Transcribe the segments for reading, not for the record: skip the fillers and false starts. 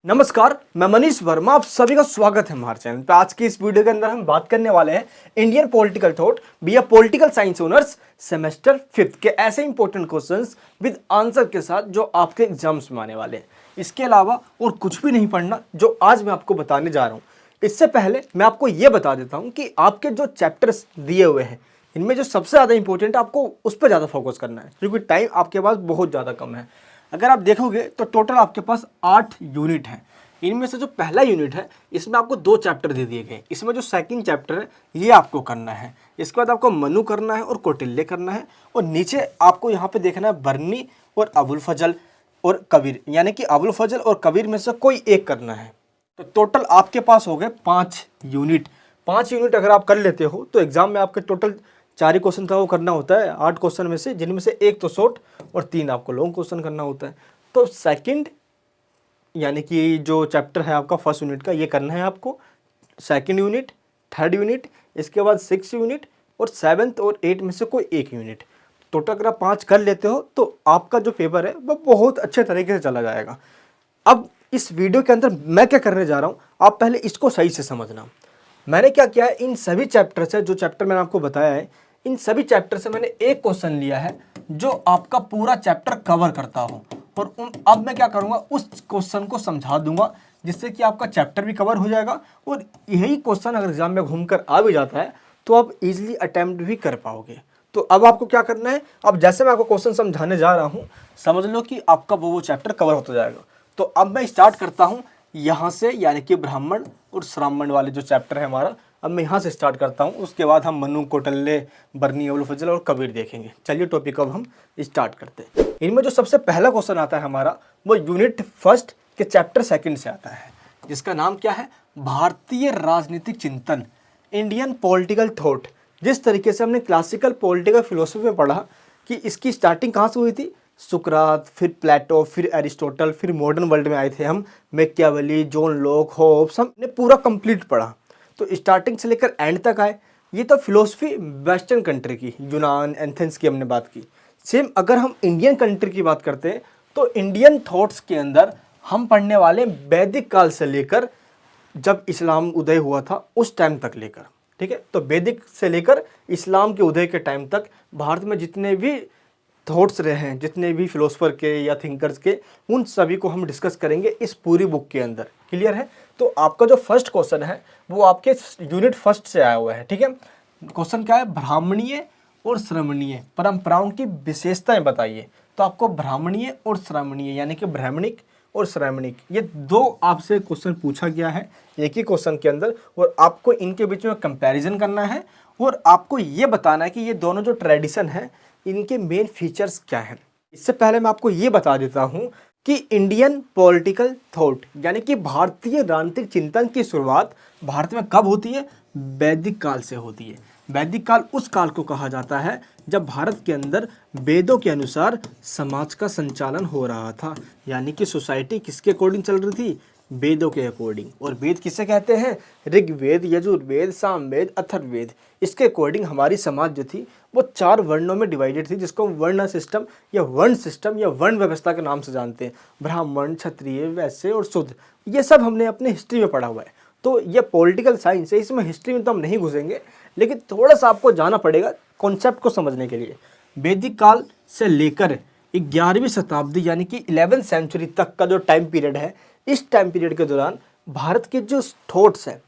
नमस्कार, मैं मनीष वर्मा। आप सभी का स्वागत है हमारे चैनल पे। आज की इस वीडियो के अंदर हम बात करने वाले हैं Indian political thought BA political science honours semester 5 के ऐसे इंपॉर्टेंट क्वेश्चंस विद आंसर के साथ जो आपके एग्जाम्स में आने वाले हैं। इसके अलावा और कुछ भी नहीं पढ़ना जो आज मैं आपको बताने जा रहा हूँ। इससे पहले मैं आपको ये बता देता हूँ कि आपके जो चैप्टर्स दिए हुए हैं इनमें जो सबसे ज़्यादा इंपॉर्टेंट है आपको उस पर ज़्यादा फोकस करना है, क्योंकि टाइम आपके पास बहुत ज़्यादा कम है। अगर आप देखोगे तो टोटल आपके पास 8 यूनिट हैं। इनमें से जो पहला यूनिट है इसमें आपको 2 चैप्टर दे दिए गए। इसमें जो सेकंड चैप्टर है ये आपको करना है। इसके बाद आपको मनु करना है और कौटिल्य करना है, और नीचे आपको यहाँ पे देखना है बर्नी और अबुल फजल और कबीर, यानी कि अबुल फजल और कबीर में से कोई एक करना है। तो टोटल आपके पास हो गए 5 यूनिट। 5 यूनिट अगर आप कर लेते हो तो एग्जाम में आपके टोटल 4 ही क्वेश्चन का वो करना होता है 8 क्वेश्चन में से, जिनमें से एक तो शॉर्ट और 3 आपको लॉन्ग क्वेश्चन करना होता है। तो सेकंड यानी कि जो चैप्टर है आपका फर्स्ट यूनिट का ये करना है आपको, सेकंड यूनिट, थर्ड यूनिट, इसके बाद 6 यूनिट और 7th और 8 में से कोई एक यूनिट। टोटल अगर आप 5 कर लेते हो तो आपका जो पेपर है वो बहुत अच्छे तरीके से चला जाएगा। अब इस वीडियो के अंदर मैं क्या करने जा रहा हूँ, आप पहले इसको सही से समझना। मैंने क्या किया है, इन सभी चैप्टर से जो चैप्टर मैंने आपको बताया है इन सभी चैप्टर से मैंने एक क्वेश्चन लिया है जो आपका पूरा चैप्टर कवर करता हो, और अब मैं क्या करूंगा उस क्वेश्चन को समझा दूंगा जिससे कि आपका चैप्टर भी कवर हो जाएगा, और यही क्वेश्चन अगर एग्जाम में घूमकर आ भी जाता है तो आप इजीली अटेम्प्ट भी कर पाओगे। तो अब आपको क्या करना है, अब जैसे मैं आपको क्वेश्चन समझाने जा रहा हूँ समझ लो कि आपका वो चैप्टर कवर होता जाएगा। तो अब मैं स्टार्ट करता हूँ यहाँ से, यानी कि ब्राह्मण और श्राह्मण वाले जो चैप्टर है हमारा, अब मैं यहाँ से स्टार्ट करता हूँ। उसके बाद हम मनु, कौटिल्य, बर्नी, अबुल फजल और कबीर देखेंगे। चलिए टॉपिक अब हम स्टार्ट करते हैं। इनमें जो सबसे पहला क्वेश्चन आता है हमारा वो यूनिट फर्स्ट के चैप्टर सेकंड से आता है, जिसका नाम क्या है, भारतीय राजनीतिक चिंतन, इंडियन पॉलिटिकल थॉट। जिस तरीके से हमने क्लासिकल पॉलिटिकल फिलोसफी में पढ़ा कि इसकी स्टार्टिंग कहाँ से हुई थी, सुकरात, फिर प्लेटो, फिर एरिस्टोटल, फिर मॉडर्न वर्ल्ड में आए थे हम, मैकियावेली, जॉन लॉक, होब्स, हमने पूरा कंप्लीट पढ़ा। तो स्टार्टिंग से लेकर एंड तक आए। ये तो फिलोसफी वेस्टर्न कंट्री की, यूनान, एथेंस की हमने बात की। सेम अगर हम इंडियन कंट्री की बात करते हैं तो इंडियन थॉट्स के अंदर हम पढ़ने वाले वैदिक काल से लेकर जब इस्लाम उदय हुआ था उस टाइम तक लेकर, ठीक है। तो वैदिक से लेकर इस्लाम के उदय के टाइम तक भारत में जितने भी थॉट्स रहे हैं, जितने भी फिलोसफर के या थिंकर्स के, उन सभी को हम डिस्कस करेंगे इस पूरी बुक के अंदर। क्लियर है। तो आपका जो फर्स्ट क्वेश्चन है वो आपके यूनिट फर्स्ट से आया हुआ है, ठीक है। क्वेश्चन क्या है, ब्राह्मणीय और श्रमणीय परंपराओं की विशेषताएं बताइए। तो आपको ब्राह्मणीय और श्रमणीय यानी कि ब्राह्मणिक और श्रैमणिक ये 2 आपसे क्वेश्चन पूछा गया है एक ही क्वेश्चन के अंदर, और आपको इनके बीच में कंपैरिजन करना है और आपको ये बताना है कि ये दोनों जो ट्रेडिशन है इनके मेन फीचर्स क्या हैं। इससे पहले मैं आपको ये बता देता हूँ कि इंडियन पॉलिटिकल थॉट यानी कि भारतीय राजनीतिक चिंतन की शुरुआत भारत में कब होती है, वैदिक काल से होती है। वैदिक काल उस काल को कहा जाता है जब भारत के अंदर वेदों के अनुसार समाज का संचालन हो रहा था, यानी कि सोसाइटी किसके अकॉर्डिंग चल रही थी, वेदों के अकॉर्डिंग। और वेद किसे कहते हैं, ऋग्वेद, यजुर्वेद, सामवेद, अथर्ववेद। इसके अकॉर्डिंग हमारी समाज जो थी वो 4 वर्णों में डिवाइडेड थी, जिसको वर्ण सिस्टम या वर्ण व्यवस्था के नाम से जानते हैं। ब्राह्मण, क्षत्रिय, वैश्य और शूद्र, ये सब हमने अपने हिस्ट्री में पढ़ा हुआ है। तो ये पॉलिटिकल साइंस है, इसमें हिस्ट्री में तो हम नहीं घुसेंगे, लेकिन थोड़ा सा आपको जाना पड़ेगा कॉन्सेप्ट को समझने के लिए। वैदिक काल से लेकर 11वीं शताब्दी यानी कि 11th सेंचुरी तक का जो टाइम पीरियड है, इस टाइम पीरियड के दौरान भारत के जो थॉट्स है,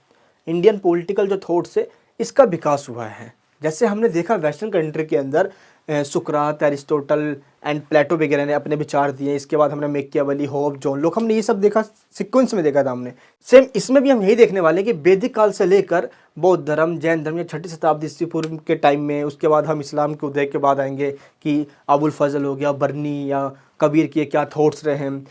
इंडियन पॉलिटिकल जो थॉट्स है, इसका विकास हुआ है। जैसे हमने देखा वेस्टर्न कंट्री के अंदर सुकरात, एरिस्टोटल एंड प्लेटो वगैरह ने अपने विचार दिए। इसके बाद हमने मैकियावेली, होब्स, जॉन लॉक, हमने ये सब देखा, सीक्वेंस में देखा था हमने। सेम इसमें भी हम यही देखने वाले हैं कि वैदिक काल से लेकर बौद्ध धर्म, जैन धर्म या 6ठी शताब्दी ईस्वी पूर्व के टाइम में, उसके बाद हम इस्लाम के उदय के बाद आएंगे कि अबुल फजल हो गया, बर्नी या कबीर के क्या थॉट्स रहे हैं।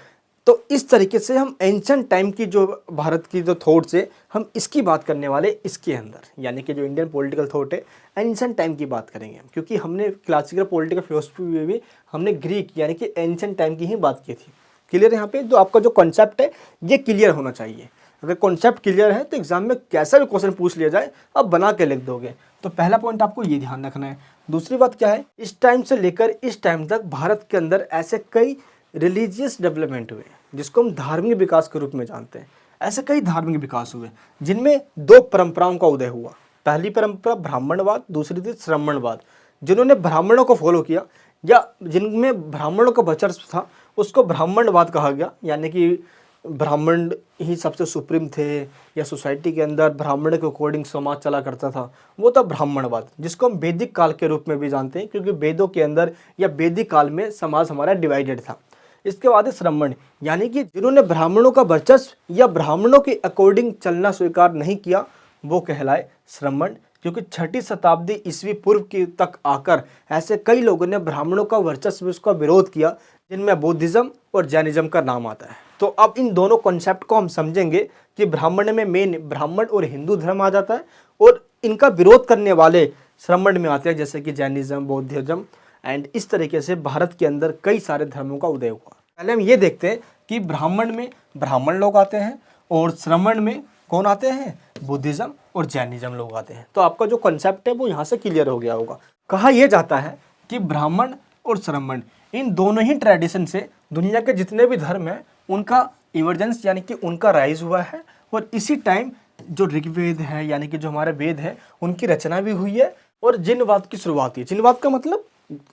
तो इस तरीके से हम एंशिएंट टाइम की जो भारत की जो थॉट्स है हम इसकी बात करने वाले इसके अंदर, यानी कि जो इंडियन पॉलिटिकल थॉट है एंशिएंट टाइम की बात करेंगे, क्योंकि हमने क्लासिकल पॉलिटिकल फिलोसफी में भी हमने ग्रीक यानी कि एंशिएंट टाइम की ही बात की थी। क्लियर है। यहाँ पे तो आपका जो कॉन्सेप्ट है ये क्लियर होना चाहिए। अगर कॉन्सेप्ट क्लियर है तो एग्जाम में कैसा भी क्वेश्चन पूछ लिया जाए आप बना के लिख दोगे। तो पहला पॉइंट आपको ये ध्यान रखना है। दूसरी बात क्या है, इस टाइम से लेकर इस टाइम तक भारत के अंदर ऐसे कई रिलीजियस डेवलपमेंट हुए, जिसको हम धार्मिक विकास के रूप में जानते हैं। ऐसे कई धार्मिक विकास हुए जिनमें दो परंपराओं का उदय हुआ। पहली परंपरा ब्राह्मणवाद, दूसरी थी श्रमणवाद। जिन्होंने ब्राह्मणों को फॉलो किया या जिनमें ब्राह्मणों का वर्चस्व था उसको ब्राह्मणवाद कहा गया, यानी कि ब्राह्मण ही सबसे सुप्रीम थे या सोसाइटी के अंदर ब्राह्मण के अकॉर्डिंग समाज चला करता था, वो था ब्राह्मणवाद, जिसको हम वैदिक काल के रूप में भी जानते हैं क्योंकि वेदों के अंदर या वैदिक काल में समाज हमारा डिवाइडेड था। इसके बाद है श्रमण, यानी कि जिन्होंने ब्राह्मणों का वर्चस्व या ब्राह्मणों के अकॉर्डिंग चलना स्वीकार नहीं किया वो कहलाए श्रमण, क्योंकि 6ठी शताब्दी ईस्वी पूर्व की तक आकर ऐसे कई लोगों ने ब्राह्मणों का वर्चस्व, उसका विरोध किया, जिनमें बौद्धिज्म और जैनिज्म का नाम आता है। तो अब इन दोनों कॉन्सेप्ट को हम समझेंगे कि ब्राह्मण में मेन ब्राह्मण और हिंदू धर्म आ जाता है और इनका विरोध करने वाले श्रमण में आते हैं, जैसे कि जैनिज्म, बौद्धिज्म एंड इस तरीके से भारत के अंदर कई सारे धर्मों का उदय हुआ। पहले हम ये देखते हैं कि ब्राह्मण में ब्राह्मण लोग आते हैं और श्रमण में कौन आते हैं, बुद्धिज्म और जैनिज्म लोग आते हैं। तो आपका जो कॉन्सेप्ट है वो यहाँ से क्लियर हो गया होगा। कहा यह जाता है कि ब्राह्मण और श्रमण इन दोनों ही ट्रेडिशन से दुनिया के जितने भी धर्म हैं उनका इमर्जेंस यानी कि उनका राइज हुआ है, और इसी टाइम जो ऋग्वेद है यानी कि जो हमारे वेद है उनकी रचना भी हुई है और जिनवाद की शुरुआत हुई। जिनवाद का मतलब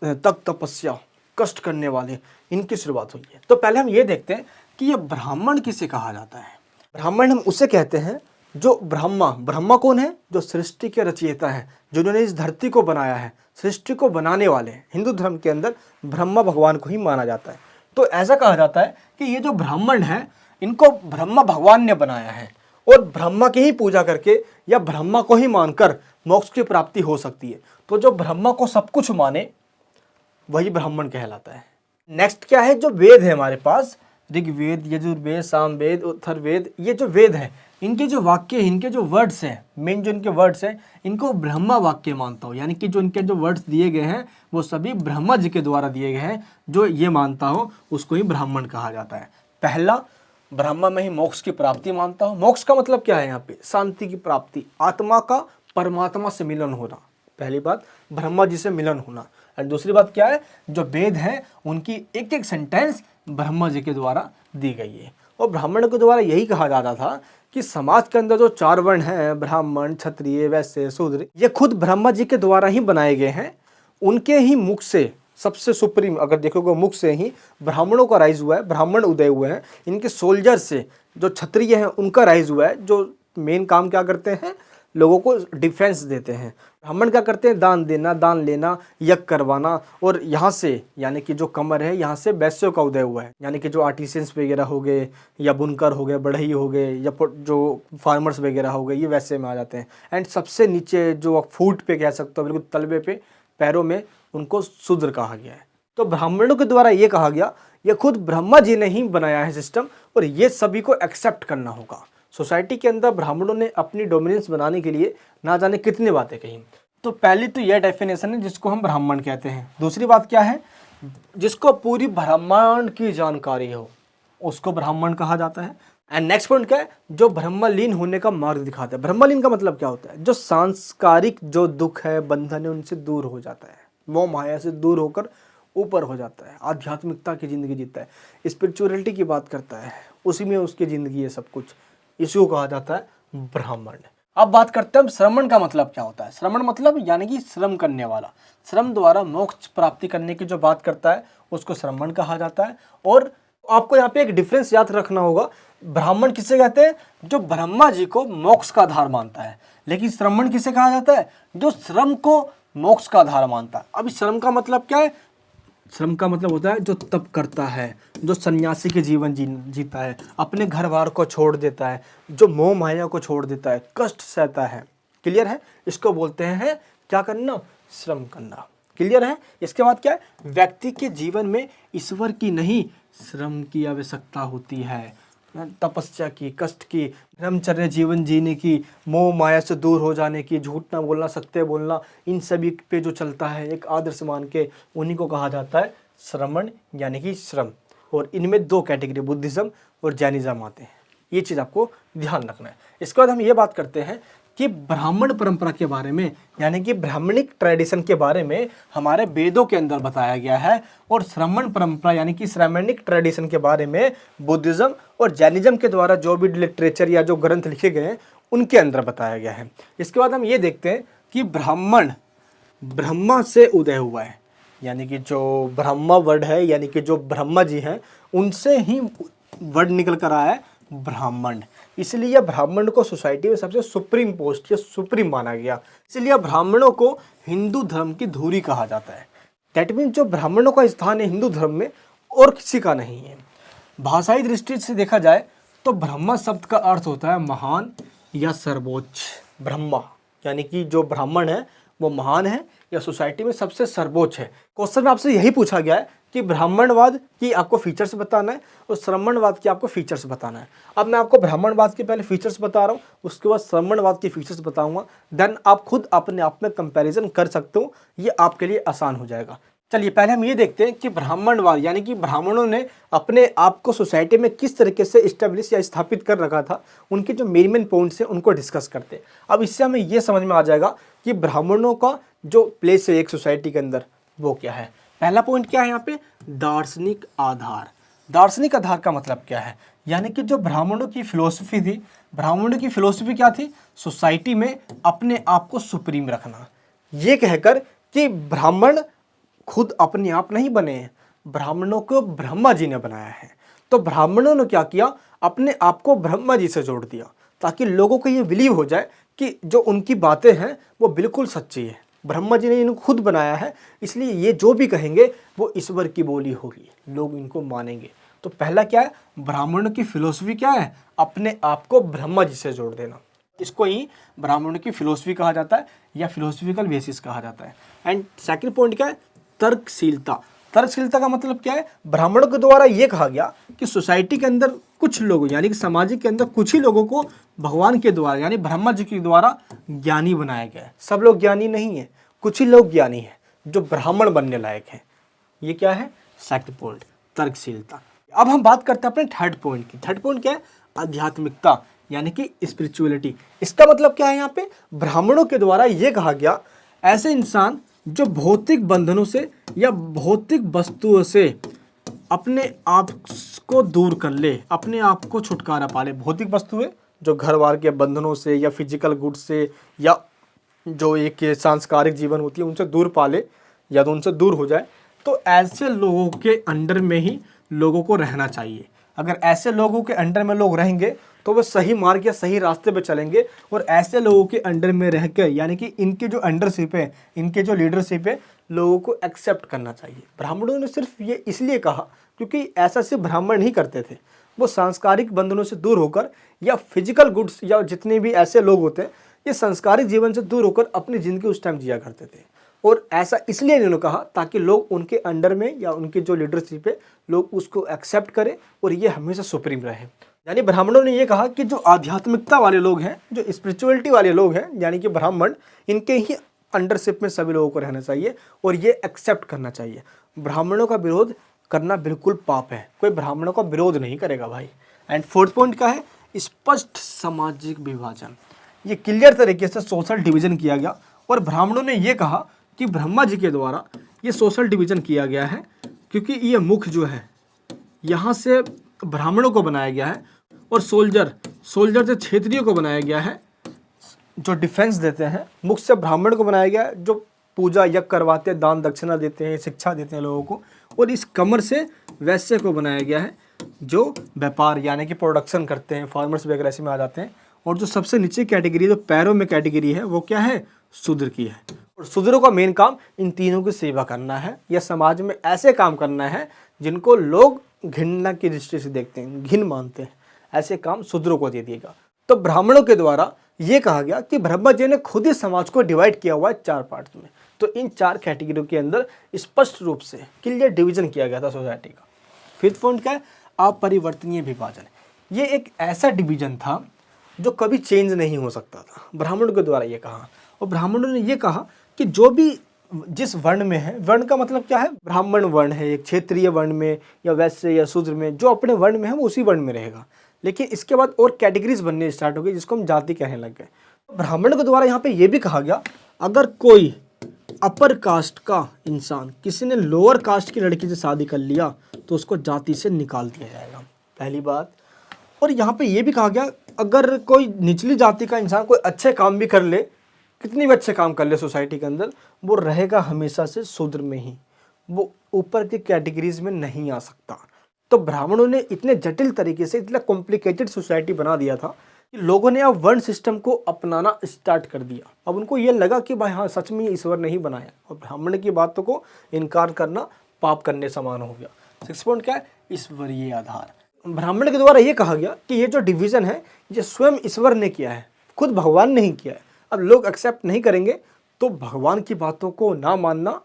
तप, तपस्या, कष्ट करने वाले, इनकी शुरुआत हुई है। तो पहले हम ये देखते हैं कि ये ब्राह्मण किसे कहा जाता है। ब्राह्मण हम उसे कहते हैं जो ब्रह्मा कौन है, जो सृष्टि के रचयिता है, जिन्होंने इस धरती को बनाया है, सृष्टि को बनाने वाले हैं। हिंदू धर्म के अंदर ब्रह्मा भगवान को ही माना जाता है। तो ऐसा कहा जाता है कि ये जो ब्राह्मण है इनको ब्रह्मा भगवान ने बनाया है और ब्रह्मा की ही पूजा करके या ब्रह्मा को ही मानकर मोक्ष की प्राप्ति हो सकती है। तो जो ब्रह्मा को सब कुछ माने वही ब्राह्मण कहलाता है। नेक्स्ट क्या है, जो वेद है हमारे पास, ऋग्वेद, यजुर्वेद, सामवेद, अथर्ववेद, ये जो वेद है इनके जो वाक्य, इनके जो वर्ड्स हैं, मेन जो इनके वर्ड्स हैं, इनको ब्रह्मा वाक्य मानता हूँ, यानी कि जो इनके जो वर्ड्स दिए गए हैं वो सभी ब्रह्मा जी के द्वारा दिए गए हैं। जो ये मानता हो उसको ही ब्राह्मण कहा जाता है। पहला, ब्रह्मा में ही मोक्ष की प्राप्ति मानता हूँ। मोक्ष का मतलब क्या है यहाँ पे, शांति की प्राप्ति, आत्मा का परमात्मा से मिलन होना। पहली बात ब्रह्मा जी से मिलन होना। और दूसरी बात क्या है, जो वेद है उनकी एक एक सेंटेंस ब्रह्मा जी के द्वारा दी गई है। और ब्राह्मण के द्वारा यही कहा जाता था कि समाज के अंदर जो 4 वर्ण हैं, ब्राह्मण, क्षत्रिय, वैश्य, शूद्र, ये खुद ब्रह्मा जी के द्वारा ही बनाए गए हैं। उनके ही मुख से सबसे सुप्रीम अगर देखोगे मुख से ही ब्राह्मणों का राइज हुआ है, ब्राह्मण उदय हुए हैं। इनके सोल्जर से जो क्षत्रिय हैं उनका राइज हुआ है, जो मेन काम क्या करते हैं, लोगों को डिफेंस देते हैं। ब्राह्मण क्या करते हैं, दान देना, दान लेना, यज्ञ करवाना। और यहाँ से यानी कि जो कमर है यहाँ से वैश्यों का उदय हुआ है, यानी कि जो आर्टिशियंस वगैरह हो गए या बुनकर हो गए, बढ़ई हो गए या जो फार्मर्स वगैरह हो गए, ये वैसे में आ जाते हैं। एंड सबसे नीचे जो फूट पे कह सकते हो, बिल्कुल तलबे पे, पैरों में, उनको शूद्र कहा गया है। तो ब्राह्मणों के द्वारा ये कहा गया, ये खुद ब्रह्मा जी ने ही बनाया है सिस्टम और ये सभी को एक्सेप्ट करना होगा। सोसाइटी के अंदर ब्राह्मणों ने अपनी डोमिनेंस बनाने के लिए ना जाने कितनी बातें कही। तो पहली तो यह डेफिनेशन है जिसको हम ब्राह्मण कहते हैं। दूसरी बात क्या है, जिसको पूरी ब्रह्मांड की जानकारी हो उसको ब्राह्मण कहा जाता है। एंड नेक्स्ट पॉइंट क्या है, जो ब्रह्मलीन होने का मार्ग दिखाता है। ब्रह्मलीन का मतलब क्या होता है, जो सांस्कारिक जो दुख है, बंधन है, उनसे दूर हो जाता है, मोह माया से दूर होकर ऊपर हो जाता है, आध्यात्मिकता की जिंदगी जीता है, स्पिरिचुअलिटी की बात करता है, उसी में उसकी जिंदगी है सब कुछ, इसको कहा जाता है ब्राह्मण। अब बात करते हैं श्रमण का मतलब क्या होता है। श्रमण मतलब यानी कि श्रम करने वाला, श्रम द्वारा मोक्ष प्राप्ति करने की जो बात करता है उसको श्रमण कहा जाता है। और आपको यहाँ पे एक डिफरेंस याद रखना होगा, ब्राह्मण किसे कहते हैं, जो ब्रह्मा जी को मोक्ष का आधार मानता है, लेकिन श्रमण किसे कहा जाता है, जो श्रम को मोक्ष का आधार मानता है। अब श्रम का मतलब क्या है, श्रम का मतलब होता है जो तप करता है, जो सन्यासी के जीवन जीता है, अपने घर बार को छोड़ देता है, जो मोह माया को छोड़ देता है, कष्ट सहता है। क्लियर है, इसको बोलते हैं क्या करना, श्रम करना। क्लियर है। इसके बाद क्या है, व्यक्ति के जीवन में ईश्वर की नहीं श्रम की आवश्यकता होती है, तपस्या की, कष्ट की, ब्रह्मचर्य जीवन जीने की, मोह माया से दूर हो जाने की, झूठ ना बोलना, सत्य बोलना, इन सभी पे जो चलता है एक आदर्श मान के, उन्हीं को कहा जाता है श्रमण यानी कि श्रम। और इनमें 2 कैटेगरी बुद्धिज्म और जैनिज्म आते हैं, ये चीज़ आपको ध्यान रखना है। इसके बाद हम ये बात करते हैं कि ब्राह्मण परंपरा के बारे में, यानी कि ब्राह्मणिक ट्रेडिशन के बारे में हमारे वेदों के अंदर बताया गया है, और श्रमण परंपरा यानी कि श्रमणिक ट्रेडिशन के बारे में बुद्धिज्म और जैनिज्म के द्वारा जो भी लिटरेचर या जो ग्रंथ लिखे गए हैं उनके अंदर बताया गया है। इसके बाद हम ये देखते हैं कि ब्राह्मण ब्रह्मा से उदय हुआ है, यानी कि जो ब्रह्मा वर्ड है, यानी कि जो ब्रह्मा जी हैं उनसे ही वर्ड निकल कर आया है ब्राह्मण। इसलिए ब्राह्मण को सोसाइटी में सबसे सुप्रीम पोस्ट या सुप्रीम माना गया, इसलिए ब्राह्मणों को हिंदू धर्म की धुरी कहा जाता है। दैट मीन्स जो ब्राह्मणों का स्थान है हिंदू धर्म में और किसी का नहीं है। भाषाई दृष्टि से देखा जाए तो ब्रह्मा शब्द का अर्थ होता है महान या सर्वोच्च। ब्रह्मा यानी कि जो ब्राह्मण है वो महान है या सोसाइटी में सबसे सर्वोच्च है। क्वेश्चन में आपसे यही पूछा गया है कि ब्राह्मणवाद की आपको फीचर्स बताना है और श्रमणवाद की आपको फीचर्स बताना है। अब मैं आपको ब्राह्मणवाद के पहले फीचर्स बता रहा हूँ, उसके बाद श्रमणवाद की फीचर्स बताऊंगा, देन आप खुद अपने आप में कंपैरिजन कर सकते हो, ये आपके लिए आसान हो जाएगा। चलिए पहले हम ये देखते हैं कि ब्राह्मणवाद यानी कि ब्राह्मणों ने अपने आप को सोसाइटी में किस तरीके से इस्टेब्लिश या स्थापित कर रखा था, उनके जो मेन पॉइंट्स हैं उनको डिस्कस करते हैं। अब इससे हमें ये समझ में आ जाएगा कि ब्राह्मणों का जो प्लेस है एक सोसाइटी के अंदर वो क्या है। पहला पॉइंट क्या है यहाँ पे, दार्शनिक आधार। दार्शनिक आधार का मतलब क्या है, यानी कि जो ब्राह्मणों की फिलोसफी थी, ब्राह्मणों की फिलोसफी क्या थी, सोसाइटी में अपने आप को सुप्रीम रखना। ये कहकर कि ब्राह्मण खुद अपने आप नहीं बने हैं, ब्राह्मणों को ब्रह्मा जी ने बनाया है। तो ब्राह्मणों ने क्या किया, अपने आप को ब्रह्मा जी से जोड़ दिया ताकि लोगों को ये बिलीव हो जाए कि जो उनकी बातें हैं वो बिल्कुल सच्ची है। ब्रह्मा जी ने इनको खुद बनाया है, इसलिए ये जो भी कहेंगे वो ईश्वर की बोली होगी, लोग इनको मानेंगे। तो पहला क्या है, ब्राह्मणों की फिलोसफी क्या है, अपने आप को ब्रह्मा जी से जोड़ देना। इसको ही ब्राह्मणों की फिलोसफी कहा जाता है या फिलोसफिकल बेसिस कहा जाता है। एंड सेकंड पॉइंट क्या है, तर्कशीलता। तर्कशीलता का मतलब क्या है, ब्राह्मणों के द्वारा ये कहा गया कि सोसाइटी के अंदर कुछ लोगों यानी कि समाज के अंदर कुछ ही लोगों को भगवान के द्वारा यानी ब्रह्मा जी के द्वारा ज्ञानी बनाया गया है। सब लोग ज्ञानी नहीं है, कुछ ही लोग ज्ञानी हैं जो ब्राह्मण बनने लायक हैं। ये क्या है, सेकंड पॉइंट, तर्कशीलता। अब हम बात करते हैं अपने थर्ड पॉइंट की। थर्ड पॉइंट क्या है, आध्यात्मिकता यानी कि स्पिरिचुअलिटी। इसका मतलब क्या है, यहाँ पे ब्राह्मणों के द्वारा ये कहा गया ऐसे इंसान जो भौतिक बंधनों से या भौतिक वस्तुओं से अपने आप को दूर कर ले, अपने आप को छुटकारा पा ले। भौतिक वस्तुएं जो घर बार के बंधनों से या फिजिकल गुड्स से या जो एक सांस्कारिक जीवन होती है उनसे दूर पा ले या तो उनसे दूर हो जाए। तो ऐसे लोगों के अंडर में ही लोगों को रहना चाहिए। अगर ऐसे लोगों के अंडर में लोग रहेंगे तो वो सही मार्ग या सही रास्ते पे चलेंगे। और ऐसे लोगों के अंडर में रह के यानी कि इनके जो अंडरशिप है, इनके जो लीडरशिप है, लोगों को एक्सेप्ट करना चाहिए। ब्राह्मणों ने सिर्फ ये इसलिए कहा क्योंकि ऐसा सिर्फ ब्राह्मण नहीं करते थे, वो सांस्कारिक बंधनों से दूर होकर या फिजिकल गुड्स या जितने भी ऐसे लोग होते हैं ये सांस्कारिक जीवन से दूर होकर अपनी ज़िंदगी उस टाइम जिया करते थे। और ऐसा इसलिए इन्होंने कहा ताकि लोग उनके अंडर में या उनकी जो लीडरशिप है लोग उसको एक्सेप्ट करें और ये हमेशा सुप्रीम रहे। यानी ब्राह्मणों ने ये कहा कि जो आध्यात्मिकता वाले लोग हैं, जो स्पिरिचुअलिटी वाले लोग हैं यानी कि ब्राह्मण, इनके ही अंडरशिप में सभी लोगों को रहना चाहिए और ये एक्सेप्ट करना चाहिए। ब्राह्मणों का विरोध करना बिल्कुल पाप है, कोई ब्राह्मणों का विरोध नहीं करेगा भाई। एंड फोर्थ पॉइंट क्या है, स्पष्ट सामाजिक विभाजन। ये क्लियर तरीके से सोशल डिवीजन किया गया और ब्राह्मणों ने ये कहा कि ब्रह्मा जी के द्वारा ये सोशल डिवीजन किया गया है क्योंकि ये मुख जो है यहाँ से ब्राह्मणों को बनाया गया है और सोल्जर से क्षेत्रियों को बनाया गया है। जो डिफेंस देते हैं मुख से ब्राह्मण को बनाया गया है, जो पूजा यज्ञ करवाते हैं, दान दक्षिणा देते हैं, शिक्षा देते हैं लोगों को। और इस कमर से वैश्य को बनाया गया है जो व्यापार यानी कि प्रोडक्शन करते हैं, फार्मर्स वगैरह ऐसे में आ जाते हैं। और जो सबसे नीचे कैटेगरी जो पैरों में कैटेगरी है वो क्या है, शूद्र की है। और शूद्रों का मेन काम इन तीनों की सेवा करना है या समाज में ऐसे काम करना है जिनको लोग घृणा की दृष्टि से देखते हैं, घिन मानते हैं, ऐसे काम शूद्रों को दे दिएगा। तो ब्राह्मणों के द्वारा ये कहा गया कि ब्रह्मा जी ने खुद ही समाज को डिवाइड किया हुआ है 4 पार्ट्स में। तो इन 4 कैटेगरी के अंदर स्पष्ट रूप से क्लियर डिवीजन किया गया था सोसाइटी का। फिफ्थ पॉइंट क्या है, अपरिवर्तनीय विभाजन। ये एक ऐसा डिवीजन था जो कभी चेंज नहीं हो सकता था, ब्राह्मणों के द्वारा ये कहा। और ब्राह्मणों ने ये कहा कि जो भी जिस वर्ण में है, वर्ण का मतलब क्या है, ब्राह्मण वर्ण है, एक क्षेत्रीय वर्ण में या वैश्य या शूद्र में, जो अपने वर्ण में है वो उसी वर्ण में रहेगा। लेकिन इसके बाद और कैटेगरीज बनने स्टार्ट हो गई जिसको हम जाति कहने लग गए। ब्राह्मण के द्वारा यहाँ पे ये भी कहा गया, अगर कोई अपर कास्ट का इंसान किसी ने लोअर कास्ट की लड़की से शादी कर लिया तो उसको जाति से निकाल दिया जाएगा, पहली बात। और यहाँ पे ये भी कहा गया, अगर कोई निचली जाति का इंसान कोई अच्छे काम भी कर ले, कितने भी अच्छे काम कर ले सोसाइटी के अंदर, वो रहेगा हमेशा से शूद्र में ही, वो ऊपर की कैटेगरीज में नहीं आ सकता। तो ब्राह्मणों ने इतने जटिल तरीके से इतना कॉम्प्लिकेटेड सोसाइटी बना दिया था कि लोगों ने अब वर्ण सिस्टम को अपनाना स्टार्ट कर दिया। अब उनको ये लगा कि भाई हाँ, सच में ईश्वर ने ही बनाया और ब्राह्मण की बातों को इनकार करना पाप करने समान हो गया। 6 पॉइंट क्या है? ईश्वरीय आधार। ब्राह्मण के द्वारा ये कहा गया कि ये जो डिवीजन है ये स्वयं ईश्वर ने किया है, खुद भगवान ने ही किया है। अब लोग एक्सेप्ट नहीं करेंगे तो भगवान की बातों को ना मानना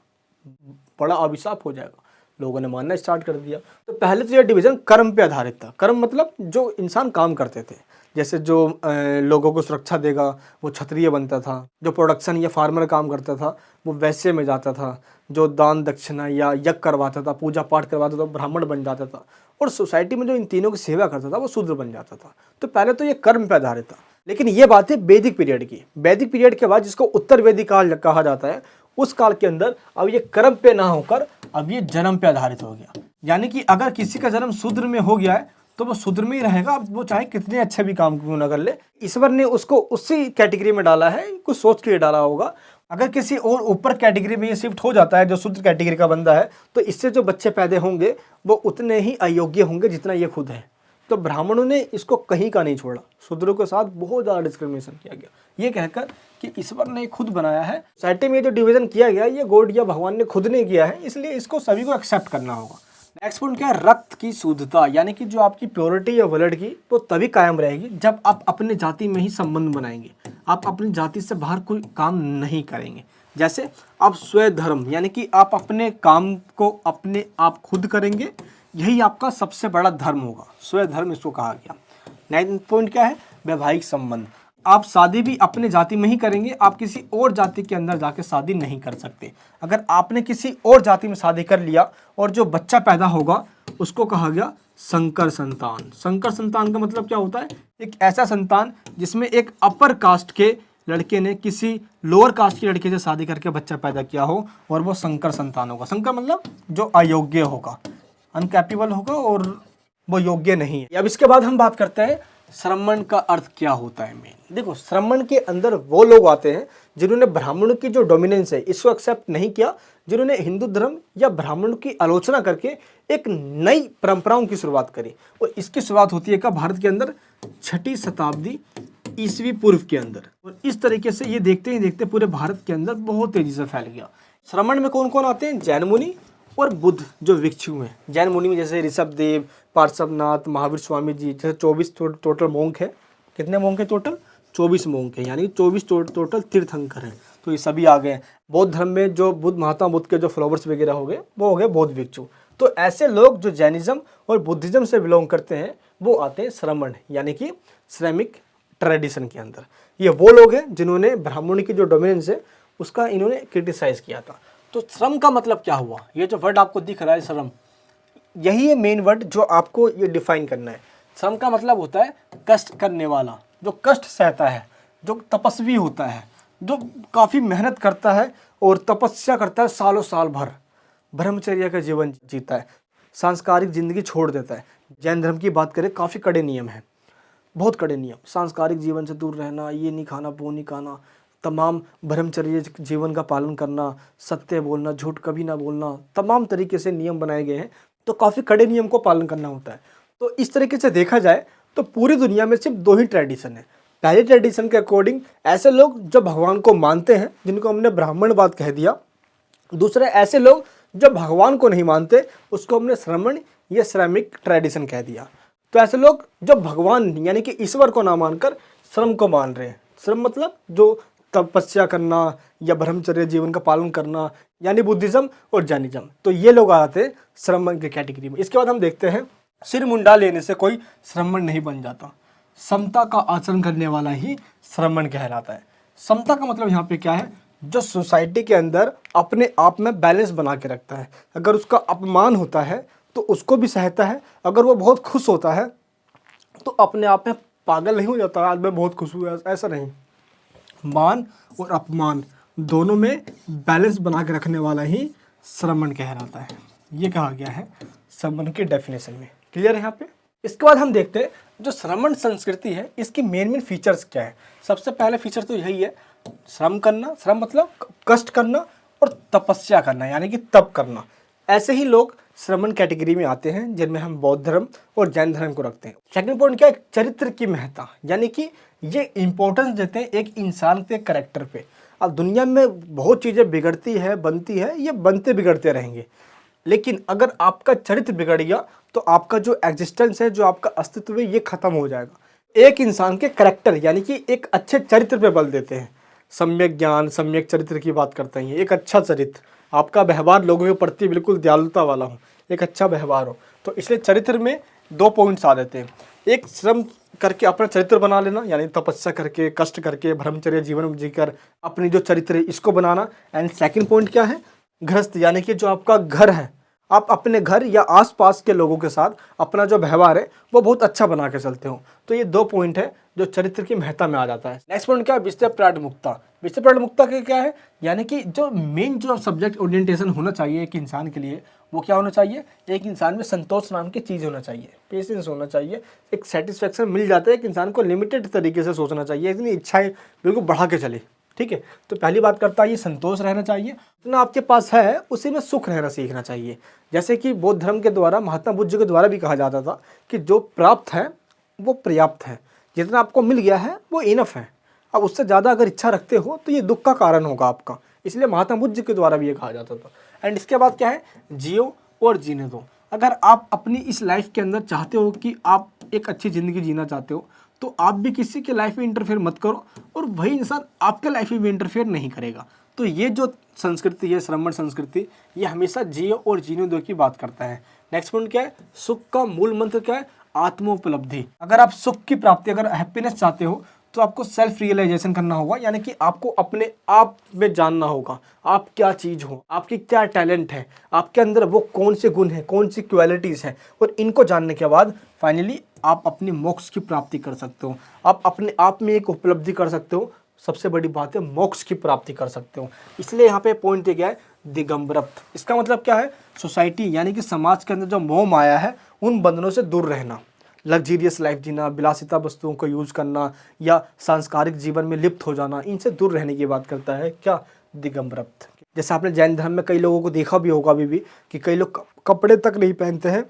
बड़ा अभिशाप हो जाएगा। लोगों ने मानना स्टार्ट कर दिया। तो पहले तो यह डिवीज़न कर्म पे आधारित था। कर्म मतलब जो इंसान काम करते थे, जैसे जो लोगों को सुरक्षा देगा वो क्षत्रिय बनता था, जो प्रोडक्शन या फार्मर काम करता था वो वैश्य में जाता था, जो दान दक्षिणा या यज्ञ करवाता था, पूजा पाठ करवाता था, ब्राह्मण बन जाता था, और सोसाइटी में जो इन तीनों की सेवा करता था वो शूद्र बन जाता था। तो पहले तो ये कर्म पे आधारित था। लेकिन ये बात है वैदिक पीरियड की। वैदिक पीरियड के बाद जिसको उत्तर वैदिक काल कहा जाता है, उस काल के अंदर अब ये कर्म पे ना होकर अब ये जन्म पे आधारित हो गया। यानी कि अगर किसी का जन्म शूद्र में हो गया है तो वो शूद्र में ही रहेगा, अब वो चाहे कितने अच्छे भी काम क्यों ना कर ले। ईश्वर ने उसको उसी कैटेगरी में डाला है, कुछ सोच के लिए डाला होगा। अगर किसी और ऊपर कैटेगरी में ये शिफ्ट हो जाता है, जो शूद्र कैटेगरी का बंदा है, तो इससे जो बच्चे पैदा होंगे वो उतने ही अयोग्य होंगे जितना ये खुद है। तो ब्राह्मणों ने इसको कहीं का नहीं छोड़ा, शूद्रों के साथ बहुत ज़्यादा डिस्क्रिमिनेशन किया गया, ये कहकर कि ईश्वर ने खुद बनाया है। सोसाइटी में जो डिवीजन किया गया ये गॉड या भगवान ने खुद ने किया है, इसलिए इसको सभी को एक्सेप्ट करना होगा। नेक्स्ट पॉइंट क्या है? रक्त की शुद्धता, यानी कि जो आपकी प्योरिटी या ब्लड की तो तभी कायम रहेगी जब आप अपने जाति में ही संबंध बनाएंगे, आप अपनी जाति से बाहर कोई काम नहीं करेंगे। जैसे आप स्वधर्म, यानी कि आप अपने काम को अपने आप खुद करेंगे, यही आपका सबसे बड़ा धर्म होगा, स्वधर्म इसको कहा गया। नेक्स्ट पॉइंट क्या है? वैवाहिक संबंध, आप शादी भी अपने जाति में ही करेंगे, आप किसी और जाति के अंदर जाके शादी नहीं कर सकते। अगर आपने किसी और जाति में शादी कर लिया और जो बच्चा पैदा होगा उसको कहा गया संकर संतान। संकर संतान का मतलब क्या होता है? एक ऐसा संतान जिसमें एक अपर कास्ट के लड़के ने किसी लोअर कास्ट की लड़की से शादी करके बच्चा पैदा किया हो, और वो संकर संतान होगा। संकर मतलब जो अयोग्य होगा, अनकैपेबल होगा और वो योग्य नहीं है। अब इसके बाद हम बात करते हैं श्रमण का अर्थ क्या होता है। मेन देखो, श्रमण के अंदर वो लोग आते हैं जिन्होंने ब्राह्मणों की जो डोमिनेंस है इसको एक्सेप्ट नहीं किया, जिन्होंने हिंदू धर्म या ब्राह्मणों की आलोचना करके एक नई परंपराओं की शुरुआत करी। और इसकी शुरुआत होती है का भारत के अंदर 6वीं शताब्दी ईसवी पूर्व के अंदर, और इस तरीके से ये देखते ही देखते पूरे भारत के अंदर बहुत तेजी से फैल गया। श्रमण में कौन कौन आते हैं? जैन मुनि और बुद्ध जो भिक्षु हैं। जैन मुनि में जैसे ऋषभदेव, पार्श्वनाथ, महावीर स्वामी जी, जैसे 24 टोटल मोंक है। कितने मोंक है टोटल? 24 मोंक है, यानी 24 टोटल तीर्थंकर हैं। तो ये सभी आ गए। बौद्ध धर्म में जो बुद्ध, महात्मा बुद्ध के जो फॉलोवर्स वगैरह हो गए वो हो गए बौद्ध भिक्षु। तो ऐसे लोग जो जैनिज्म और बुद्धिज्म से बिलोंग करते हैं वो आते हैं श्रमण, यानी कि श्रमिक ट्रेडिशन के अंदर। ये वो लोग हैं जिन्होंने ब्राह्मण की जो डोमिनेंस है उसका इन्होंने क्रिटिसाइज किया था। तो श्रम का मतलब क्या हुआ? ये जो वर्ड आपको दिख रहा है श्रम, यही है मेन वर्ड जो आपको ये डिफाइन करना है। श्रम का मतलब होता है कष्ट करने वाला, जो कष्ट सहता है, जो तपस्वी होता है, जो काफ़ी मेहनत करता है और तपस्या करता है सालों साल भर, ब्रह्मचर्य का जीवन जीता है, सांस्कारिक जिंदगी छोड़ देता है। जैन धर्म की बात करें, काफ़ी कड़े नियम हैं, बहुत कड़े नियम। सांस्कारिक जीवन से दूर रहना, ये नहीं खाना, वो नहीं खाना, तमाम ब्रह्मचर्य जीवन का पालन करना, सत्य बोलना, झूठ कभी ना बोलना, तमाम तरीके से नियम बनाए गए हैं। तो काफ़ी कड़े नियम को पालन करना होता है। तो इस तरीके से देखा जाए तो पूरी दुनिया में सिर्फ 2 ही ट्रेडिशन है। पहले ट्रेडिशन के अकॉर्डिंग ऐसे लोग जो भगवान को मानते हैं, जिनको हमने ब्राह्मणवाद कह दिया। दूसरे ऐसे लोग जो भगवान को नहीं मानते, उसको हमने श्रमण या श्रमिक ट्रेडिशन कह दिया। तो ऐसे लोग जो भगवान यानी कि ईश्वर को ना मानकर श्रम को मान रहे हैं। श्रम मतलब जो तपस्या करना या ब्रह्मचर्य जीवन का पालन करना, यानी बुद्धिज्म और जैनिज्म। तो ये लोग आते हैं श्रमण की कैटेगरी में। इसके बाद हम देखते हैं सिर मुंडा लेने से कोई श्रमण नहीं बन जाता। समता का आचरण करने वाला ही श्रमण कहलाता है। समता का मतलब यहाँ पे क्या है? जो सोसाइटी के अंदर अपने आप में बैलेंस बना के रखता है। अगर उसका अपमान होता है तो उसको भी सहता है, अगर वो बहुत खुश होता है तो अपने आप में पागल नहीं हो जाता आज मैं बहुत खुश हूँ, ऐसा नहीं। मान और अपमान दोनों में बैलेंस बना के रखने वाला ही श्रमण कहलाता है। ये कहा गया है श्रमण के डेफिनेशन में। क्लियर है यहाँ पे। इसके बाद हम देखते हैं जो श्रमण संस्कृति है इसकी मेन फीचर्स क्या है। सबसे पहले फीचर तो यही है, श्रम करना। श्रम मतलब कष्ट करना और तपस्या करना, यानी कि तप करना। ऐसे ही लोग श्रमण कैटेगरी में आते हैं जिनमें हम बौद्ध धर्म और जैन धर्म को रखते हैं। सेकंड पॉइंट क्या है, चरित्र की महत्ता, यानी कि ये इंपॉर्टेंस देते हैं एक इंसान के कैरेक्टर पे। अब दुनिया में बहुत चीज़ें बिगड़ती है, बनती है, ये बनते बिगड़ते रहेंगे, लेकिन अगर आपका चरित्र बिगड़ गया तो आपका जो एग्जिस्टेंस है, जो आपका अस्तित्व है, ये खत्म हो जाएगा। एक इंसान के कैरेक्टर यानी कि एक अच्छे चरित्र पे बल देते हैं। सम्यक ज्ञान, सम्यक चरित्र की बात करते हैं। एक अच्छा चरित्र, आपका व्यवहार लोगों के प्रति बिल्कुल दयालुता वाला हो, एक अच्छा व्यवहार हो। तो इसलिए चरित्र में 2 पॉइंट्स आ जाते हैं। एक श्रम करके अपना चरित्र बना लेना, यानी तपस्या करके, कष्ट करके, ब्रह्मचर्य जीवन जीकर अपनी जो चरित्र है इसको बनाना। एंड सेकंड पॉइंट क्या है, गृहस्थ, यानी कि जो आपका घर है, आप अपने घर या आसपास के लोगों के साथ अपना जो व्यवहार है वो बहुत अच्छा बना के चलते हो। तो ये 2 पॉइंट है जो चरित्र की महत्ता में आ जाता है। नेक्स्ट पॉइंट क्या है, विषय प्राणमुक्ता। विषय प्राणमुक्ता के क्या है, यानी कि जो मेन जो सब्जेक्ट ओरिएंटेशन होना चाहिए एक इंसान के लिए, वो क्या होना चाहिए, एक इंसान में संतोष नाम की चीज़ होना चाहिए, पेशेंस होना चाहिए, एक सेटिस्फेक्शन मिल जाता है। एक इंसान को लिमिटेड तरीके से सोचना चाहिए, इतनी इच्छाएं बिल्कुल बढ़ा के चले। ठीक है, तो पहली बात करता है ये संतोष रहना चाहिए, जितना आपके पास है उसी में सुख रहना सीखना चाहिए। जैसे कि बौद्ध धर्म के द्वारा, महात्मा बुद्ध के द्वारा भी कहा जाता था कि जो प्राप्त है वो पर्याप्त है, जितना आपको मिल गया है वो इनफ है। अब उससे ज़्यादा अगर इच्छा रखते हो तो ये दुख का कारण होगा आपका, इसलिए महात्मा बुद्ध के द्वारा भी ये कहा जाता था। एंड इसके बाद क्या है, जियो और जीने दो। अगर आप अपनी इस लाइफ के अंदर चाहते हो कि आप एक अच्छी ज़िंदगी जीना चाहते हो तो आप भी किसी के लाइफ में इंटरफेयर मत करो और वही इंसान आपके लाइफ में भी इंटरफेयर नहीं करेगा। तो ये जो संस्कृति है श्रमण संस्कृति, ये हमेशा जियो और जीने दो की बात करता है। नेक्स्ट पॉइंट क्या है, सुख का मूल मंत्र क्या है, आत्मोपलब्धि। अगर आप सुख की प्राप्ति, अगर हैप्पीनेस चाहते हो तो आपको सेल्फ रियलाइजेशन करना होगा, यानी कि आपको अपने आप में जानना होगा आप क्या चीज़ हो, आपकी क्या टैलेंट है, आपके अंदर वो कौन से गुण हैं, कौन सी क्वालिटीज़ हैं। और इनको जानने के बाद फाइनली आप अपनी मोक्ष की प्राप्ति कर सकते हो, आप अपने आप में एक उपलब्धि कर सकते हो। सबसे बड़ी बात है मोक्ष की प्राप्ति कर सकते हो। इसलिए यहाँ पे पॉइंट दिया गया है दिगंबरत्व। इसका मतलब क्या है, सोसाइटी यानी कि समाज के अंदर जो मोह माया है उन बंधनों से दूर रहना, लग्जीरियस लाइफ जीना, विलासिता वस्तुओं को यूज़ करना या सांस्कारिक जीवन में लिप्त हो जाना, इनसे दूर रहने की बात करता है क्या, दिगंबरत्व। जैसे आपने जैन धर्म में कई लोगों को देखा भी होगा अभी भी कि कई लोग कपड़े तक नहीं पहनते हैं,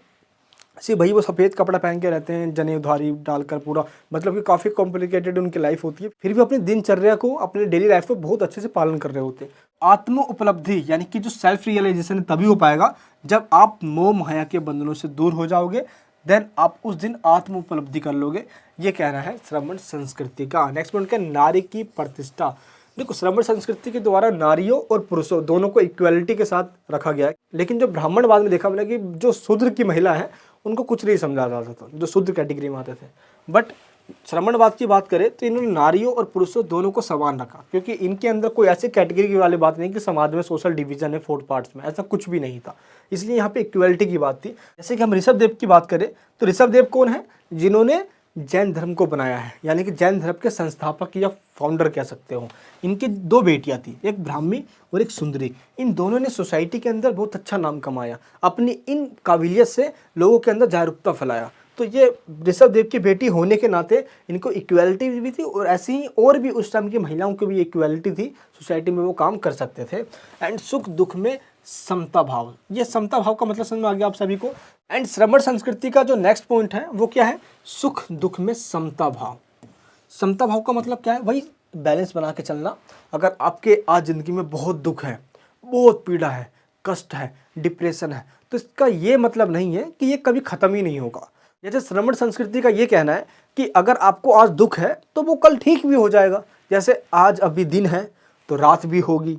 सिर्फ भाई वो सफ़ेद कपड़ा पहन के रहते हैं, जनेऊधारी डालकर पूरा, मतलब कि काफ़ी कॉम्प्लिकेटेड उनकी लाइफ होती है, फिर भी अपनी दिनचर्या को, अपने डेली लाइफ को बहुत अच्छे से पालन कर रहे होते हैं। आत्म उपलब्धि यानी कि जो सेल्फ रियलाइजेशन तभी हो पाएगा जब आप मोह माया के बंधनों से दूर हो जाओगे, देन आप उस दिन आत्म उपलब्धि कर लोगे। ये कह रहा है श्रमण संस्कृति का। नेक्स्ट पॉइंट क्या, नारी की प्रतिष्ठा। देखो श्रमण संस्कृति के द्वारा नारियों और पुरुषों दोनों को इक्वालिटी के साथ रखा गया है, लेकिन जो ब्राह्मणवाद में देखा मैंने कि जो शूद्र की महिला है उनको कुछ नहीं समझा जाता था, जो शूद्र कैटेगरी में आते थे। बट श्रमणवाद की बात करें तो इन्होंने नारियों और पुरुषों दोनों को समान रखा, क्योंकि इनके अंदर कोई ऐसी कैटेगरी की वाली बात नहीं कि समाज में सोशल डिवीजन है 4 पार्ट्स में, ऐसा कुछ भी नहीं था। इसलिए यहाँ पे इक्वालिटी की बात थी। जैसे कि हम ऋषभ देव की बात करें तो ऋषभ देव कौन है, जिन्होंने जैन धर्म को बनाया है, यानी कि जैन धर्म के संस्थापक या फाउंडर कह सकते हो। इनकी 2 बेटियां थी, एक ब्राह्मी और एक सुंदरी। इन दोनों ने सोसाइटी के अंदर बहुत अच्छा नाम कमाया, अपनी इन काबिलियत से लोगों के अंदर जागरूकता फैलाया। तो ये ऋषभ देव की बेटी होने के नाते इनको इक्वालिटी भी थी, और ऐसी ही और भी उस टाइम की महिलाओं की भी इक्वालिटी थी, सोसाइटी में वो काम कर सकते थे। एंड सुख दुख में समता भाव, ये समता भाव का मतलब समझ में आ गया आप सभी को। एंड श्रमण संस्कृति का जो नेक्स्ट पॉइंट है वो क्या है, सुख दुख में समता भाव। समता भाव का मतलब क्या है, वही बैलेंस बना के चलना। अगर आपके आज ज़िंदगी में बहुत दुख है, बहुत पीड़ा है, कष्ट है, डिप्रेशन है, तो इसका ये मतलब नहीं है कि ये कभी ख़त्म ही नहीं होगा। जैसे श्रमण संस्कृति का ये कहना है कि अगर आपको आज दुख है तो वो कल ठीक भी हो जाएगा। जैसे आज अभी दिन है तो रात भी होगी,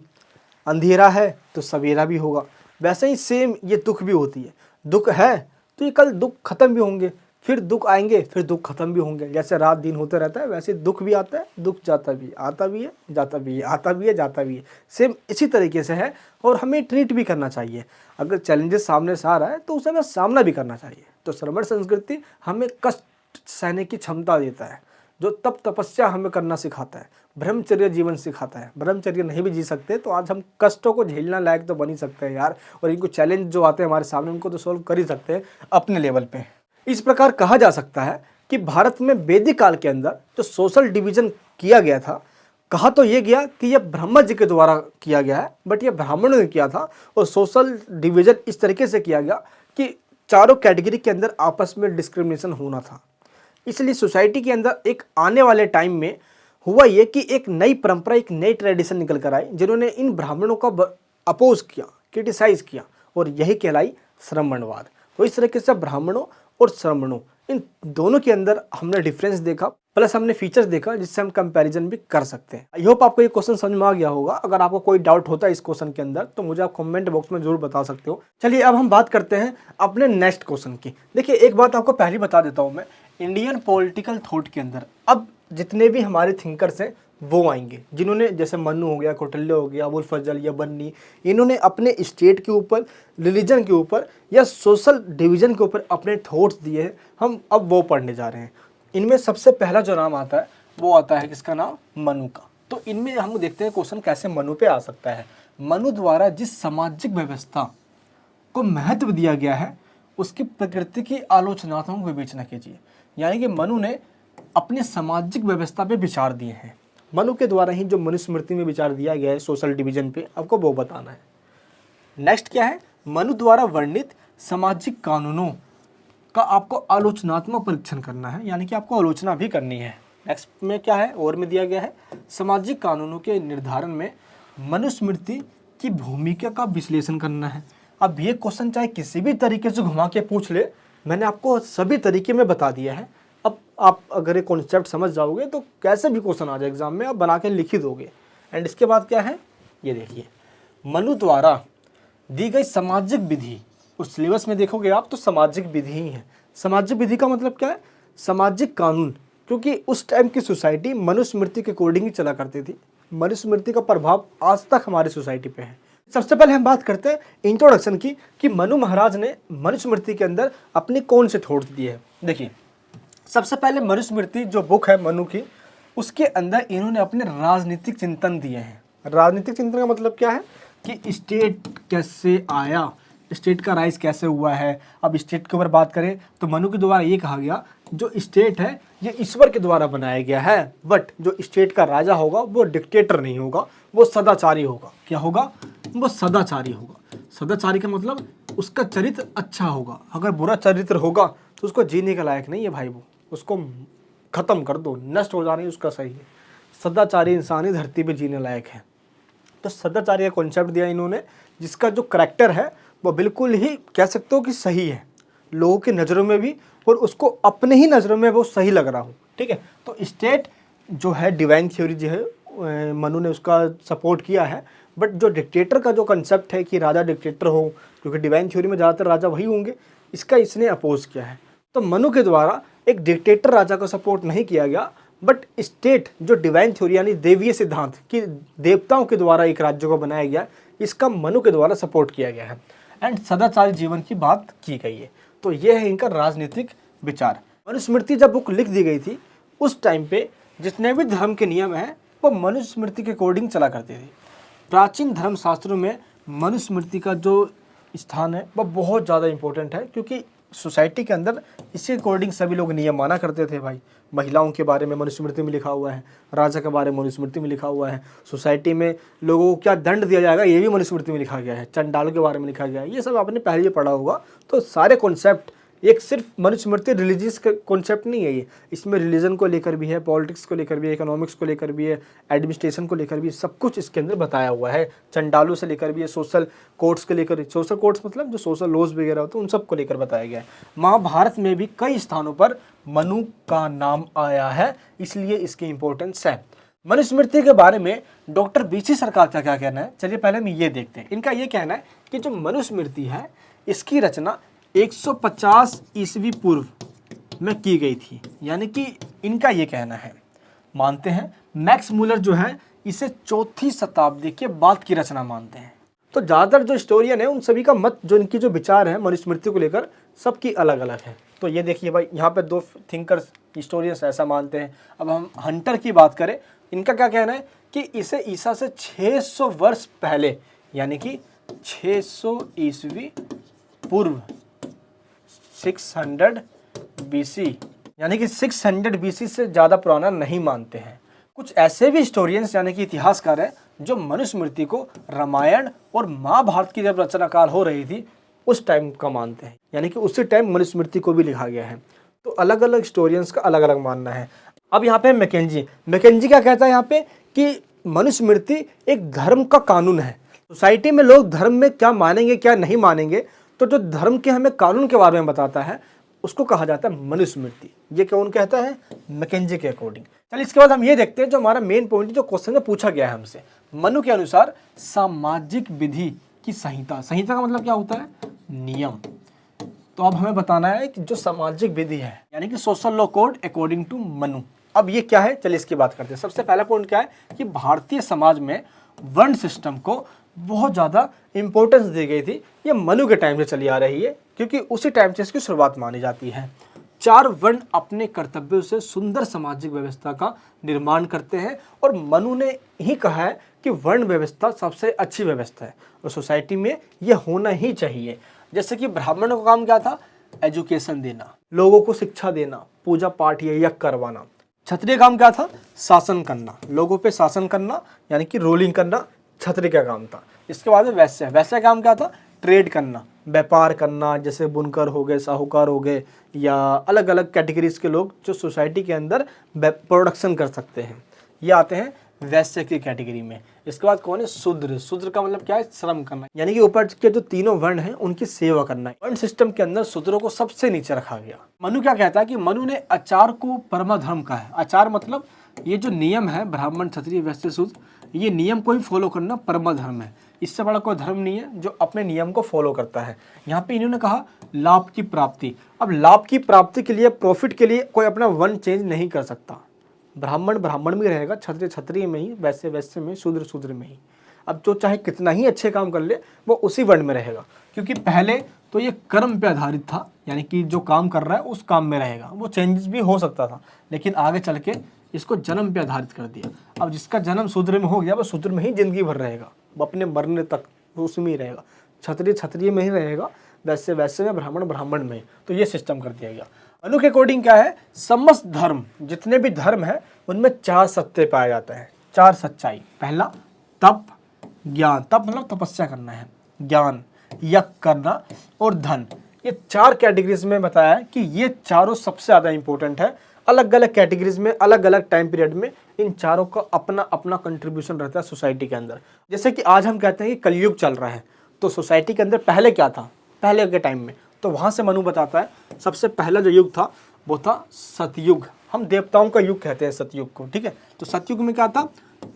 अंधेरा है तो सवेरा भी होगा, वैसे ही सेम ये दुख भी होती है। दुख है तो ये कल दुख खत्म भी होंगे, फिर दुख आएंगे, फिर दुख खत्म भी होंगे। जैसे रात दिन होता रहता है वैसे दुख भी आता है, दुख जाता भी, आता भी है, जाता भी है, आता भी है, जाता भी है। सेम इसी तरीके से है, और हमें ट्रीट भी करना चाहिए। अगर चैलेंजेस सामने से आ रहा है तो उसे हमें सामना भी करना चाहिए। तो श्रमण संस्कृति हमें कष्ट कष्ट सहने की क्षमता देता है, जो तप तपस्या हमें करना सिखाता है, ब्रह्मचर्य जीवन सिखाता है। ब्रह्मचर्य नहीं भी जी सकते तो आज हम कष्टों को झेलना लायक तो बन ही सकते हैं यार, और इनको चैलेंज जो आते हैं हमारे सामने उनको तो सोल्व कर ही सकते हैं अपने लेवल पे। इस प्रकार कहा जा सकता है कि भारत में वैदिक काल के अंदर जो सोशल डिवीजन किया गया था, कहा तो ये गया कि यह ब्रह्मा जी के द्वारा किया गया है, बट यह ब्राह्मणों ने किया था। और सोशल डिवीजन इस तरीके से किया गया कि चारों कैटेगरी के अंदर आपस में डिस्क्रिमिनेशन होना था। इसलिए सोसाइटी के अंदर एक आने वाले टाइम में हुआ ये कि एक नई परंपरा, एक नई ट्रेडिशन निकल कर आई, जिन्होंने इन ब्राह्मणों का अपोज किया, क्रिटिसाइज किया, और यही कहलाई श्रमणवाद। तो इस तरीके से ब्राह्मणों और श्रमणों इन दोनों के अंदर हमने डिफरेंस देखा, प्लस हमने फीचर्स देखा जिससे हम कंपैरिजन भी कर सकते हैं। आई होप आपको ये क्वेश्चन समझ में आ गया होगा। अगर आपको कोई डाउट होता है इस क्वेश्चन के अंदर तो मुझे आप कमेंट बॉक्स में जरूर बता सकते हो। चलिए अब हम बात करते हैं अपने नेक्स्ट क्वेश्चन की। देखिए एक बात आपको पहले बता देता हूँ मैं, इंडियन पॉलिटिकल थॉट के अंदर अब जितने भी हमारे थिंकर्स हैं वो आएंगे, जिन्होंने जैसे मनु हो गया, कौटिल्य हो गया, अबुल फजल या बन्नी, इन्होंने अपने स्टेट के ऊपर, रिलीजन के ऊपर या सोशल डिवीजन के ऊपर अपने थॉट्स दिए हैं। हम अब वो पढ़ने जा रहे हैं। इनमें सबसे पहला जो नाम आता है वो आता है किसका नाम, मनु का। तो इनमें हम देखते हैं क्वेश्चन कैसे मनु पे आ सकता है। मनु द्वारा जिस सामाजिक व्यवस्था को महत्व दिया गया है उसकी प्रकृति की आलोचनात्मक विवेचना कीजिए। यानी कि मनु ने अपने सामाजिक व्यवस्था पे विचार दिए हैं। मनु के द्वारा ही जो मनुस्मृति में विचार दिया गया है सोशल डिवीजन पे, आपको वो बताना है। नेक्स्ट क्या है, मनु द्वारा वर्णित सामाजिक कानूनों का आपको आलोचनात्मक परीक्षण करना है, यानी कि आपको आलोचना भी करनी है। नेक्स्ट में क्या है, और में दिया गया है सामाजिक कानूनों के निर्धारण में मनुस्मृति की भूमिका का विश्लेषण करना है। अब ये क्वेश्चन चाहे किसी भी तरीके से घुमा के पूछ ले, मैंने आपको सभी तरीके में बता दिया है। अब आप अगर ये कॉन्सेप्ट समझ जाओगे तो कैसे भी क्वेश्चन आ जाए एग्जाम में आप बना के लिख ही दोगे। एंड इसके बाद क्या है, ये देखिए, मनु द्वारा दी गई सामाजिक विधि, उस सिलेबस में देखोगे आप तो सामाजिक विधि ही है। सामाजिक विधि का मतलब क्या है, सामाजिक कानून, क्योंकि उस टाइम की सोसाइटी मनुस्मृति के अकॉर्डिंग ही चला करती थी। मनुस्मृति का प्रभाव आज तक हमारी सोसाइटी पे है। सबसे पहले हम बात करते हैं इंट्रोडक्शन की कि मनु महाराज ने मनुस्मृति के अंदर अपने कौन से थॉट्स दिए हैं। देखिए सबसे पहले मनुस्मृति जो बुक है मनु की, उसके अंदर इन्होंने अपने राजनीतिक चिंतन दिए हैं। राजनीतिक चिंतन का मतलब क्या है कि स्टेट कैसे आया, स्टेट का राइज कैसे हुआ है। अब स्टेट के ऊपर बात करें तो मनु के द्वारा ये कहा गया जो स्टेट है ये ईश्वर के द्वारा बनाया गया है, बट जो स्टेट का राजा होगा वो डिक्टेटर नहीं होगा, वो सदाचारी होगा। क्या होगा, वो सदाचारी होगा। सदाचारी का मतलब उसका चरित्र अच्छा होगा। अगर बुरा चरित्र होगा तो उसको जीने के लायक नहीं है भाई, वो उसको खत्म कर दो, नष्ट हो जाने उसका सही है। सदाचारी इंसान ही धरती पे जीने लायक है। तो सदाचारी का कॉन्सेप्ट दिया इन्होंने, जिसका जो करैक्टर है वो बिल्कुल ही कह सकते हो कि सही है लोगों की नज़रों में भी, और उसको अपने ही नज़रों में वो सही लग रहा हो। ठीक है, तो स्टेट जो है डिवाइन थ्योरी जो है मनु ने उसका सपोर्ट किया है, बट जो डिक्टेटर का जो कंसेप्ट है कि राजा डिक्टेटर हो, क्योंकि डिवाइन थ्योरी में ज़्यादातर राजा वही होंगे, इसका इसने अपोज किया है। तो मनु के द्वारा एक डिक्टेटर राजा का सपोर्ट नहीं किया गया, बट स्टेट जो डिवाइन थ्योरी यानी देवीय सिद्धांत कि देवताओं के द्वारा एक राज्य को बनाया गया, इसका मनु के द्वारा सपोर्ट किया गया है। एंड सदाचारी जीवन की बात की गई है। तो ये है इनका राजनीतिक विचार। मनुस्मृति जब बुक लिख दी गई थी उस टाइम पे जितने भी धर्म के नियम हैं वो मनुस्मृति के अकॉर्डिंग चला करते थे। प्राचीन धर्मशास्त्रों में मनुस्मृति का जो स्थान है वह बहुत ज़्यादा इंपॉर्टेंट है, क्योंकि सोसाइटी के अंदर इसके अकॉर्डिंग सभी लोग नियम माना करते थे भाई। महिलाओं के बारे में मनुस्मृति में लिखा हुआ है, राजा के बारे में मनुस्मृति में लिखा हुआ है, सोसाइटी में लोगों को क्या दंड दिया जाएगा ये भी मनुस्मृति में लिखा गया है, चंडालों के बारे में लिखा गया है। ये सब आपने पहले ही पढ़ा होगा। तो सारे कॉन्सेप्ट, एक सिर्फ मनुस्मृति रिलीजियस का कॉन्सेप्ट नहीं है ये, इसमें रिलीजन को लेकर भी है, पॉलिटिक्स को लेकर भी है, इकोनॉमिक्स को लेकर भी है, एडमिनिस्ट्रेशन को लेकर भी, सब कुछ इसके अंदर बताया हुआ है। चंडालों से लेकर भी है, सोशल कोड्स के लेकर, सोशल कोड्स मतलब जो सोशल लॉज वगैरह होते हैं उन सब को लेकर बताया गया है। महाभारत में भी कई स्थानों पर मनु का नाम आया है, इसलिए इसकी इंपॉर्टेंस है। मनुस्मृति के बारे में डॉक्टर बीसी सरकार का क्या कहना है, चलिए पहले हम ये देखते हैं। इनका ये कहना है कि जो मनुस्मृति है इसकी रचना 150 ईस्वी पूर्व में की गई थी, यानी कि इनका ये कहना है। मानते हैं मैक्स मूलर जो है इसे 4वीं शताब्दी के बाद की रचना मानते हैं। तो ज़्यादातर जो हिस्टोरियन है उन सभी का मत, जो इनकी जो विचार है मनुस्मृति को लेकर, सबकी अलग अलग है। तो ये देखिए भाई, यहाँ पे दो थिंकर्स हिस्टोरियंस ऐसा मानते हैं। अब हम हंटर की बात करें, इनका क्या कहना है कि इसे ईसा से 600 वर्ष पहले, यानी कि 600 ईस्वी पूर्व, 600 BC, यानी कि 600 BC से ज़्यादा पुराना नहीं मानते हैं। कुछ ऐसे भी हिस्टोरियंस यानी कि इतिहासकार हैं जो मनुस्मृति को रामायण और महाभारत की जब रचना काल हो रही थी उस टाइम का मानते हैं, यानी कि उसी टाइम मनुस्मृति को भी लिखा गया है। तो अलग अलग हिस्टोरियंस का अलग अलग मानना है। अब यहाँ पे मैकेंजी क्या कहता है यहाँ पे कि मनुस्मृति एक धर्म का कानून है। सोसाइटी में लोग धर्म में क्या मानेंगे क्या नहीं मानेंगे, तो जो धर्म के हमें कानून के बारे में बताता है उसको कहा जाता है मनुस्मृति। ये कौन कहता है? मैकेंजी के अकॉर्डिंग। चलिए इसके बाद हम ये देखते हैं जो हमारा मेन पॉइंट जो क्वेश्चन में पूछा गया है हमसे। मनु के अनुसार सामाजिक विधि की संहिता, संहिता का मतलब क्या होता है? नियम। तो अब हमें बताना है कि जो सामाजिक विधि है यानी कि social law code according to Manu, अब ये क्या है? चलिए इसकी बात करते हैं। सबसे पहला पॉइंट क्या है कि भारतीय समाज में वर्ण सिस्टम को बहुत ज़्यादा इंपॉर्टेंस दी गई थी। ये मनु के टाइम से चली आ रही है क्योंकि उसी टाइम से इसकी शुरुआत मानी जाती है। 4 वर्ण अपने कर्तव्यों से सुंदर सामाजिक व्यवस्था का निर्माण करते हैं और मनु ने ही कहा है कि वर्ण व्यवस्था सबसे अच्छी व्यवस्था है और सोसाइटी में यह होना ही चाहिए। जैसे कि ब्राह्मणों का काम क्या था? एजुकेशन देना, लोगों को शिक्षा देना, पूजा पाठ या यज्ञ करवाना। क्षत्रिय काम क्या था? शासन करना, लोगों पे शासन करना यानी कि रूलिंग करना क्षत्रिय का काम था। इसके बाद में वैश्य काम क्या था? ट्रेड करना, व्यापार करना, जैसे बुनकर हो गए, साहूकार हो गए या अलग अलग कैटेगरीज के लोग जो सोसाइटी के अंदर प्रोडक्शन कर सकते हैं, ये आते हैं वैश्य की कैटेगरी में। इसके बाद कौन है? शूद्र। शूद्र का मतलब क्या है? श्रम करना, यानी कि ऊपर के जो तीनों वर्ण हैं उनकी सेवा करना। वर्ण सिस्टम के अंदर शूद्रों को सबसे नीचे रखा गया। मनु क्या कहता है कि मनु ने आचार को परम धर्म कहा है। आचार मतलब ये जो नियम है, ब्राह्मण, क्षत्रिय, वैश्य, शूद्र, ये नियम को ही फॉलो करना परम धर्म है। इससे बड़ा कोई धर्म नहीं है जो अपने नियम को फॉलो करता है। यहाँ पे इन्होंने कहा लाभ की प्राप्ति। अब लाभ की प्राप्ति के लिए, प्रॉफिट के लिए कोई अपना वर्ण चेंज नहीं कर सकता। ब्राह्मण ब्राह्मण में रहेगा, क्षत्रिय क्षत्रिय में ही, वैश्य वैश्य में, शूद्र शूद्र में ही। अब जो चाहे कितना ही अच्छे काम कर ले वो उसी वर्ण में रहेगा, क्योंकि पहले तो ये कर्म पे आधारित था, यानी कि जो काम कर रहा है उस काम में रहेगा। वो चेंजेस भी हो सकता था, लेकिन आगे चल के इसको जन्म पे आधारित कर दिया। अब जिसका जन्म शूद्र में हो गया वो शूद्र में ही जिंदगी भर रहेगा, वो अपने मरने तक उसमें ही रहेगा। क्षत्रिय क्षत्रिय में ही रहेगा, वैश्य वैश्य में, ब्राह्मण ब्राह्मण में। तो ये सिस्टम कर दिया गया। मनु के अकॉर्डिंग क्या है? समस्त धर्म, जितने भी धर्म है उनमें 4 सत्य पाया जाता है, 4 सच्चाई। पहला तप, ज्ञान, तप मतलब तपस्या करना है, ज्ञान, यज्ञ करना और धन। ये 4 कैटेगरीज में बताया है कि ये चारों सबसे ज़्यादा इंपॉर्टेंट है। अलग अलग कैटेगरीज में, अलग अलग टाइम पीरियड में इन चारों का अपना अपना कंट्रीब्यूशन रहता है सोसाइटी के अंदर। जैसे कि आज हम कहते हैं कि कलयुग चल रहा है, तो सोसाइटी के अंदर पहले क्या था? पहले के टाइम में, तो वहाँ से मनु बताता है सबसे पहला जो युग था वो था सतयुग। हम देवताओं का युग कहते हैं सतयुग को, ठीक है। तो सतयुग में क्या था?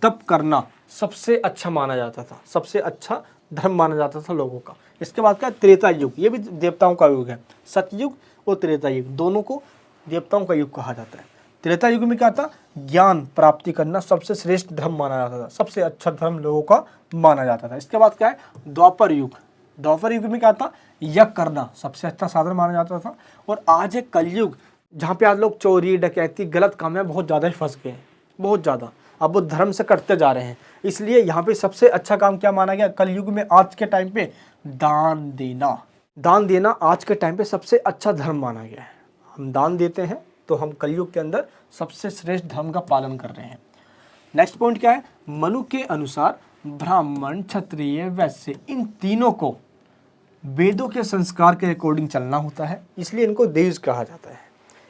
तप करना सबसे अच्छा माना जाता था, सबसे अच्छा धर्म माना जाता था लोगों का। इसके बाद क्या? त्रेता युग, ये भी देवताओं का युग है। सतयुग और त्रेता युग दोनों को देवताओं का युग कहा जाता है। त्रेता युग में क्या था? ज्ञान प्राप्ति करना सबसे श्रेष्ठ धर्म माना जाता था, सबसे अच्छा धर्म लोगों का माना जाता था। इसके बाद क्या है? द्वापर युग। द्वापर युग में क्या था? यज्ञ करना सबसे अच्छा साधन माना जाता था। और आज है कलयुग, जहाँ पे आज लोग चोरी डकैती गलत काम में बहुत ज़्यादा ही फंस गए हैं, बहुत ज़्यादा। अब वो धर्म से कटते जा रहे हैं, इसलिए यहाँ पे सबसे अच्छा काम क्या माना गया कलयुग में? आज के टाइम पे दान देना। दान देना आज के टाइम पे सबसे अच्छा धर्म माना गया है। हम दान देते हैं तो हम कलयुग के अंदर सबसे श्रेष्ठ धर्म का पालन कर रहे हैं। नेक्स्ट पॉइंट क्या है? मनु के अनुसार ब्राह्मण, क्षत्रिय, वैश्य, इन तीनों को वेदों के संस्कार के अकॉर्डिंग चलना होता है, इसलिए इनको देश कहा जाता है।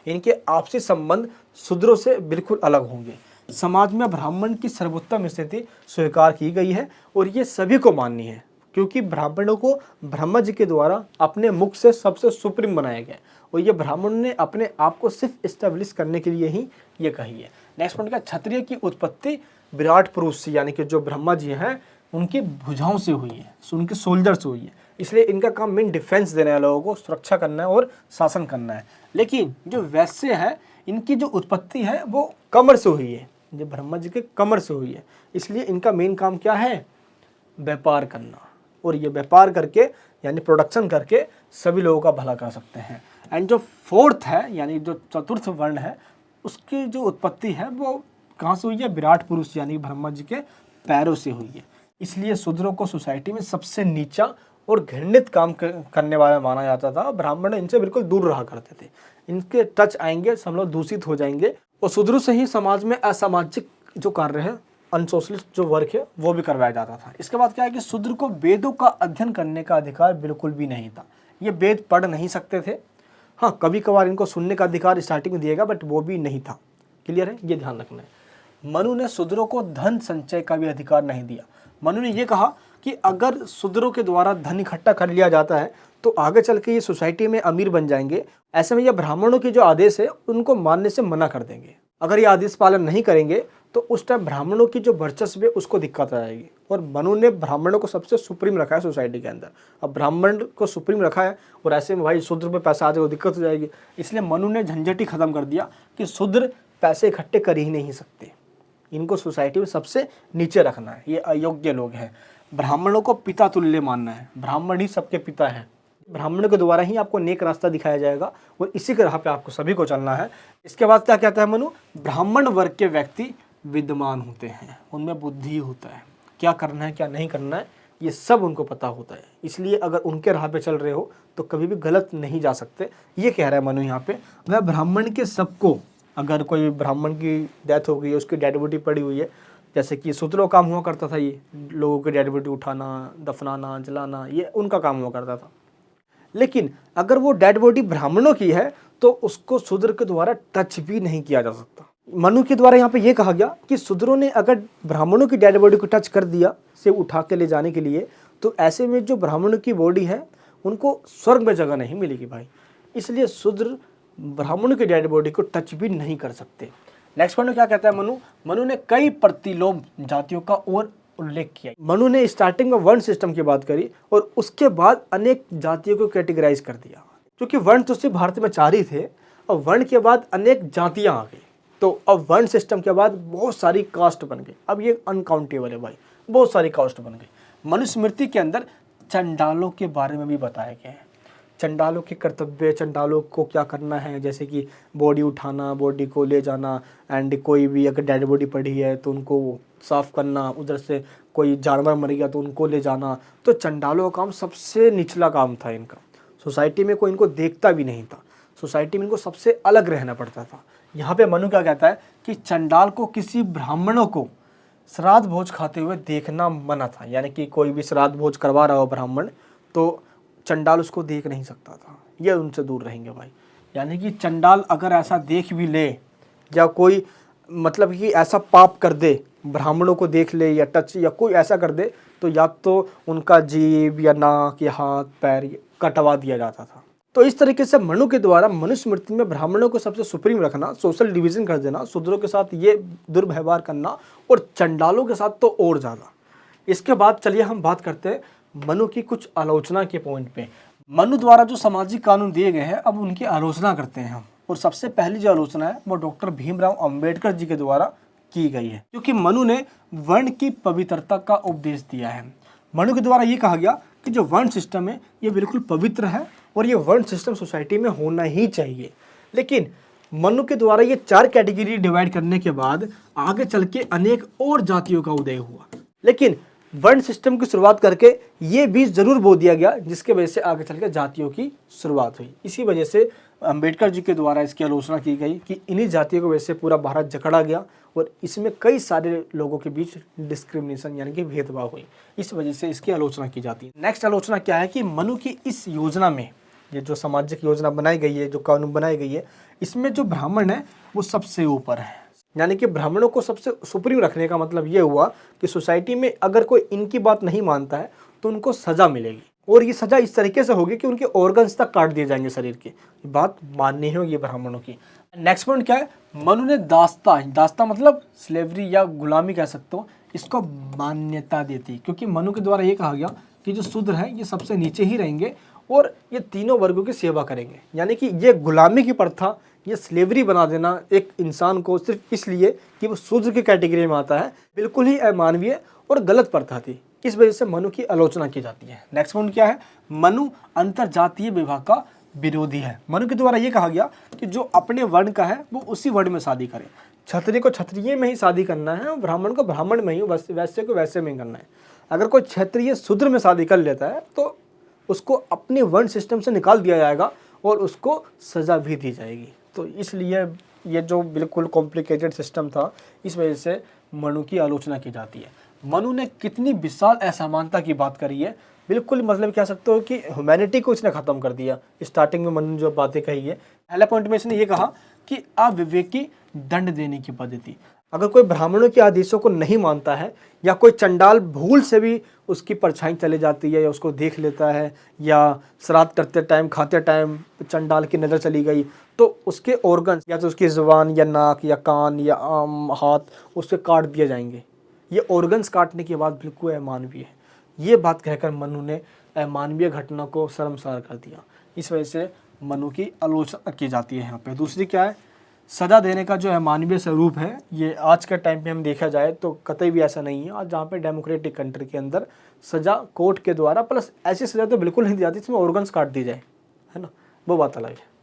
इनके आपसी संबंध शूद्रों से बिल्कुल अलग होंगे। समाज में ब्राह्मण की सर्वोत्तम स्थिति स्वीकार की गई है और ये सभी को माननी है, क्योंकि ब्राह्मणों को ब्रह्मा जी के द्वारा अपने मुख से सबसे सुप्रीम बनाया गया और ये ब्राह्मण ने अपने आप को सिर्फ इस्टेब्लिश करने के लिए ही ये कही है। नेक्स्ट पॉइंट का, क्षत्रिय की उत्पत्ति विराट पुरुष से, यानी कि जो ब्रह्मा जी हैं उनकी भुजाओं से हुई है, उनके सोल्जर से हुई है। इसलिए इनका काम मेन डिफेंस देना है, लोगों को सुरक्षा करना है और शासन करना है। लेकिन जो वैश्य है इनकी जो उत्पत्ति है वो कमर से हुई है, जो ब्रह्मा जी के कमर से हुई है। इसलिए इनका मेन काम क्या है? व्यापार करना, और ये व्यापार करके यानी प्रोडक्शन करके सभी लोगों का भला कर सकते हैं। एंड जो फोर्थ है यानी जो चतुर्थ वर्ण है उसकी जो उत्पत्ति है वो कहाँ से हुई है, विराट पुरुष यानी ब्रह्मा जी के पैरों से हुई है। इसलिए शूद्रों को सोसाइटी में सबसे नीचा और घृणित काम करने वाला माना जाता था। ब्राह्मण इनसे बिल्कुल दूर रहा करते थे, इनके टच आएंगे सब लोग दूषित हो जाएंगे। और शूद्रों से ही समाज में असामाजिक जो कार्य है, अनसोशलिस्ट जो वर्क है वो भी करवाया जाता था। इसके बाद क्या है कि शूद्र को वेदों का अध्ययन करने का अधिकार बिल्कुल भी नहीं था। ये वेद पढ़ नहीं सकते थे। हाँ, कभी कभार इनको सुनने का अधिकार स्टार्टिंग में दिएगा, बट वो भी नहीं था। क्लियर है, ये ध्यान रखना है। मनु ने शूद्रों को धन संचय का भी अधिकार नहीं दिया। मनु ने ये कहा कि अगर शूद्रों के द्वारा धन इकट्ठा कर लिया जाता है तो आगे चल के ये सोसाइटी में अमीर बन जाएंगे। ऐसे में ये ब्राह्मणों के जो आदेश है उनको मानने से मना कर देंगे। अगर ये आदेश पालन नहीं करेंगे तो उस टाइम ब्राह्मणों की जो वर्चस्व है उसको दिक्कत आ जाएगी। और मनु ने ब्राह्मणों को सबसे सुप्रीम रखा है सोसाइटी के अंदर। अब ब्राह्मण को सुप्रीम रखा है और ऐसे में भाई शूद्र पे पैसा आ जाएगा, दिक्कत हो जाएगी। इसलिए मनु ने झंझट ही खत्म कर दिया कि शूद्र पैसे इकट्ठे कर ही नहीं सकते, इनको सोसाइटी में सबसे नीचे रखना है, ये अयोग्य लोग हैं। ब्राह्मणों को पिता तुल्य मानना है, ब्राह्मण ही सबके पिता हैं। ब्राह्मणों के द्वारा ही आपको नेक रास्ता दिखाया जाएगा और इसी के राह पे आपको सभी को चलना है। इसके बाद क्या कहता है मनु, ब्राह्मण वर्ग के व्यक्ति विद्वान होते हैं, उनमें बुद्धि होता है, क्या करना है क्या नहीं करना है ये सब उनको पता होता है। इसलिए अगर उनके राह पे चल रहे हो तो कभी भी गलत नहीं जा सकते, ये कह रहा है मनु यहाँ पे। वह ब्राह्मण के सबको, अगर कोई ब्राह्मण की डेथ हो गई है, उसकी डेड बॉडी पड़ी हुई है, जैसे कि शूद्रों काम हुआ करता था, ये लोगों की डेड बॉडी उठाना, दफनाना, जलाना, ये उनका काम हुआ करता था। लेकिन अगर वो डेड बॉडी ब्राह्मणों की है तो उसको शूद्र के द्वारा टच भी नहीं किया जा सकता। मनु के द्वारा यहाँ पे ये कहा गया कि शूद्रों ने अगर ब्राह्मणों की डेड बॉडी को टच कर दिया से उठा के ले जाने के लिए, तो ऐसे में जो ब्राह्मणों की बॉडी है उनको स्वर्ग में जगह नहीं मिलेगी भाई। इसलिए शूद्र ब्राह्मणों की डेड बॉडी को टच भी नहीं कर सकते। नेक्स्ट पॉइंट क्या कहता है मनु, मनु ने कई प्रतिलोम जातियों का और उल्लेख किया। मनु ने स्टार्टिंग में वर्ण सिस्टम की बात करी और उसके बाद अनेक जातियों को कैटेगराइज कर दिया, क्योंकि वर्ण तो सिर्फ भारत में 4 ही थे और वर्ण के बाद अनेक जातियां आ गई। तो अब वर्ण सिस्टम के बाद बहुत सारी कास्ट बन गई। अब ये अनकाउंटेबल है भाई, बहुत सारी कास्ट बन गई। मनुस्मृति के अंदर चंडालों के बारे में भी बताया गया है। चंडालों के कर्तव्य, चंडालों को क्या करना है, जैसे कि बॉडी उठाना, बॉडी को ले जाना, एंड कोई भी अगर डेड बॉडी पड़ी है तो उनको साफ करना, उधर से कोई जानवर मर गया तो उनको ले जाना। तो चंडालों का काम सबसे निचला काम था इनका। सोसाइटी में कोई इनको देखता भी नहीं था, सोसाइटी में इनको सबसे अलग रहना पड़ता था। यहाँ पे मनु क्या कहता है कि चंडाल को किसी ब्राह्मणों को श्राद्ध भोज खाते हुए देखना मना था। यानी कि कोई भी श्राद्ध भोज करवा रहा हो ब्राह्मण तो चंडाल उसको देख नहीं सकता था, ये उनसे दूर रहेंगे भाई। यानी कि चंडाल अगर ऐसा देख भी ले या कोई मतलब कि ऐसा पाप कर दे, ब्राह्मणों को देख ले या टच या कोई ऐसा कर दे, तो या तो उनका जीभ या नाक या हाथ पैर कटवा दिया जाता था। तो इस तरीके से मनु के द्वारा मनुस्मृति में ब्राह्मणों को सबसे सुप्रीम रखना, सोशल डिवीजन कर देना, शूद्रों के साथ ये दुर्व्यवहार करना और चंडालों के साथ तो और ज़्यादा। इसके बाद चलिए हम बात करते हैं मनु की कुछ आलोचना के पॉइंट पे। मनु द्वारा जो सामाजिक कानून दिए गए हैं अब उनकी आलोचना करते हैं हम। और सबसे पहली जो आलोचना है वो डॉक्टर भीमराव अंबेडकर जी के द्वारा की गई है, क्योंकि मनु ने वर्ण की पवित्रता का उपदेश दिया है। मनु के द्वारा ये कहा गया कि जो वर्ण सिस्टम है ये बिल्कुल पवित्र है और ये वर्ण सिस्टम सोसाइटी में होना ही चाहिए। लेकिन मनु के द्वारा ये 4 कैटेगरी डिवाइड करने के बाद आगे चल के अनेक और जातियों का उदय हुआ। लेकिन वर्ण सिस्टम की शुरुआत करके ये बीज जरूर बो दिया गया, जिसके वजह से आगे चल के जातियों की शुरुआत हुई। इसी वजह से अंबेडकर जी के द्वारा इसकी आलोचना की गई कि इन्हीं जातियों की वजह से पूरा भारत जकड़ा गया और इसमें कई सारे लोगों के बीच डिस्क्रिमिनेशन यानी कि भेदभाव हुई। इस वजह से इसकी आलोचना की जाती है। नेक्स्ट आलोचना क्या है कि मनु की इस योजना में, ये जो सामाजिक योजना बनाई गई है, जो कानून बनाई गई है, इसमें जो ब्राह्मण है वो सबसे ऊपर है। यानी कि ब्राह्मणों को सबसे सुप्रीम रखने का मतलब ये हुआ कि सोसाइटी में अगर कोई इनकी बात नहीं मानता है तो उनको सजा मिलेगी, और ये सजा इस तरीके से होगी कि उनके ऑर्गन्स तक काट दिए जाएंगे शरीर के। ये बात माननी होगी ब्राह्मणों की। नेक्स्ट पॉइंट क्या है, मनु ने दास्ता मतलब स्लेवरी या गुलामी कह सकते हो, इसको मान्यता देती, क्योंकि मनु के द्वारा ये कहा गया कि जो शूद्र है ये सबसे नीचे ही रहेंगे और ये तीनों वर्गों की सेवा करेंगे। यानी कि ये गुलामी की प्रथा, ये स्लेवरी बना देना एक इंसान को सिर्फ इसलिए कि वो शूद्र की कैटेगरी में आता है, बिल्कुल ही अमानवीय और गलत प्रथा थी। इस वजह से मनु की आलोचना की जाती है। नेक्स्ट पॉइंट क्या है, मनु अंतर जातीय विवाह का विरोधी है। मनु के द्वारा ये कहा गया कि जो अपने वर्ण का है वो उसी वर्ण में शादी करे। क्षत्रिय को क्षत्रिय में ही शादी करना है और ब्राह्मण को ब्राह्मण में ही, वैश्य को वैश्य में ही करना है। अगर कोई क्षत्रिय शूद्र में शादी कर लेता है तो उसको अपने वर्ण सिस्टम से निकाल दिया जाएगा और उसको सज़ा भी दी जाएगी। तो इसलिए ये जो बिल्कुल कॉम्प्लिकेटेड सिस्टम था, इस वजह से मनु की आलोचना की जाती है। मनु ने कितनी विशाल असमानता की बात करी है, बिल्कुल मतलब कह सकते हो कि ह्यूमैनिटी को इसने ख़त्म कर दिया। स्टार्टिंग में मनु ने जो बातें कही है, पहला पॉइंट में इसने ये कहा कि अविवेकी दंड देने की पद्धति। अगर कोई ब्राह्मणों के आदेशों को नहीं मानता है या कोई चंडाल भूल से भी उसकी परछाई चले जाती है या उसको देख लेता है या श्राद्ध करते टाइम खाते टाइम चंडाल की नज़र चली गई, तो उसके ऑर्गन्स या तो उसकी ज़ुबान या नाक या कान या हाथ उससे काट दिए जाएंगे। ये ऑर्गन्स काटने की बात बिल्कुल अमानवीय है। ये बात कहकर मनु ने अमानवीय घटना को शर्मसार कर दिया। इस वजह से मनु की आलोचना की जाती है। यहाँ पे दूसरी क्या है, सज़ा देने का जो अमानवीय स्वरूप है, ये आज के टाइम पे हम देखा जाए तो कतई भी ऐसा नहीं है। आज जहाँ पे डेमोक्रेटिक कंट्री के अंदर सज़ा कोर्ट के द्वारा, प्लस ऐसी सज़ा तो बिल्कुल नहीं दी जाती इसमें ऑर्गन्स काट दी जाए, है ना, वो बात अलग है।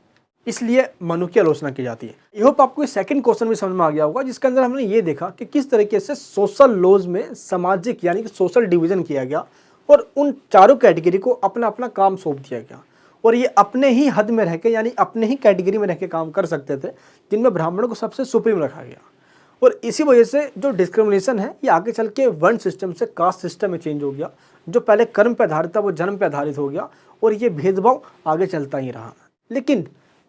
इसलिए मनु की आलोचना की जाती है। आई होप आपको सेकंड क्वेश्चन भी समझ में आ गया होगा, जिसके अंदर हमने ये देखा कि किस तरीके से सोशल लॉज में सामाजिक यानी कि सोशल डिवीजन किया गया और उन चारों कैटेगरी को अपना अपना काम सौंप दिया गया और ये अपने ही हद में रह के यानी अपने ही कैटेगरी में रह के काम कर सकते थे, जिनमें ब्राह्मणों को सबसे सुप्रीम रखा गया। और इसी वजह से जो डिस्क्रिमिनेशन है ये आगे चल के वर्ण सिस्टम से कास्ट सिस्टम में चेंज हो गया। जो पहले कर्म पे आधारित था वो जन्म पे आधारित हो गया और ये भेदभाव आगे चलता ही रहा। लेकिन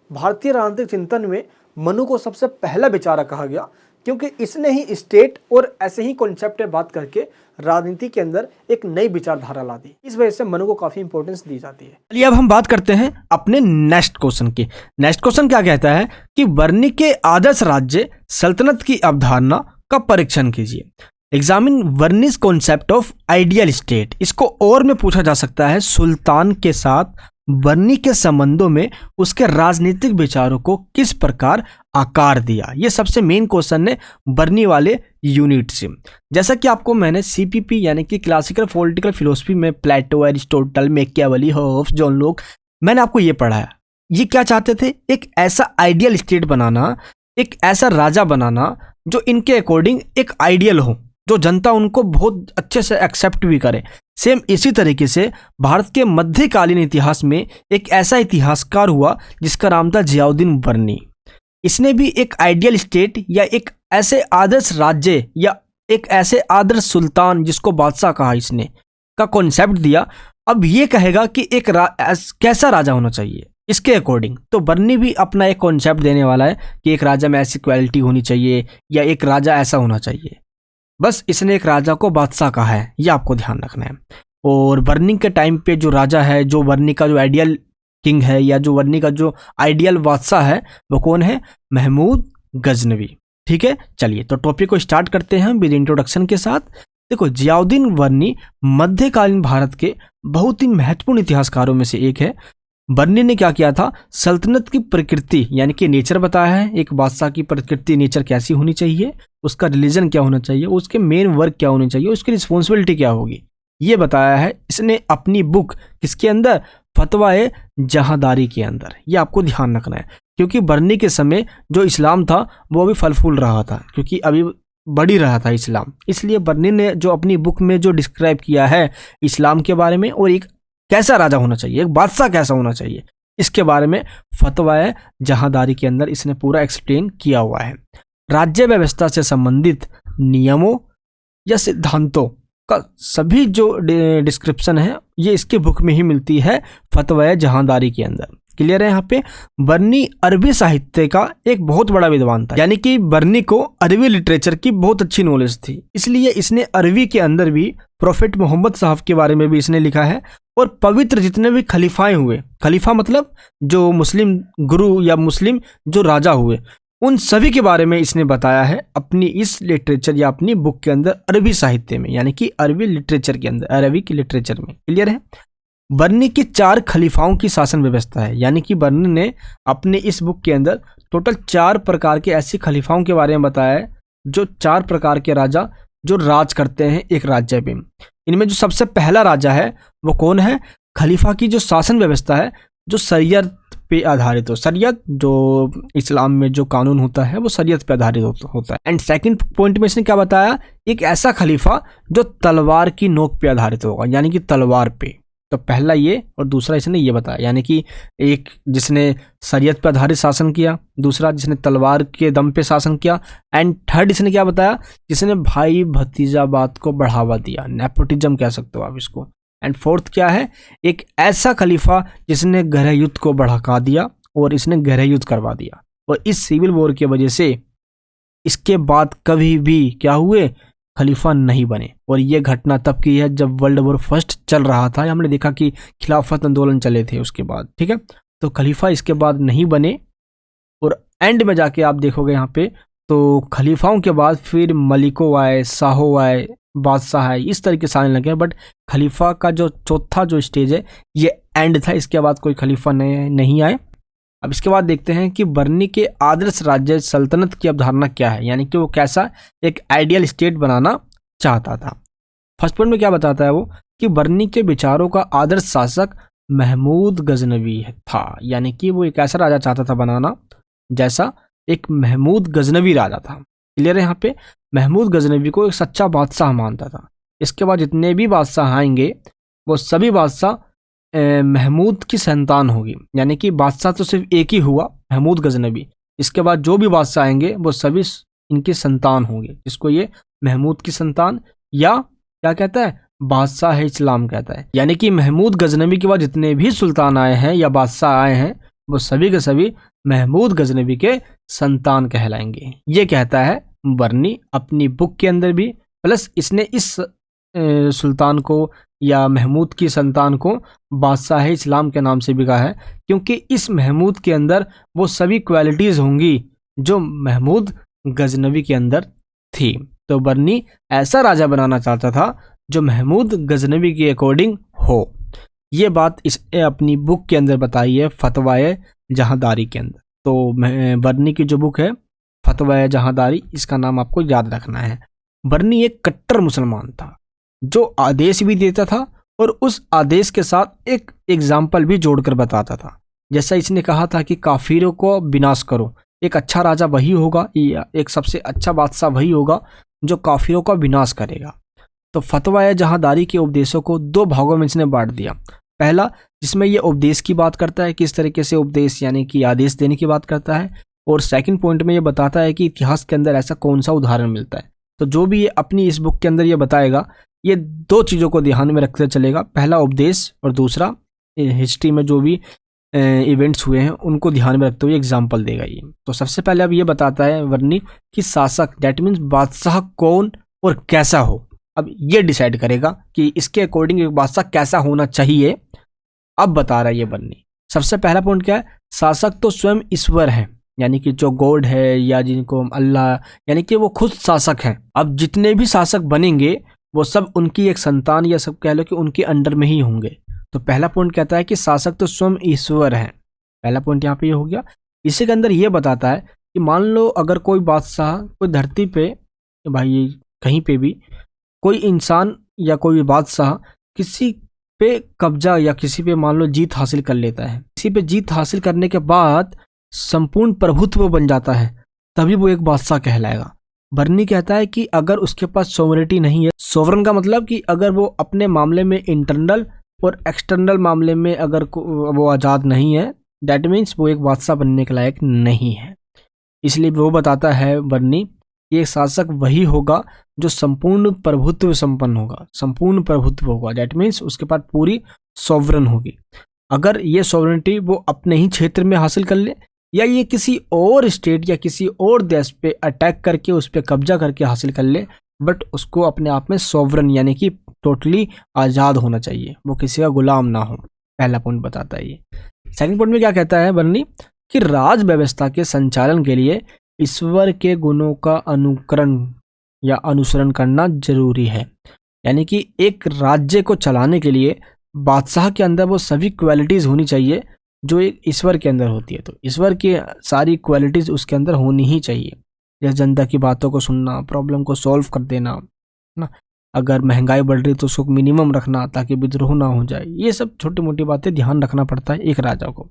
भारतीय राजनीतिक चिंतन में मनु को सबसे पहला विचारक कहा गया, क्योंकि इसने ही स्टेट और ऐसे ही कॉन्सेप्ट पे बात करके राजनीति के अंदर एक नई विचारधारा ला दी। इस वजह से मनु को काफी इंपॉर्टेंस दी जाती है। चलिए अब हम बात करते हैं अपने नेक्स्ट क्वेश्चन की। नेक्स्ट क्वेश्चन क्या कहता है कि वर्णी के आदर्श राज्य सल्तनत की अवधारणा का परीक्षण कीजिए। एग्जामिन वर्नीज कॉन्सेप्ट ऑफ आइडियल स्टेट। इसको और में पूछा जा सकता है सुल्तान के साथ बर्नी के संबंधों में उसके राजनीतिक विचारों को किस प्रकार आकार दिया। ये सबसे मेन क्वेश्चन है बर्नी वाले यूनिट से। जैसा कि आपको मैंने सीपीपी यानी कि क्लासिकल पॉलिटिकल फिलोसफी में प्लेटो, एरिस्टोटल, मैकियावेली, होब्स, जॉन लोक, मैंने आपको ये पढ़ाया। ये क्या चाहते थे, एक ऐसा आइडियल स्टेट बनाना, एक ऐसा राजा बनाना जो इनके अकॉर्डिंग एक आइडियल हो, जो जनता उनको बहुत अच्छे से एक्सेप्ट भी करे। सेम इसी तरीके से भारत के मध्यकालीन इतिहास में एक ऐसा इतिहासकार हुआ जिसका नाम था जियाउद्दीन बर्नी। इसने भी एक आइडियल स्टेट या एक ऐसे आदर्श राज्य या एक ऐसे आदर्श सुल्तान, जिसको बादशाह कहा इसने, का कॉन्सेप्ट दिया। अब ये कहेगा कि एक कैसा राजा होना चाहिए इसके अकॉर्डिंग। तो बर्नी भी अपना एक कॉन्सेप्ट देने वाला है कि एक राजा में ऐसी क्वालिटी होनी चाहिए या एक राजा ऐसा होना चाहिए। बस इसने एक राजा को बादशाह कहा है, ये आपको ध्यान रखना है। और बर्नी के टाइम पे जो राजा है, जो बर्नी का जो आइडियल किंग है या जो बर्नी का जो आइडियल बादशाह है, वो कौन है, महमूद गजनवी। ठीक है, चलिए तो टॉपिक को स्टार्ट करते हैं विद इंट्रोडक्शन के साथ। देखो, जियाउद्दीन बर्नी मध्यकालीन भारत के बहुत ही महत्वपूर्ण इतिहासकारों में से एक है। बर्नी ने क्या किया था, सल्तनत की प्रकृति यानी कि नेचर बताया है, एक बादशाह की प्रकृति नेचर कैसी होनी चाहिए, उसका रिलीजन क्या होना चाहिए, उसके मेन वर्क क्या होने चाहिए, उसकी रिस्पॉन्सिबिलिटी क्या होगी, ये बताया है इसने अपनी बुक किसके अंदर, फतवाए जहांदारी के अंदर। ये आपको ध्यान रखना है, क्योंकि बर्नी के समय जो इस्लाम था वो अभी फल फूल रहा था, क्योंकि अभी बढ़ ही रहा था इस्लाम। इसलिए बर्नी ने जो अपनी बुक में जो डिस्क्राइब किया है इस्लाम के बारे में और एक कैसा राजा होना चाहिए, एक बादशाह कैसा होना चाहिए, इसके बारे में फतवाए जहांदारी के अंदर इसने पूरा एक्सप्लेन किया हुआ है। राज्य व्यवस्था से संबंधित नियमों या सिद्धांतों का सभी जो डिस्क्रिप्शन है ये इसके बुक में ही मिलती है, फतवाए जहांदारी के अंदर। क्लियर है। यहाँ पे बर्नी अरबी साहित्य का एक बहुत बड़ा विद्वान था, यानी कि बर्नी को अरबी लिटरेचर की बहुत अच्छी नॉलेज थी। इसलिए इसने अरबी के अंदर भी प्रोफेट मोहम्मद साहब के बारे में भी इसने लिखा है और पवित्र जितने भी खलीफाएं हुए, खलीफा मतलब जो मुस्लिम गुरु या मुस्लिम जो राजा हुए, उन सभी के बारे में इसने बताया है अपनी इस लिटरेचर या अपनी बुक के अंदर, अरबी साहित्य में, यानी कि अरबी लिटरेचर के अंदर, अरबी की लिटरेचर में। क्लियर है। बर्नी की 4 खलीफाओं की शासन व्यवस्था है, यानी कि बर्नी ने अपने इस बुक के अंदर टोटल 4 प्रकार के ऐसे खलीफाओं के बारे में बताया है, जो 4 प्रकार के राजा जो राज करते हैं एक राज्य में। इनमें जो सबसे पहला राजा है वो कौन है, खलीफा की जो शासन व्यवस्था है, जो शरीयत पे आधारित हो। शरीयत जो इस्लाम में जो कानून होता है वो शरीयत पे आधारित होता है। एंड सेकंड पॉइंट में इसने क्या बताया, एक ऐसा खलीफा जो तलवार की नोक पे आधारित होगा, यानी कि तलवार पे। तो पहला ये और दूसरा इसने ये बताया, यानी कि एक जिसने शरीयत पे आधारित शासन किया, दूसरा जिसने तलवार के दम पे शासन किया, एंड थर्ड इसने क्या बताया, जिसने भाई भतीजावाद को बढ़ावा दिया, नेपोटिज्म कह सकते हो आप इसको। एंड फोर्थ क्या है, एक ऐसा खलीफा जिसने गृह युद्ध को भड़का दिया और इसने गृह युद्ध करवा दिया। और इस सिविल वॉर की वजह से इसके बाद कभी भी क्या हुए, खलीफा नहीं बने। और ये घटना तब की है जब वर्ल्ड वॉर फर्स्ट चल रहा था, हमने देखा कि खिलाफत आंदोलन चले थे उसके बाद, ठीक है। तो खलीफा इसके बाद नहीं बने और एंड में जाके आप देखोगे यहाँ पे तो खलीफाओं के बाद फिर मलिकों आए, शाहों आए, बादशाह आए, इस तरीके से आने लगे। बट खलीफा का जो चौथा जो स्टेज है ये एंड था, इसके बाद कोई खलीफा नहीं आए। अब इसके बाद देखते हैं कि बर्नी के आदर्श राज्य सल्तनत की अवधारणा क्या है, यानी कि वो कैसा एक आइडियल स्टेट बनाना चाहता था। फर्स्ट पॉइंट में क्या बताता है वो कि बर्नी के विचारों का आदर्श शासक महमूद गजनवी था, यानी कि वो एक ऐसा राजा चाहता था बनाना जैसा एक महमूद गजनवी राजा था। क्लियर है, यहाँ पे महमूद गजनवी को एक सच्चा बादशाह मानता था। इसके बाद जितने भी बादशाह आएंगे वो सभी बादशाह महमूद की संतान होगी, यानी कि बादशाह तो सिर्फ एक ही हुआ महमूद गजनवी, इसके बाद जो भी बादशाह आएंगे वो सभी इनकी संतान होंगे, जिसको ये महमूद की संतान या क्या कहता है, बादशाह इस्लाम कहता है। यानी कि महमूद गजनवी के बाद जितने भी सुल्तान आए हैं या बादशाह आए हैं वो सभी के सभी महमूद गजनवी के संतान कहलाएंगे, ये कहता है बर्नी अपनी बुक के अंदर भी। प्लस इसने इस सुल्तान को या महमूद की संतान को बादशाह इस्लाम के नाम से भी कहा है, क्योंकि इस महमूद के अंदर वो सभी क्वालिटीज़ होंगी जो महमूद गजनवी के अंदर थी। तो बर्नी ऐसा राजा बनाना चाहता था जो महमूद गजनवी के अकॉर्डिंग हो। ये बात इसने अपनी बुक के अंदर बताई है, फतवाए जहांदारी के अंदर। तो बर्नी की जो बुक है फतवाए जहांदारी, इसका नाम आपको याद रखना है। बर्नी एक कट्टर मुसलमान था जो आदेश भी देता था और उस आदेश के साथ एक एग्जाम्पल भी जोड़कर बताता था। जैसा इसने कहा था कि काफिरों को विनाश करो, एक अच्छा राजा वही होगा या एक सबसे अच्छा बादशाह वही होगा जो काफिरों का विनाश करेगा। तो फतवा जहांदारी के उपदेशों को दो भागों में इसने बांट दिया। पहला जिसमें ये उपदेश की बात करता है, किस तरीके से उपदेश यानी कि आदेश देने की बात करता है, और सेकंड पॉइंट में ये बताता है कि इतिहास के अंदर ऐसा कौन सा उदाहरण मिलता है। तो जो भी ये अपनी इस बुक के अंदर ये बताएगा ये दो चीज़ों को ध्यान में रखते चलेगा, पहला उपदेश और दूसरा हिस्ट्री में जो भी इवेंट्स हुए हैं उनको ध्यान में रखते हुए एग्जाम्पल देगा ये। तो सबसे पहले अब ये बताता है बर्नी कि शासक दैट मीन्स बादशाह कौन और कैसा हो। अब ये डिसाइड करेगा कि इसके अकॉर्डिंग एक बादशाह कैसा होना चाहिए, अब बता रहा है ये बर्नी। सबसे पहला पॉइंट क्या है, शासक तो स्वयं ईश्वर है, यानी कि जो गॉड है या जिनको हम अल्लाह, यानी कि वो खुद शासक हैं। अब जितने भी शासक बनेंगे वो सब उनकी एक संतान या सब कह लो कि उनके अंडर में ही होंगे। तो पहला पॉइंट कहता है कि शासक तो स्वयं ईश्वर है, पहला पॉइंट यहाँ पे ये हो गया। इसी के अंदर ये बताता है कि मान लो अगर कोई बादशाह कोई धरती पे भाई कहीं पे भी कोई इंसान या कोई बादशाह किसी पे कब्जा या किसी पे मान लो जीत हासिल कर लेता है, किसी पे जीत हासिल करने के बाद संपूर्ण प्रभुत्व बन जाता है, तभी वो एक बादशाह कहलाएगा। बर्नी कहता है कि अगर उसके पास सोवरेनिटी नहीं है, सोवरन का मतलब कि अगर वो अपने मामले में इंटरनल और एक्सटर्नल मामले में अगर वो आज़ाद नहीं है, दैट मीन्स वो एक बादशाह बनने के लायक नहीं है। इसलिए वो बताता है बर्नी कि एक शासक वही होगा जो संपूर्ण प्रभुत्व संपन्न होगा, संपूर्ण प्रभुत्व होगा, दैट मीन्स उसके पास पूरी सोवरन होगी। अगर ये सोवरेनिटी वो अपने ही क्षेत्र में हासिल कर ले या ये किसी और स्टेट या किसी और देश पे अटैक करके उस पर कब्जा करके हासिल कर ले, बट उसको अपने आप में सोवरन यानी कि टोटली आज़ाद होना चाहिए, वो किसी का गुलाम ना हो। पहला पॉइंट बताता है ये। सेकंड पॉइंट में क्या कहता है बर्नी कि राज व्यवस्था के संचालन के लिए ईश्वर के गुणों का अनुकरण या अनुसरण करना जरूरी है। यानी कि एक राज्य को चलाने के लिए बादशाह के अंदर वो सभी क्वालिटीज़ होनी चाहिए जो एक ईश्वर के अंदर होती है। तो ईश्वर की सारी क्वालिटीज़ उसके अंदर होनी ही चाहिए, जैसे जनता की बातों को सुनना, प्रॉब्लम को सॉल्व कर देना ना, अगर महंगाई बढ़ रही तो उसको मिनिमम रखना ताकि विद्रोह ना हो जाए। ये सब छोटी मोटी बातें ध्यान रखना पड़ता है एक राजा को।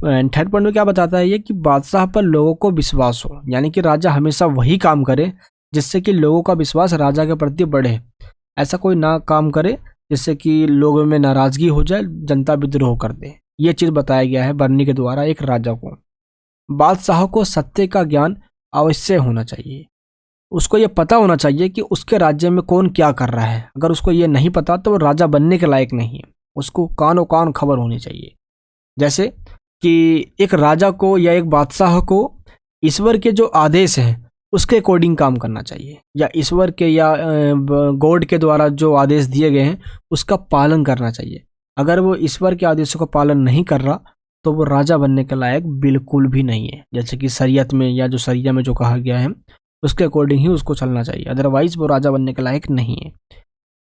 थर्ड पॉइंट में क्या बताता है ये कि बादशाह पर लोगों को विश्वास हो, यानी कि राजा हमेशा वही काम करे जिससे कि लोगों का विश्वास राजा के प्रति बढ़े। ऐसा कोई ना काम करे जिससे कि लोगों में नाराजगी हो जाए, जनता विद्रोह कर दे। ये चीज़ बताया गया है बर्नी के द्वारा एक राजा को। बादशाह को सत्य का ज्ञान अवश्य होना चाहिए, उसको ये पता होना चाहिए कि उसके राज्य में कौन क्या कर रहा है। अगर उसको ये नहीं पता तो वो राजा बनने के लायक नहीं है, उसको कानों कान खबर होनी चाहिए। जैसे कि एक राजा को या एक बादशाह को ईश्वर के जो आदेश हैं उसके अकॉर्डिंग काम करना चाहिए, या ईश्वर के या गॉड के द्वारा जो आदेश दिए गए हैं उसका पालन करना चाहिए। अगर वो ईश्वर के आदेशों का पालन नहीं कर रहा तो वो राजा बनने के लायक बिल्कुल भी नहीं है। जैसे कि शरीयत में या जो शरिया में जो कहा गया है उसके अकॉर्डिंग ही उसको चलना चाहिए, अदरवाइज वो राजा बनने के लायक नहीं है।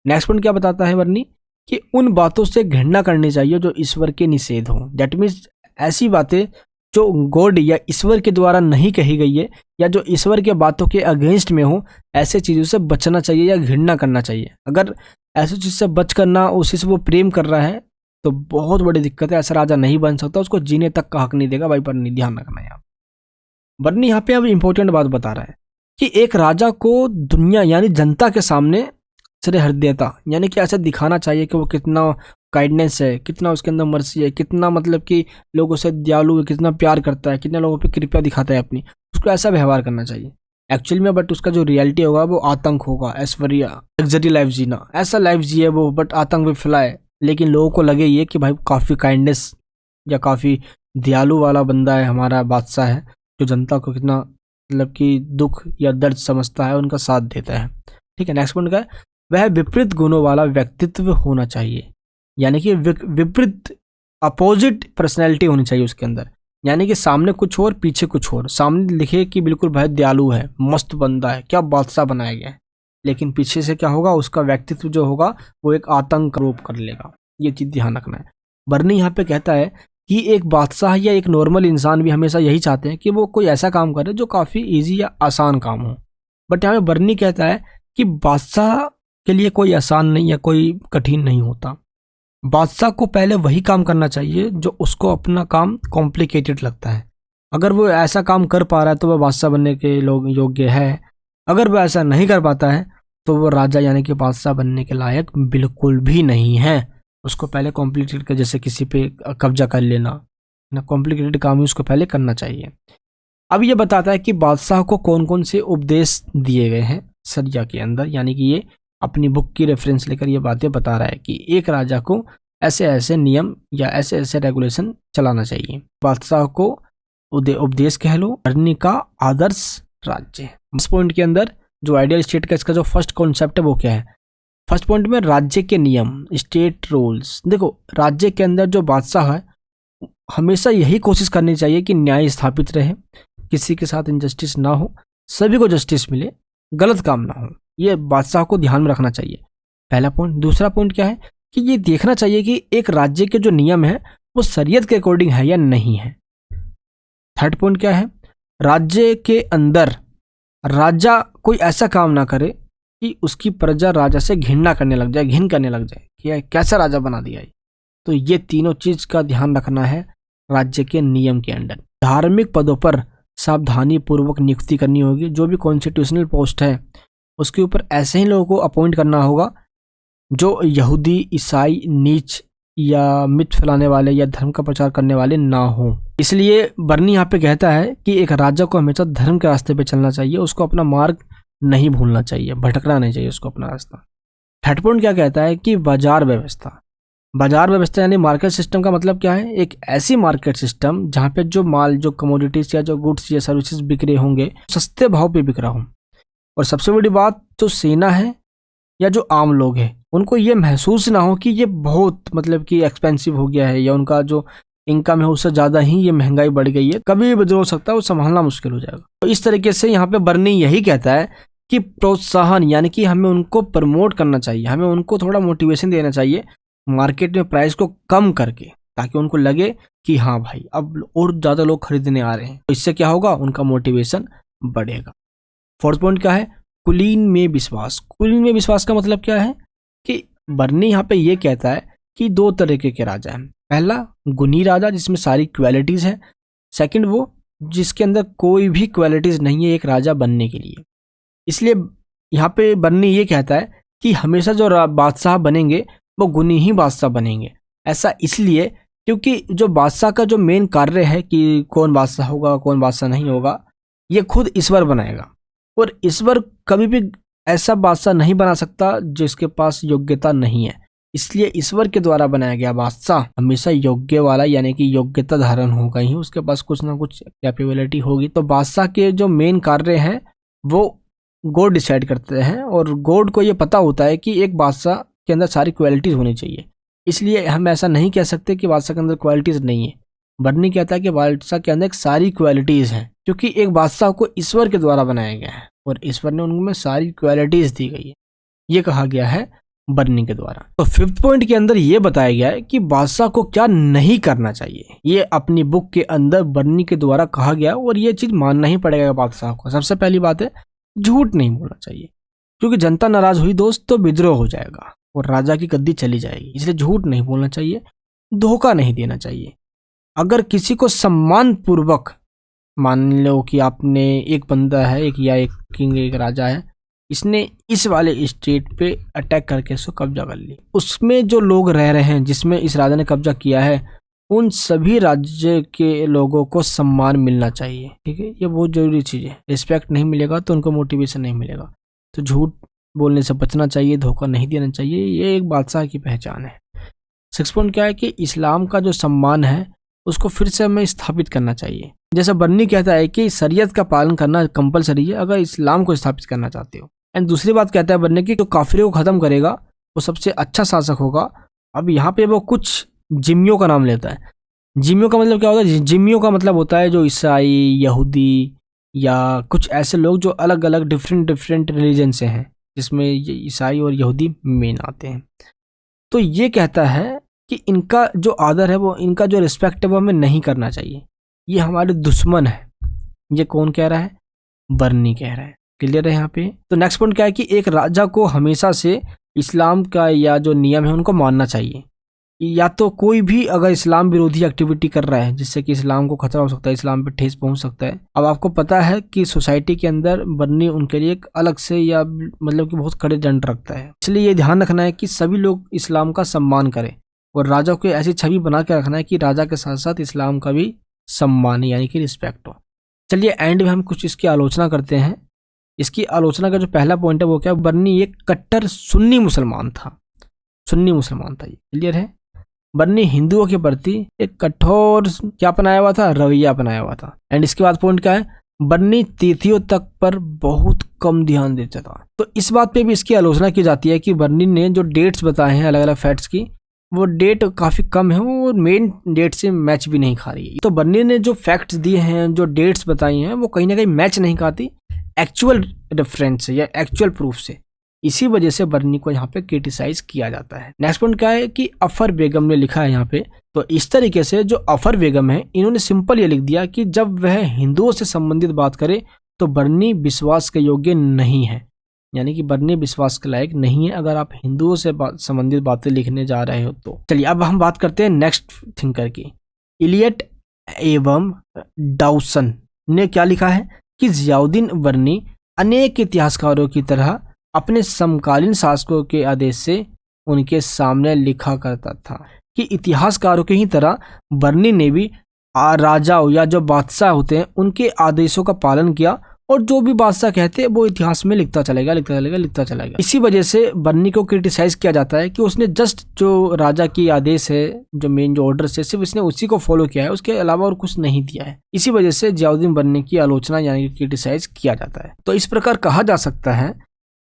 नेक्स्ट पॉइंट क्या बताता है बर्नी कि उन बातों से घृणा करनी चाहिए जो ईश्वर के निषेध हो। दैट मीन्स ऐसी बातें जो गॉड या ईश्वर के द्वारा नहीं कही गई है या जो ईश्वर के बातों के अगेंस्ट में हो, ऐसे चीज़ों से बचना चाहिए या घृणा करना चाहिए। अगर ऐसी चीज़ से बच करना उसी से वो प्रेम कर रहा है तो बहुत बड़ी दिक्कत है, ऐसा राजा नहीं बन सकता, उसको जीने तक का हक नहीं देगा भाई। बर्नी ध्यान रखना है। बर्नी यहाँ पे अब इंपॉर्टेंट बात बता रहा है कि एक राजा को दुनिया यानी जनता के सामने हृदयता यानी कि ऐसा दिखाना चाहिए कि वो कितना काइंडनेस है, कितना उसके अंदर मर्सी है, कितना मतलब कि लोगों से दयालु है, कितना प्यार करता है, कितना लोगों पे कृपया दिखाता है अपनी, उसको ऐसा व्यवहार करना चाहिए एक्चुअल में। बट उसका जो रियलिटी होगा वो आतंक होगा, ऐश्वर्या, लग्जरी लाइफ जीना, ऐसा लाइफ जिए वो बट आतंक भी फैलाए, लेकिन लोगों को लगे ये कि भाई काफ़ी काइंडनेस या काफ़ी दयालु वाला बंदा है हमारा बादशाह है, जो जनता को कितना मतलब कि दुख या दर्द समझता है, उनका साथ देता है। ठीक है। नेक्स्ट पॉइंट का है वह विपरीत गुणों वाला व्यक्तित्व होना चाहिए, यानी कि विपरीत अपोजिट पर्सनैलिटी होनी चाहिए उसके अंदर, यानी कि सामने कुछ और पीछे कुछ और। सामने लिखे कि बिल्कुल भाई दयालु है, मस्त बंदा है, क्या बादशाह बनाया गया है, लेकिन पीछे से क्या होगा, उसका व्यक्तित्व जो होगा वो एक आतंक रूप कर लेगा। ये चीज़ ध्यान रखना है। बर्नी यहाँ पे कहता है कि एक बादशाह या एक नॉर्मल इंसान भी हमेशा यही चाहते हैं कि वो कोई ऐसा काम करे जो काफ़ी ईजी या आसान काम हो। बट यहाँ पे बर्नी कहता है कि बादशाह के लिए कोई आसान नहीं या कोई कठिन नहीं होता। बादशाह को पहले वही काम करना चाहिए जो उसको अपना काम कॉम्प्लिकेटेड लगता है। अगर वो ऐसा काम कर पा रहा है तो वह बादशाह बनने के लोग योग्य है, अगर वो ऐसा नहीं कर पाता है तो वो राजा यानी कि बादशाह बनने के लायक बिल्कुल भी नहीं है। उसको पहले कॉम्प्लिकेटेड कर, जैसे किसी पे कब्जा कर लेना ना, कॉम्प्लिकेटेड काम ही उसको पहले करना चाहिए। अब ये बताता है कि बादशाह को कौन कौन से उपदेश दिए गए हैं शरिया के अंदर, यानी कि ये अपनी बुक की रेफरेंस लेकर ये बातें बता रहा है कि एक राजा को ऐसे ऐसे नियम या ऐसे ऐसे रेगुलेशन चलाना चाहिए। बादशाह को उपदेश कह लो, बर्नी का आदर्श राज्य। इस पॉइंट के अंदर जो आइडियल स्टेट का इसका जो फर्स्ट कॉन्सेप्ट है वो क्या है? फर्स्ट पॉइंट में राज्य के नियम, स्टेट रूल्स। देखो राज्य के अंदर जो बादशाह है हमेशा यही कोशिश करनी चाहिए कि न्याय स्थापित रहे, किसी के साथ इनजस्टिस ना हो, सभी को जस्टिस मिले, गलत काम ना हो। ये बादशाह को ध्यान में रखना चाहिए, पहला पॉइंट। दूसरा पॉइंट क्या है कि ये देखना चाहिए कि एक राज्य के जो नियम है वो शरीयत के अकॉर्डिंग है या नहीं है। थर्ड पॉइंट क्या है, राज्य के अंदर राजा कोई ऐसा काम ना करे कि उसकी प्रजा राजा से घृणा करने लग जाए, घिन करने लग जाए कि कैसा राजा बना दिया है। तो ये तीनों चीज का ध्यान रखना है राज्य के नियम के अंडर। धार्मिक पदों पर सावधानी पूर्वक नियुक्ति करनी होगी। जो भी कॉन्स्टिट्यूशनल पोस्ट है उसके ऊपर ऐसे ही लोगों को अपॉइंट करना होगा जो यहूदी, ईसाई, नीच या मिथ फैलाने वाले या धर्म का प्रचार करने वाले ना हो। इसलिए बर्नी यहाँ पे कहता है कि एक राजा को हमेशा धर्म के रास्ते पे चलना चाहिए, उसको अपना मार्ग नहीं भूलना चाहिए, भटकना नहीं चाहिए उसको अपना रास्ता। थर्ड पॉइंट क्या कहता है कि बाजार व्यवस्था। बाजार व्यवस्था यानी मार्केट सिस्टम का मतलब क्या है? एक ऐसी मार्केट सिस्टम जहाँ पे जो माल, जो कमोडिटीज या जो गुड्स या सर्विसेज बिक रहे होंगे सस्ते भाव पे बिक रहा हो। और सबसे बड़ी बात, जो सेना है या जो आम लोग हैं उनको ये महसूस ना हो कि ये बहुत मतलब कि एक्सपेंसिव हो गया है या उनका जो इनकम है उससे ज़्यादा ही ये महंगाई बढ़ गई है, कभी भी बदल हो सकता है, वो संभालना मुश्किल हो जाएगा। तो इस तरीके से यहाँ पे बर्नी यही कहता है कि प्रोत्साहन यानी कि हमें उनको प्रमोट करना चाहिए, हमें उनको थोड़ा मोटिवेशन देना चाहिए मार्केट में प्राइस को कम करके, ताकि उनको लगे कि हाँ भाई अब और ज़्यादा लोग खरीदने आ रहे हैं। तो इससे क्या होगा, उनका मोटिवेशन बढ़ेगा। फोर्थ पॉइंट क्या है, कुलीन में विश्वास। कुलीन में विश्वास का मतलब क्या है कि बर्नी यहाँ पे ये कहता है कि दो तरीके के राजा हैं। पहला गुनी राजा जिसमें सारी क्वालिटीज है, सेकंड वो जिसके अंदर कोई भी क्वालिटीज नहीं है एक राजा बनने के लिए। इसलिए यहाँ पे बर्नी ये कहता है कि हमेशा जो बादशाह बनेंगे वो गुनी ही बादशाह बनेंगे। ऐसा इसलिए क्योंकि जो बादशाह का जो मेन कार्य है कि कौन बादशाह होगा कौन बादशाह नहीं होगा, ये खुद ईश्वर बनाएगा, और ईश्वर कभी भी ऐसा बादशाह नहीं बना सकता जिसके पास योग्यता नहीं है। इसलिए ईश्वर के द्वारा बनाया गया बादशाह हमेशा योग्य वाला, यानी कि योग्यता धारण होगा ही, उसके पास कुछ ना कुछ कैपेबिलिटी होगी। तो बादशाह के जो मेन कार्य हैं वो गॉड डिसाइड करते हैं, और गॉड को ये पता होता है कि एक बादशाह के अंदर सारी क्वालिटीज होनी चाहिए। इसलिए हम ऐसा नहीं कह सकते कि बादशाह के अंदर क्वालिटीज नहीं है। बर्नी कहता है कि बादशाह के अंदर सारी क्वालिटीज हैं, क्योंकि एक बादशाह को ईश्वर के द्वारा बनाया गया है और ईश्वर ने उनमें सारी क्वालिटीज दी गई है, ये कहा गया है बर्नी के द्वारा। तो 5th पॉइंट के अंदर ये बताया गया है कि बादशाह को क्या नहीं करना चाहिए। ये अपनी बुक के अंदर बर्नी के द्वारा कहा गया, और ये चीज मानना ही पड़ेगा बादशाह को। सबसे पहली बात है, झूठ नहीं बोलना चाहिए, क्योंकि जनता नाराज हुई दोस्त तो विद्रोह हो जाएगा और राजा की गद्दी चली जाएगी। इसलिए झूठ नहीं बोलना चाहिए, धोखा नहीं देना चाहिए। अगर किसी को सम्मान पूर्वक, मान लो कि आपने एक बंदा है, एक या एक किंग, एक राजा है, इसने इस वाले स्टेट पे अटैक करके इसको कब्जा कर लिया, उसमें जो लोग रह रहे हैं जिसमें इस राजा ने कब्जा किया है, उन सभी राज्य के लोगों को सम्मान मिलना चाहिए। ठीक है, ये बहुत जरूरी चीज़ है। रिस्पेक्ट नहीं मिलेगा तो उनको मोटिवेशन नहीं मिलेगा। तो झूठ बोलने से बचना चाहिए, धोखा नहीं देना चाहिए, ये एक बादशाह की पहचान है। 6 पॉइंट क्या है कि इस्लाम का जो सम्मान है उसको फिर से हमें स्थापित करना चाहिए। जैसा बर्नी कहता है कि शरीयत का पालन करना कंपलसरी है अगर इस्लाम को स्थापित करना चाहते हो। एंड दूसरी बात कहता है बर्नी की, जो काफिरों को खत्म करेगा वो सबसे अच्छा शासक होगा। अब यहाँ पे वो कुछ जिम्मियों का नाम लेता है। जिम्मियों का मतलब क्या होता है? जिम्मियों का मतलब होता है जो ईसाई, यहूदी या कुछ ऐसे लोग जो अलग अलग डिफरेंट रिलीजन से हैं, जिसमें ईसाई और यहूदी मेन आते हैं। तो ये कहता है कि इनका जो आदर है, वो इनका जो रिस्पेक्ट है वो हमें नहीं करना चाहिए, ये हमारे दुश्मन है। ये कौन कह रहा है? बर्नी कह रहा है। क्लियर है यहाँ पे? तो नेक्स्ट पॉइंट क्या है कि एक राजा को हमेशा से इस्लाम का या जो नियम है उनको मानना चाहिए। या तो कोई भी अगर इस्लाम विरोधी एक्टिविटी कर रहा है जिससे कि इस्लाम को खतरा हो सकता है, इस्लाम पे ठेस पहुंच सकता है। अब आपको पता है कि सोसाइटी के अंदर बर्नी उनके लिए एक अलग से या मतलब कि बहुत कड़े दंड रखता है। इसलिए ये ध्यान रखना है कि सभी लोग इस्लाम का सम्मान करें, और राजा को ऐसी छवि बना के रखना है कि राजा के साथ साथ इस्लाम का भी सम्मान यानी कि रिस्पेक्ट हो। चलिए एंड में हम कुछ इसकी आलोचना करते हैं। इसकी आलोचना का जो पहला पॉइंट है वो क्या? बर्नी एक कट्टर सुन्नी मुसलमान था। सुन्नी मुसलमान था ये। क्लियर है? बर्नी हिंदुओं के प्रति एक कठोर क्या अपनाया हुआ था? रवैया अपनाया हुआ था। एंड इसके बाद पॉइंट क्या है? बर्नी तिथियों तक पर बहुत कम ध्यान देता था। तो इस बात पे भी इसकी आलोचना की जाती है कि बर्नी ने जो डेट्स बताए हैं अलग अलग फैक्ट्स की, वो डेट काफी कम है और मेन डेट से मैच भी नहीं खा रही है। तो बर्नी ने जो फैक्ट्स दिए हैं, जो डेट्स बताई हैं, वो कहीं ना कहीं मैच नहीं खाती एक्चुअल रेफरेंस से या एक्चुअल प्रूफ से। इसी वजह से बर्नी को यहाँ पे क्रिटिसाइज किया जाता है। नेक्स्ट पॉइंट क्या है कि अफर बेगम ने लिखा है यहाँ पे। तो इस तरीके से जो अफर बेगम है, इन्होंने सिंपल ये लिख दिया कि जब वह हिंदुओं से संबंधित बात करे तो बर्नी विश्वास के योग्य नहीं है, यानी कि बर्नी विश्वास के लायक नहीं है अगर आप हिंदुओं से संबंधित बातें लिखने जा रहे हो तो। चलिए अब हम बात करते हैं नेक्स्ट थिंकर की। इलियट एवं डाउसन ने क्या लिखा है कि जियाउद्दीन बर्नी अनेक इतिहासकारों की तरह अपने समकालीन शासकों के आदेश से उनके सामने लिखा करता था, कि इतिहासकारों की ही तरह बर्नी ने भी राजाओं या जो बादशाह होते हैं उनके आदेशों का पालन किया, और जो भी बादशाह कहते हैं वो इतिहास में लिखता चलेगा। इसी वजह से बर्नी को क्रिटिसाइज किया जाता है कि उसने जस्ट जो राजा की आदेश है, जो मेन जो ऑर्डर है, सिर्फ इसने उसी को फॉलो किया है, उसके अलावा और कुछ नहीं दिया है। इसी वजह से जियाउद्दीन बर्नी की आलोचना यानी कि क्रिटिसाइज किया जाता है। तो इस प्रकार कहा जा सकता है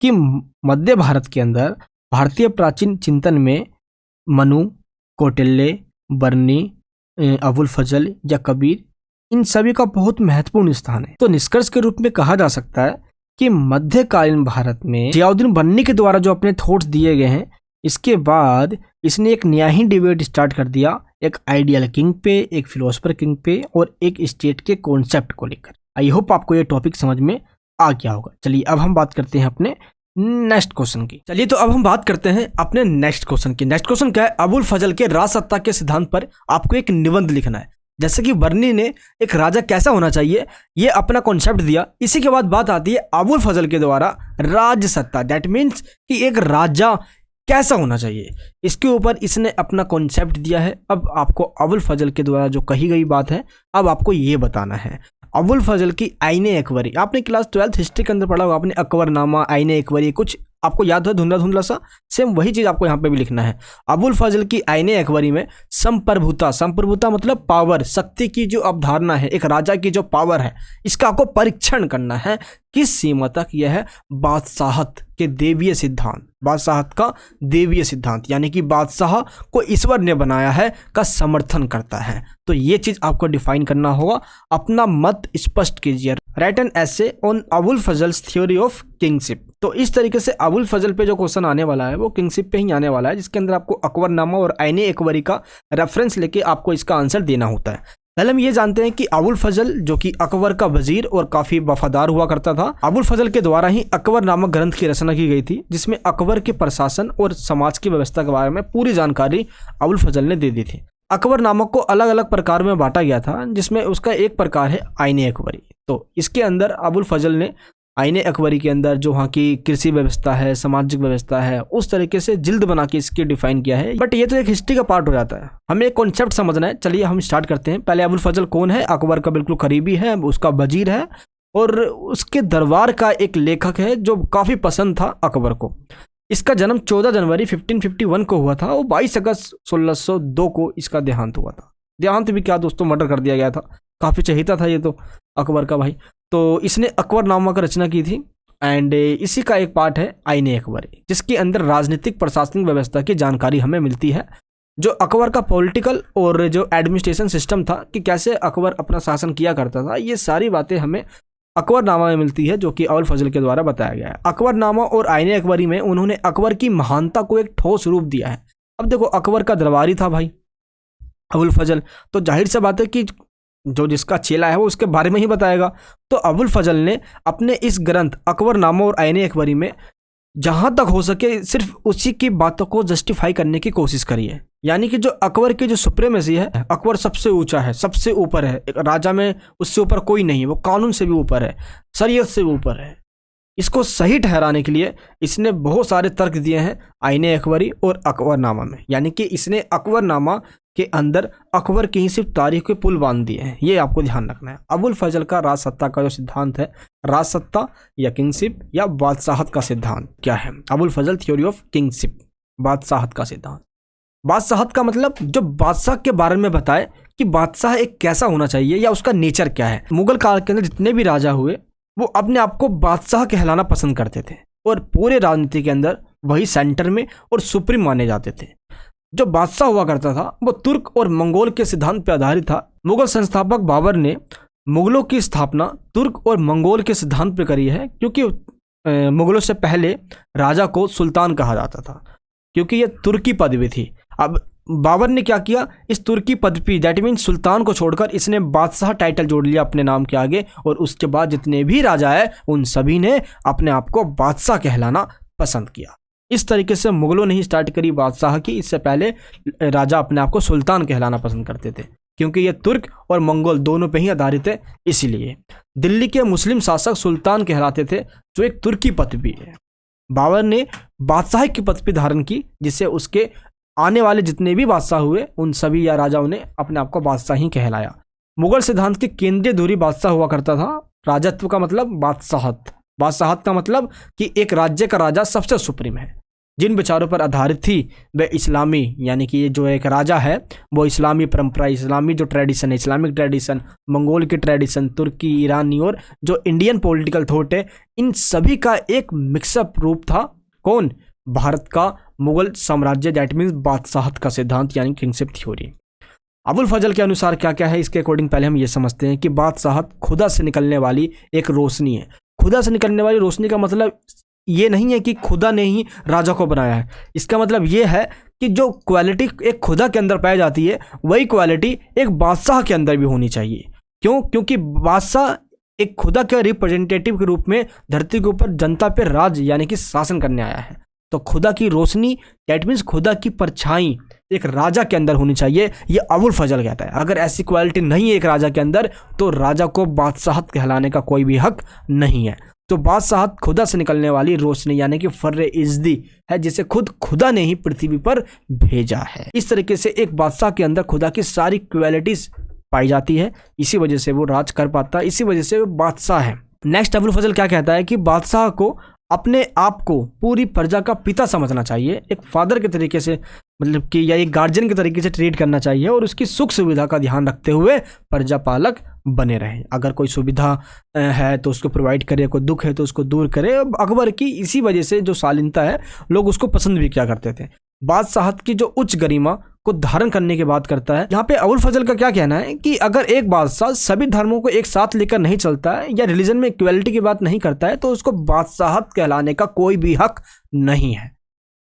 कि मध्य भारत के अंदर भारतीय प्राचीन चिंतन में मनु, कौटिल्य, बर्नी, अबुल फजल या कबीर, इन सभी का बहुत महत्वपूर्ण स्थान है। तो निष्कर्ष के रूप में कहा जा सकता है कि मध्यकालीन भारत में जियाउद्दीन बर्नी के द्वारा जो अपने थॉट्स दिए गए हैं, इसके बाद इसने एक नया ही डिबेट स्टार्ट कर दिया, एक आइडियल किंग पे, एक फिलोसफर किंग पे और एक स्टेट के कॉन्सेप्ट को लेकर। आई होप आपको ये टॉपिक समझ में आ गया होगा। चलिए अब हम बात करते हैं अपने नेक्स्ट क्वेश्चन की। चलिए तो अब हम बात करते हैं अपने नेक्स्ट क्वेश्चन की। नेक्स्ट क्वेश्चन क्या है, अबुल फजल के राजसत्ता के सिद्धांत पर आपको एक निबंध लिखना है। जैसे कि बर्नी ने एक राजा कैसा होना चाहिए ये अपना कॉन्सेप्ट दिया, इसी के बाद बात आती है अबुल फजल के द्वारा राजसत्ता, दैट मीन्स कि एक राजा कैसा होना चाहिए, इसके ऊपर इसने अपना कॉन्सेप्ट दिया है। अब आपको अबुल फजल के द्वारा जो कही गई बात है अब आपको ये बताना है। अबुल फजल की आईने अकबरी, आपने क्लास 12th हिस्ट्री के अंदर पढ़ा होगा, आपने अकबरनामा, आईने अकबरी, कुछ आपको याद है धुंधला धुंधला सा, सेम वही चीज आपको यहाँ पे भी लिखना है। अबुल फजल की आईने अकबरी में संप्रभुता, संप्रभुता मतलब पावर, शक्ति की जो अवधारणा है, एक राजा की जो पावर है, इसका आपको परीक्षण करना है। किस सीमा तक यह है? बादशाहत के देवीय सिद्धांत, बादशाहत का देवीय सिद्धांत यानी कि बादशाह को ईश्वर ने बनाया है का समर्थन करता है। तो ये चीज आपको डिफाइन करना होगा, अपना मत स्पष्ट कीजिए। Write an essay on Abul Fazl's theory of kingship. तो इस तरीके से अबुल फजल पे जो क्वेश्चन आने वाला है वो किंगशिप पे ही आने वाला है, जिसके अंदर आपको अकबरनामा और आईने अकबरी का रेफरेंस लेके आपको इसका आंसर देना होता है। पहले हम ये जानते हैं कि अबुल फजल जो कि अकबर का वजीर और काफी वफादार हुआ करता था, अबुल फजल के द्वारा ही अकबर नामक ग्रंथ की रचना की गई थी, जिसमें अकबर के प्रशासन और समाज की व्यवस्था के बारे में पूरी जानकारी अबुल फजल ने दे दी थी। अकबर नामक को अलग अलग प्रकार में बांटा गया था, जिसमें उसका एक प्रकार है आईने अकबरी। तो इसके अंदर अबुल फजल ने आईने अकबरी के अंदर जो वहाँ की कृषि व्यवस्था है, सामाजिक व्यवस्था है, उस तरीके से जिल्द बना के इसकी डिफाइन किया है। बट ये तो एक हिस्ट्री का पार्ट हो जाता है, हमें एक कॉन्सेप्ट समझना है। चलिए हम स्टार्ट करते हैं। पहले अबुल फजल कौन है? अकबर का बिल्कुल करीबी है, उसका वजीर है और उसके दरबार का एक लेखक है जो काफ़ी पसंद था अकबर को। इसका जन्म 14 जनवरी 1551 को हुआ था और 22 अगस्त 1602 को इसका देहांत हुआ था। देहांत भी क्या दोस्तों, मर्डर कर दिया गया था। काफ़ी चहेता था ये तो अकबर का भाई। तो इसने अकबरनामा का रचना की थी एंड इसी का एक पार्ट है आईने अकबरी, जिसके अंदर राजनीतिक प्रशासनिक व्यवस्था की जानकारी हमें मिलती है, जो अकबर का पॉलिटिकल और जो एडमिनिस्ट्रेशन सिस्टम था कि कैसे अकबर अपना शासन किया करता था, ये सारी बातें हमें अकबरनामा में मिलती है, जो कि अबुल फजल के द्वारा बताया गया है। अकबरनामा और आईने अकबरी में उन्होंने अकबर की महानता को एक ठोस रूप दिया है। अब देखो अकबर का दरबारी था भाई अबुल फजल, तो जाहिर सी बात है कि जो जिसका चेला है वो उसके बारे में ही बताएगा। तो अबुल फजल ने अपने इस ग्रंथ अकबरनामा और आईने अकबरी में जहाँ तक हो सके सिर्फ उसी की बातों को जस्टिफाई करने की कोशिश करी है। यानी कि जो अकबर की जो सुप्रीमेसी है, अकबर सबसे ऊंचा है, सबसे ऊपर है, एक राजा में उससे ऊपर कोई नहीं है, वो कानून से भी ऊपर है, शरीयत से भी ऊपर है। इसको सही ठहराने के लिए इसने बहुत सारे तर्क दिए हैं आईने अकबरी और अकबरनामा में। यानी कि इसने अकबरनामा के अंदर अकबर की ही सिर्फ तारीख के पुल बांध दिए हैं, ये आपको ध्यान रखना है। अबुल फजल का राजसत्ता का जो सिद्धांत है, राजसत्ता या किंगशिप या बादशाहत का सिद्धांत क्या है? अबुल फजल थ्योरी ऑफ किंगशिप, बादशाहत का सिद्धांत। बादशाहत का मतलब जो बादशाह के बारे में बताए कि बादशाह एक कैसा होना चाहिए या उसका नेचर क्या है। मुगल काल के अंदर जितने भी राजा हुए वो अपने आप को बादशाह कहलाना पसंद करते थे और पूरे राजनीति के अंदर वही सेंटर में और सुप्रीम माने जाते थे। जो बादशाह हुआ करता था वो तुर्क और मंगोल के सिद्धांत पर आधारित था। मुगल संस्थापक बाबर ने मुगलों की स्थापना तुर्क और मंगोल के सिद्धांत पर करी है, क्योंकि मुगलों से पहले राजा को सुल्तान कहा जाता था, क्योंकि ये तुर्की पदवी थी। अब बाबर ने क्या किया, इस तुर्की पदवी दैट मीन सुल्तान को छोड़कर इसने बादशाह टाइटल जोड़ लिया अपने नाम के आगे, और उसके बाद जितने भी राजा है उन सभी ने अपने आप को बादशाह कहलाना पसंद किया। इस तरीके से मुगलों ने ही स्टार्ट करी बादशाह की, इससे पहले राजा अपने आप को सुल्तान कहलाना पसंद करते थे, क्योंकि ये तुर्क और मंगोल दोनों पे ही आधारित है। इसीलिए दिल्ली के मुस्लिम शासक सुल्तान कहलाते थे, जो एक तुर्की पदवी है। बाबर ने बादशाह की पदवी धारण की, जिससे उसके आने वाले जितने भी बादशाह हुए उन सभी या राजाओं ने अपने आप को बादशाह ही कहलाया। मुगल सिद्धांत की केंद्रीय धुरी बादशाह हुआ करता था। राजत्व का मतलब बादशाहत, बादशाहत का मतलब कि एक राज्य का राजा सबसे सुप्रीम है। जिन विचारों पर आधारित थी वे इस्लामी, यानी कि ये जो एक राजा है वो इस्लामी परंपरा, इस्लामी जो ट्रेडिशन है, इस्लामिक ट्रेडिशन, मंगोल की ट्रेडिशन, तुर्की, ईरानी और जो इंडियन पॉलिटिकल थॉट है, इन सभी का एक मिक्सअप रूप था। कौन? भारत का मुगल साम्राज्य, दैट मीन्स बादशाहत का सिद्धांत यानी किंगशिप थ्योरी। अबुल फजल के अनुसार क्या क्या है इसके अकॉर्डिंग पहले हम ये समझते हैं कि बादशाहत खुदा से निकलने वाली एक रोशनी है। खुदा से निकलने वाली रोशनी का मतलब ये नहीं है कि खुदा ने ही राजा को बनाया है। इसका मतलब ये है कि जो क्वालिटी एक खुदा के अंदर पाई जाती है वही क्वालिटी एक बादशाह के अंदर भी होनी चाहिए। क्यों? क्योंकि बादशाह एक खुदा के रिप्रेजेंटेटिव के रूप में धरती के ऊपर जनता पे राज यानी कि शासन करने आया है। तो खुदा की रोशनी दैट मीन्स खुदा की परछाई एक राजा के अंदर होनी चाहिए, ये अबुल फजल कहता है। अगर ऐसी क्वालिटी नहीं है एक राजा के अंदर तो राजा को बादशाहत कहलाने का कोई भी हक नहीं है। तो बादशाहत खुदा से निकलने वाली रोशनी यानी कि फर्रे इज़्दी है, जिसे खुद खुदा ने ही पृथ्वी पर भेजा है। इस तरीके से एक बादशाह के अंदर खुदा की सारी क्वालिटीज पाई जाती है, इसी वजह से वो राज कर पाता है, इसी वजह से वो बादशाह है। नेक्स्ट अबुल फजल क्या कहता है कि बादशाह को अपने आप को पूरी प्रजा का पिता समझना चाहिए, एक फादर के तरीके से मतलब कि या एक गार्जियन के तरीके से ट्रीट करना चाहिए और उसकी सुख सुविधा का ध्यान रखते हुए प्रजा पालक बने रहें। अगर कोई सुविधा है तो उसको प्रोवाइड करे, कोई दुख है तो उसको दूर करे। अब अकबर की इसी वजह से जो शालीनता है लोग उसको पसंद भी किया करते थे। बादशाहत की जो उच्च गरिमा को धारण करने की बात करता है। यहाँ पे अबुल फजल का क्या कहना है कि अगर एक बादशाह सभी धर्मों को एक साथ लेकर नहीं चलता है या रिलीजन में इक्वलिटी की बात नहीं करता है तो उसको बादशाहत कहलाने का कोई भी हक नहीं है।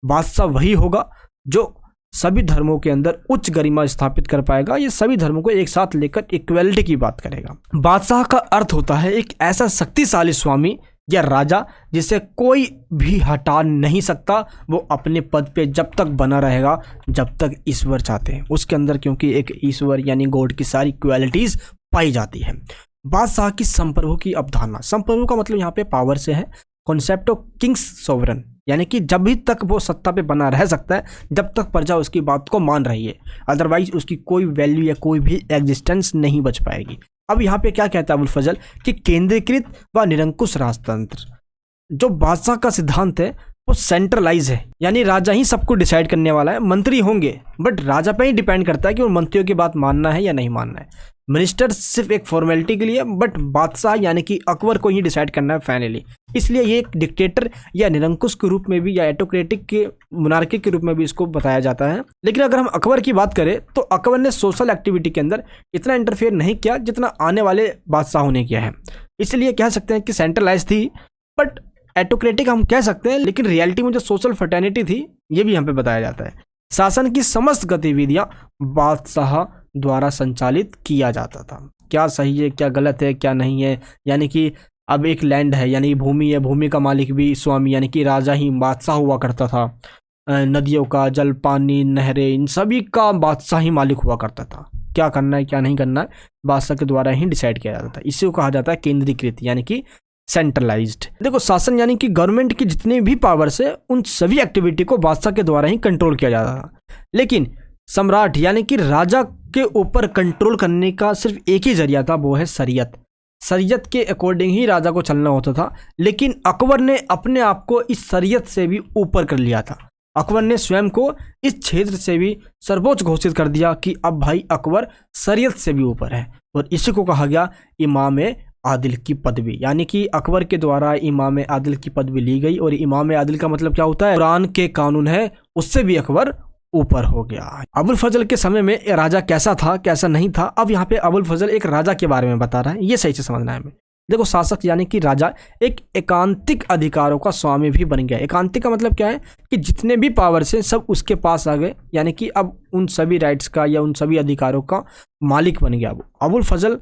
बादशाह वही होगा जो सभी धर्मों के अंदर उच्च गरिमा स्थापित कर पाएगा, ये सभी धर्मों को एक साथ लेकर इक्वलिटी की बात करेगा। बादशाह का अर्थ होता है एक ऐसा शक्तिशाली स्वामी या राजा जिसे कोई भी हटा नहीं सकता, वो अपने पद पे जब तक बना रहेगा जब तक ईश्वर चाहते हैं उसके अंदर, क्योंकि एक ईश्वर यानी गॉड की सारी क्वालिटीज पाई जाती है। बादशाह की संप्रभु की अवधारणा, संप्रभु का मतलब यहाँ पे पावर से है। कॉन्सेप्ट ऑफ किंग्स सोवरन यानी कि जब भी तक वो सत्ता पे बना रह सकता है जब तक प्रजा उसकी बात को मान रही है, अदरवाइज उसकी कोई वैल्यू या कोई भी एग्जिस्टेंस नहीं बच पाएगी। अब यहाँ पे क्या कहता है अबुल फजल कि केंद्रीकृत व निरंकुश राजतंत्र, जो बादशाह का सिद्धांत है वो सेंट्रलाइज है, यानी राजा ही सबको डिसाइड करने वाला है। मंत्री होंगे बट राजा पे ही डिपेंड करता है कि उन मंत्रियों की बात मानना है या नहीं मानना है। मिनिस्टर सिर्फ एक फॉर्मेलिटी के लिए, बट बादशाह यानी कि अकबर को ही डिसाइड करना है फाइनली। इसलिए ये एक डिक्टेटर या निरंकुश के रूप में भी या एटोक्रेटिक के मोनार्की के रूप में भी इसको बताया जाता है। लेकिन अगर हम अकबर की बात करें तो अकबर ने सोशल एक्टिविटी के अंदर इतना इंटरफेयर नहीं किया जितना आने वाले बादशाहों ने किया है। इसलिए कह सकते हैं कि सेंट्रलाइज थी बट एटोक्रेटिक हम कह सकते हैं, लेकिन रियलिटी में जो सोशल फर्टर्निटी थी ये भी यहाँ पे बताया जाता है। शासन की समस्त गतिविधियां बादशाह द्वारा संचालित किया जाता था। क्या सही है, क्या गलत है, क्या नहीं है, यानी कि अब एक लैंड है यानी भूमि है, भूमि का मालिक भी स्वामी यानी कि राजा ही बादशाह हुआ करता था। नदियों का जल, पानी, नहरें, इन सभी का बादशाह ही मालिक हुआ करता था। क्या करना है क्या नहीं करना है बादशाह के द्वारा ही डिसाइड किया जाता था। इसी को कहा जाता है केंद्रीकृत यानी कि सेंट्रलाइज्ड। देखो शासन यानी कि गवर्नमेंट की जितने भी पावर्स है उन सभी एक्टिविटी को बादशाह के द्वारा ही कंट्रोल किया जाता था। लेकिन सम्राट यानी कि राजा के ऊपर कंट्रोल करने का सिर्फ एक ही जरिया था, वो है शरीयत। शरीयत के अकॉर्डिंग ही राजा को चलना होता था। लेकिन अकबर ने अपने आप को इस शरीयत से भी ऊपर कर लिया था। अकबर ने स्वयं को इस क्षेत्र से भी सर्वोच्च घोषित कर दिया कि अब भाई अकबर शरीयत से भी ऊपर है, और इसी को कहा गया इमाम आदिल की पदवी। यानी कि अकबर के द्वारा इमाम आदिल की पदवी ली गई, और इमाम आदिल का मतलब क्या होता है, कुरान के कानून है उससे भी अकबर ऊपर हो गया। अबुल फजल के समय में राजा कैसा था कैसा नहीं था, अब यहाँ पे अबुल फजल एक राजा के बारे में बता रहा है, ये सही से समझना है हमें। देखो शासक यानी कि राजा एक एकांतिक अधिकारों का स्वामी भी बन गया। एकांतिक का मतलब क्या है कि जितने भी पावर्स हैं सब उसके पास आ गए, यानी कि अब उन सभी राइट्स का या उन सभी अधिकारों का मालिक बन गया। अबुल फजल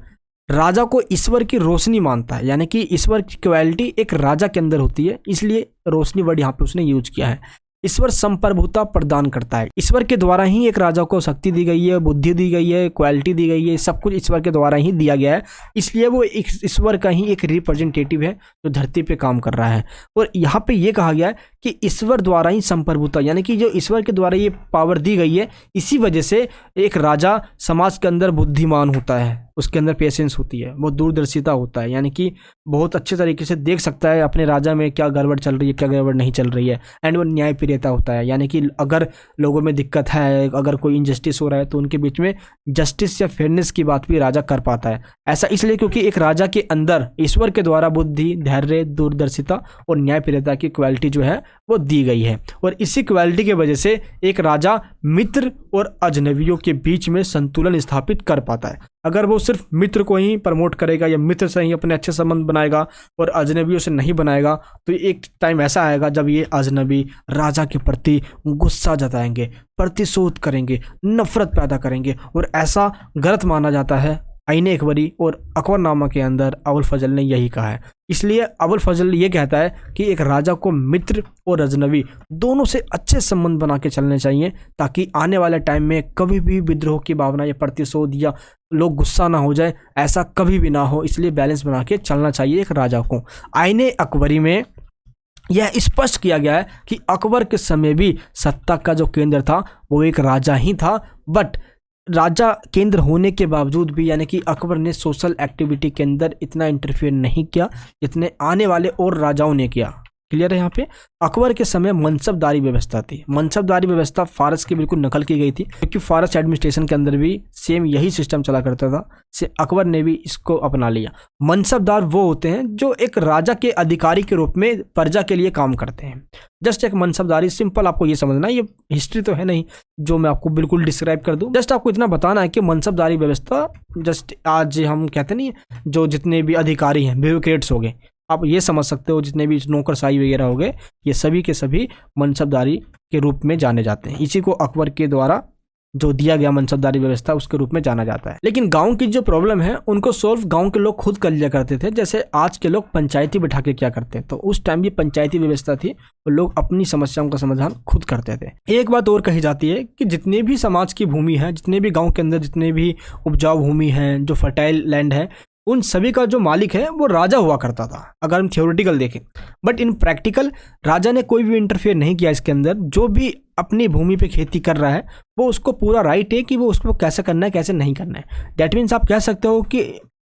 राजा को ईश्वर की रोशनी मानता है, यानी कि ईश्वर की क्वालिटी एक राजा के अंदर होती है, इसलिए रोशनी वर्ड यहाँ पे उसने यूज किया है। ईश्वर संप्रभुता प्रदान करता है। ईश्वर के द्वारा ही एक राजा को शक्ति दी गई है, बुद्धि दी गई है, क्वालिटी दी गई है, सब कुछ ईश्वर के द्वारा ही दिया गया है। इसलिए वो ईश्वर का ही एक रिप्रेजेंटेटिव है जो धरती पे काम कर रहा है। और यहाँ पे ये कहा गया है कि ईश्वर द्वारा ही संप्रभुता, यानी कि जो ईश्वर के द्वारा ये पावर दी गई है, इसी वजह से एक राजा समाज के अंदर बुद्धिमान होता है, उसके अंदर पेशेंस होती है, वो दूरदर्शिता होता है, यानी कि बहुत अच्छे तरीके से देख सकता है अपने राजा में क्या गड़बड़ चल रही है क्या गड़बड़ नहीं चल रही है। एंड वो न्यायप्रियता होता है, यानी कि अगर लोगों में दिक्कत है, अगर कोई इनजस्टिस हो रहा है तो उनके बीच में जस्टिस या फेयरनेस की बात भी राजा कर पाता है। ऐसा इसलिए क्योंकि एक राजा के अंदर ईश्वर के द्वारा बुद्धि, धैर्य, दूरदर्शिता और न्यायप्रियता की क्वालिटी जो है वो दी गई है। और इसी क्वालिटी की वजह से एक राजा मित्र और अजनबियों के बीच में संतुलन स्थापित कर पाता है। अगर वो सिर्फ मित्र को ही प्रमोट करेगा या मित्र से ही अपने अच्छे संबंध बनाएगा और अजनबियों से नहीं बनाएगा, तो एक टाइम ऐसा आएगा जब ये अजनबी राजा के प्रति गुस्सा जताएंगे, प्रतिशोध करेंगे, नफरत पैदा करेंगे, और ऐसा गलत माना जाता है आईने अकबरी और अकबरनामा के अंदर अबुल फजल ने यही कहा है। इसलिए अबुल फजल ये कहता है कि एक राजा को मित्र और अजनबी दोनों से अच्छे संबंध बना के चलने चाहिए, ताकि आने वाले टाइम में कभी भी विद्रोह की भावना या प्रतिशोध या लोग गुस्सा ना हो जाए, ऐसा कभी भी ना हो। इसलिए बैलेंस बना के चलना चाहिए एक राजा को। आईने अकबरी में यह स्पष्ट किया गया है कि अकबर के समय भी सत्ता का जो केंद्र था वो एक राजा ही था, बट राजा केंद्र होने के बावजूद भी यानी कि अकबर ने सोशल एक्टिविटी के अंदर इतना इंटरफेयर नहीं किया जितने आने वाले और राजाओं ने किया। क्लियर है? यहाँ पे अकबर के समय मनसबदारी व्यवस्था थी। मनसबदारी व्यवस्था फारस की बिल्कुल नकल की गई थी, क्योंकि फारस एडमिनिस्ट्रेशन के अंदर भी सेम यही सिस्टम चला करता था। से अकबर ने भी इसको अपना लिया। मनसबदार वो होते हैं जो एक राजा के अधिकारी के रूप में प्रजा के लिए काम करते हैं। जस्ट एक मनसबदारी, सिंपल आपको ये समझना, ये हिस्ट्री तो है नहीं जो मैं आपको बिल्कुल डिस्क्राइब कर दूं। जस्ट आपको इतना बताना है कि मनसबदारी व्यवस्था जस्ट आज हम कहते नहीं, जो जितने भी अधिकारी हैं ब्यूरोक्रेट्स हो गए, आप ये समझ सकते हो, जितने भी नौकरशाही वगैरह हो गए, ये सभी के सभी मनसबदारी के रूप में जाने जाते हैं। इसी को अकबर के द्वारा जो दिया गया मनसबदारी व्यवस्था उसके रूप में जाना जाता है। लेकिन गांव की जो प्रॉब्लम है उनको सोल्व गांव के लोग खुद कर लिया करते थे। जैसे आज के लोग पंचायती बिठा के क्या करते हैं, तो उस टाइम भी पंचायती व्यवस्था थी, तो लोग अपनी समस्याओं का समाधान खुद करते थे। एक बात और कही जाती है कि जितने भी समाज की भूमि है, जितने भी गाँव के अंदर जितने भी उपजाऊ भूमि है, जो फर्टाइल लैंड है, उन सभी का जो मालिक है वो राजा हुआ करता था, अगर हम थियोरेटिकल देखें। बट इन प्रैक्टिकल राजा ने कोई भी इंटरफेयर नहीं किया इसके अंदर। जो भी अपनी भूमि पे खेती कर रहा है वो उसको पूरा राइट है कि वो उसको कैसे करना है कैसे नहीं करना है। डैट मीन्स आप कह सकते हो कि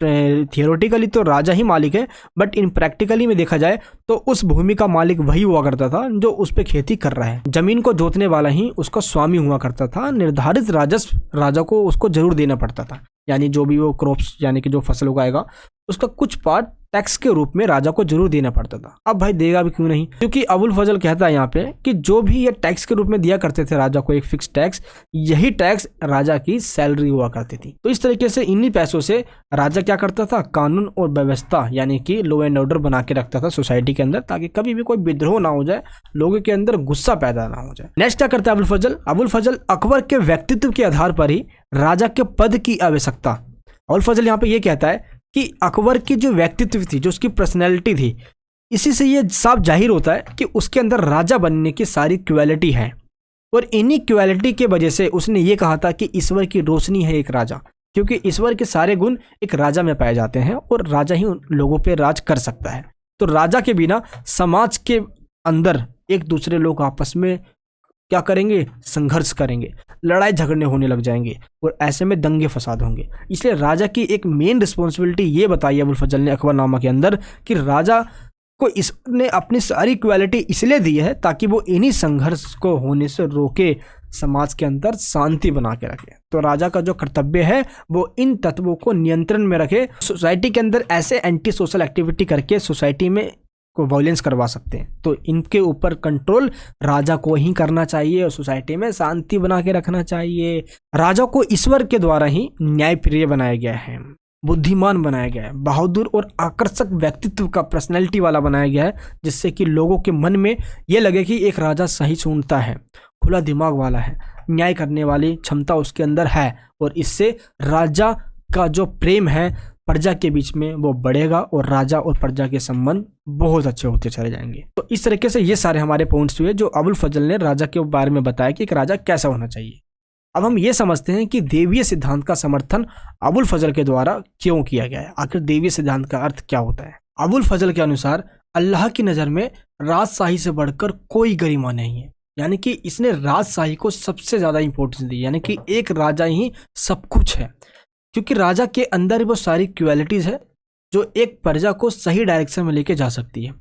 थियोरेटिकली तो राजा ही मालिक है, बट इन प्रैक्टिकली में देखा जाए तो उस भूमि का मालिक वही हुआ करता था जो उस पर खेती कर रहा है। जमीन को जोतने वाला ही उसका स्वामी हुआ करता था। निर्धारित राजस्व राजा को उसको जरूर देना पड़ता था, यानी जो भी वो क्रॉप्स यानी कि जो फसल उगाएगा उसका कुछ पार्ट टैक्स के रूप में राजा को जरूर देना पड़ता था। अब भाई देगा भी क्यों नहीं, क्योंकि अबुल फजल कहता है यहाँ पे कि जो भी ये टैक्स के रूप में दिया करते थे राजा को, एक फिक्स टैक्स, यही टैक्स राजा की सैलरी हुआ करती थी। तो इस तरीके से इन्हीं पैसों से राजा क्या करता था, कानून और व्यवस्था यानी कि लॉ एंड ऑर्डर बना के रखता था सोसाइटी के अंदर, ताकि कभी भी कोई विद्रोह ना हो जाए, लोगों के अंदर गुस्सा पैदा ना हो जाए। नेक्स्ट क्या करता है अबुल फजल? अबुल फजल अकबर के व्यक्तित्व के आधार पर ही राजा के पद की आवश्यकता। अबुल फजल यहाँ पे ये कहता है कि अकबर की जो व्यक्तित्व थी, जो उसकी पर्सनैलिटी थी, इसी से ये साफ जाहिर होता है कि उसके अंदर राजा बनने की सारी क्वालिटी है। और इन्हीं क्वालिटी के वजह से उसने ये कहा था कि ईश्वर की रोशनी है एक राजा, क्योंकि ईश्वर के सारे गुण एक राजा में पाए जाते हैं और राजा ही उन लोगों पे राज कर सकता है। तो राजा के बिना समाज के अंदर एक दूसरे लोग आपस में क्या करेंगे, संघर्ष करेंगे, लड़ाई झगड़ने होने लग जाएंगे और ऐसे में दंगे फसाद होंगे। इसलिए राजा की एक मेन रिस्पॉन्सिबिलिटी ये बताई अबुल फजल ने अकबरनामा के अंदर कि राजा को इसने अपनी सारी क्वालिटी इसलिए दी है ताकि वो इन्हीं संघर्ष को होने से रोके, समाज के अंदर शांति बना के रखे। तो राजा का जो कर्तव्य है वो इन तत्वों को नियंत्रण में रखे। सोसाइटी के अंदर ऐसे एंटी सोशल एक्टिविटी करके सोसाइटी में को वायलेंस करवा सकते हैं, तो इनके ऊपर कंट्रोल राजा को ही करना चाहिए और सोसाइटी में शांति बना के रखना चाहिए। राजा को ईश्वर के द्वारा ही न्यायप्रिय बनाया गया है, बुद्धिमान बनाया गया है, बहादुर और आकर्षक व्यक्तित्व का पर्सनैलिटी वाला बनाया गया है, जिससे कि लोगों के मन में ये लगे कि एक राजा सही सुनता है, खुला दिमाग वाला है, न्याय करने वाली क्षमता उसके अंदर है, और इससे राजा का जो प्रेम है प्रजा के बीच में वो बढ़ेगा और राजा और प्रजा के संबंध बहुत अच्छे होते चले जाएंगे। तो इस तरीके से ये सारे हमारे पॉइंट्स हुए जो अबुल फजल ने राजा के बारे में बताया कि एक राजा कैसा होना चाहिए। अब हम ये समझते हैं कि देवीय सिद्धांत का समर्थन अबुल फजल के द्वारा क्यों किया गया है। आखिर देवीय सिद्धांत का अर्थ क्या होता है? अबुल फजल के अनुसार अल्लाह की नज़र में राजशाही से बढ़कर कोई गरिमा नहीं है, यानी कि इसने राजशाही को सबसे ज़्यादा इंपॉर्टेंस दी, यानी कि एक राजा ही सब कुछ है, क्योंकि राजा के अंदर वो सारी क्वालिटीज़ है जो एक प्रजा को सही डायरेक्शन में लेके जा सकती है।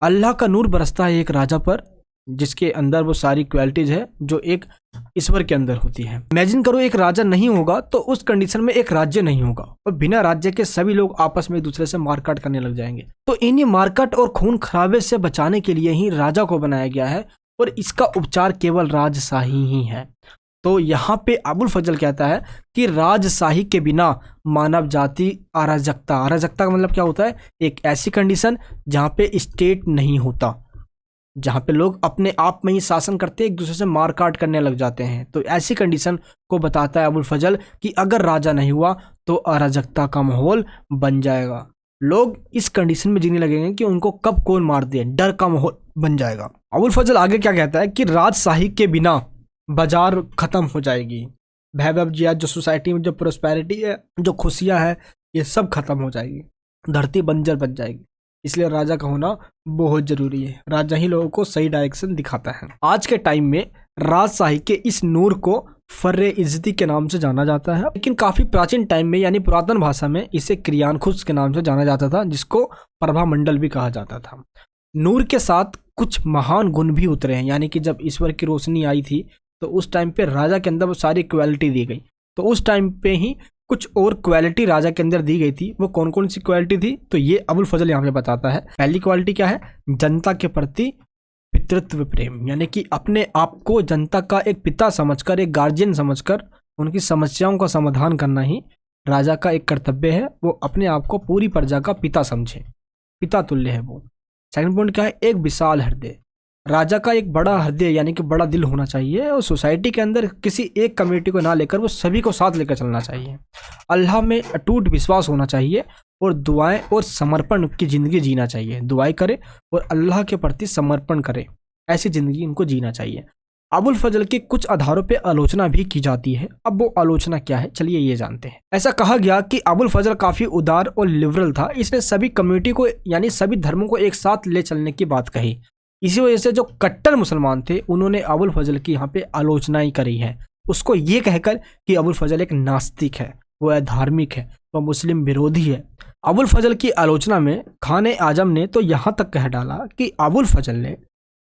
अल्लाह का नूर बरसता है एक राजा पर जिसके अंदर वो सारी क्वालिटीज़ है जो एक ईश्वर के अंदर होती है। इमेजिन करो एक राजा नहीं होगा तो उस कंडीशन में एक राज्य नहीं होगा और बिना राज्य के सभी लोग आपस में एक दूसरे से मारकाट करने लग जाएंगे। तो इन्हीं मारकाट और खून खराबे से बचाने के लिए ही राजा को बनाया गया है और इसका उपचार केवल राजशाही ही है। तो यहाँ पे अबुल फजल कहता है कि राजशाही के बिना मानव जाति अराजकता, अराजकता का मतलब क्या होता है, एक ऐसी कंडीशन जहाँ पे स्टेट नहीं होता, जहाँ पे लोग अपने आप में ही शासन करते एक दूसरे से मार काट करने लग जाते हैं। तो ऐसी कंडीशन को बताता है अबुल फजल कि अगर राजा नहीं हुआ तो अराजकता का माहौल बन जाएगा। लोग इस कंडीशन में जीने लगेंगे कि उनको कब कौन मार दे, डर का माहौल बन जाएगा। अबुल फजल आगे क्या कहता है कि राजशाही के बिना बाजार खत्म हो जाएगी, वैभवजियात जो सोसाइटी में जो प्रोस्पेरिटी है, जो खुशियां है, ये सब खत्म हो जाएगी, धरती बंजर बन जाएगी। इसलिए राजा का होना बहुत जरूरी है। राजा ही लोगों को सही डायरेक्शन दिखाता है। आज के टाइम में राजशाही के इस नूर को फर्रे इज्जती के नाम से जाना जाता है, लेकिन काफी प्राचीन टाइम में यानी पुरातन भाषा में इसे क्रियानखुश के नाम से जाना जाता था, जिसको प्रभा मंडल भी कहा जाता था। नूर के साथ कुछ महान गुण भी उतरे हैं, यानी कि जब ईश्वर की रोशनी आई थी तो उस टाइम पे राजा के अंदर वो सारी क्वालिटी दी गई। तो उस टाइम पे ही कुछ और क्वालिटी राजा के अंदर दी गई थी। वो कौन कौन सी क्वालिटी थी तो ये अबुल फजल यहाँ पे बताता है। पहली क्वालिटी क्या है? जनता के प्रति पितृत्व प्रेम, यानी कि अपने आप को जनता का एक पिता समझकर, एक गार्जियन समझकर उनकी समस्याओं का समाधान करना ही राजा का एक कर्तव्य है। वो अपने आप को पूरी प्रजा का पिता समझे, पिता तुल्य है वो। सेकंड पॉइंट क्या है? एक विशाल हृदय। राजा का एक बड़ा हृदय यानी कि बड़ा दिल होना चाहिए, और सोसाइटी के अंदर किसी एक कम्युनिटी को ना लेकर वो सभी को साथ लेकर चलना चाहिए। अल्लाह में अटूट विश्वास होना चाहिए और दुआएं और समर्पण की ज़िंदगी जीना चाहिए। दुआएं करे और अल्लाह के प्रति समर्पण करे, ऐसी ज़िंदगी इनको जीना चाहिए। अबुल फजल के कुछ आधारों पे आलोचना भी की जाती है। अब वो आलोचना क्या है, चलिए ये जानते हैं। ऐसा कहा गया कि अबुल फजल काफ़ी उदार और लिबरल था। इसने सभी कम्युनिटी को यानी सभी धर्मों को एक साथ ले चलने की बात कही। इसी वजह से जो कट्टर मुसलमान थे उन्होंने अबुल फजल की यहाँ पे आलोचना ही करी है, उसको ये कहकर कि अबुल फजल एक नास्तिक है, वो अधार्मिक है, वो मुस्लिम विरोधी है। अबुल फजल की आलोचना में खान आजम ने तो यहाँ तक कह डाला कि अबुल फजल ने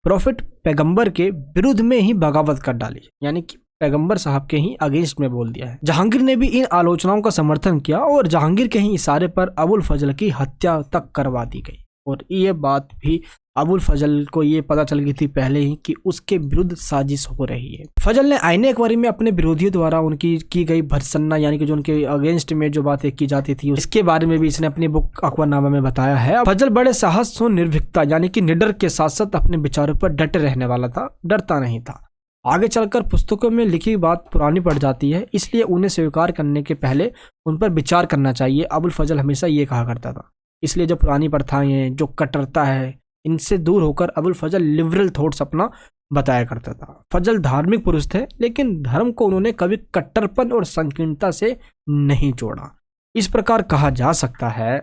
प्रॉफिट पैगंबर के विरुद्ध में ही बगावत कर डाली, यानी कि पैगंबर साहब के ही अगेंस्ट में बोल दिया है। जहांगीर ने भी इन आलोचनाओं का समर्थन किया और जहांगीर के ही इशारे पर अबुल फजल की हत्या तक करवा दी गई। और ये बात भी अबुल फजल को ये पता चल गई थी पहले ही कि उसके विरुद्ध साजिश हो रही है। फजल ने आईने अकबरी में अपने विरोधियों द्वारा उनकी की गई भर्त्सना यानी कि जो उनके अगेंस्ट में जो बातें की जाती थी इसके बारे में भी इसने अपनी बुक अकबरनामा में बताया है। फजल बड़े साहस और निर्भीकता यानी कि निडर के साथ साथ अपने विचारों पर डटे रहने वाला था, डरता नहीं था। आगे चलकर पुस्तकों में लिखी बात पुरानी पड़ जाती है, इसलिए उन्हें स्वीकार करने के पहले उन पर विचार करना चाहिए। अबुल फजल हमेशा ये कहा करता था। इसलिए जो पुरानी प्रथाएं हैं, जो कट्टरता है, इनसे दूर होकर अबुल फजल लिबरल थॉट्स अपना बताया करता था। फजल धार्मिक पुरुष थे, लेकिन धर्म को उन्होंने कभी कट्टरपन और संकीर्णता से नहीं जोड़ा। इस प्रकार कहा जा सकता है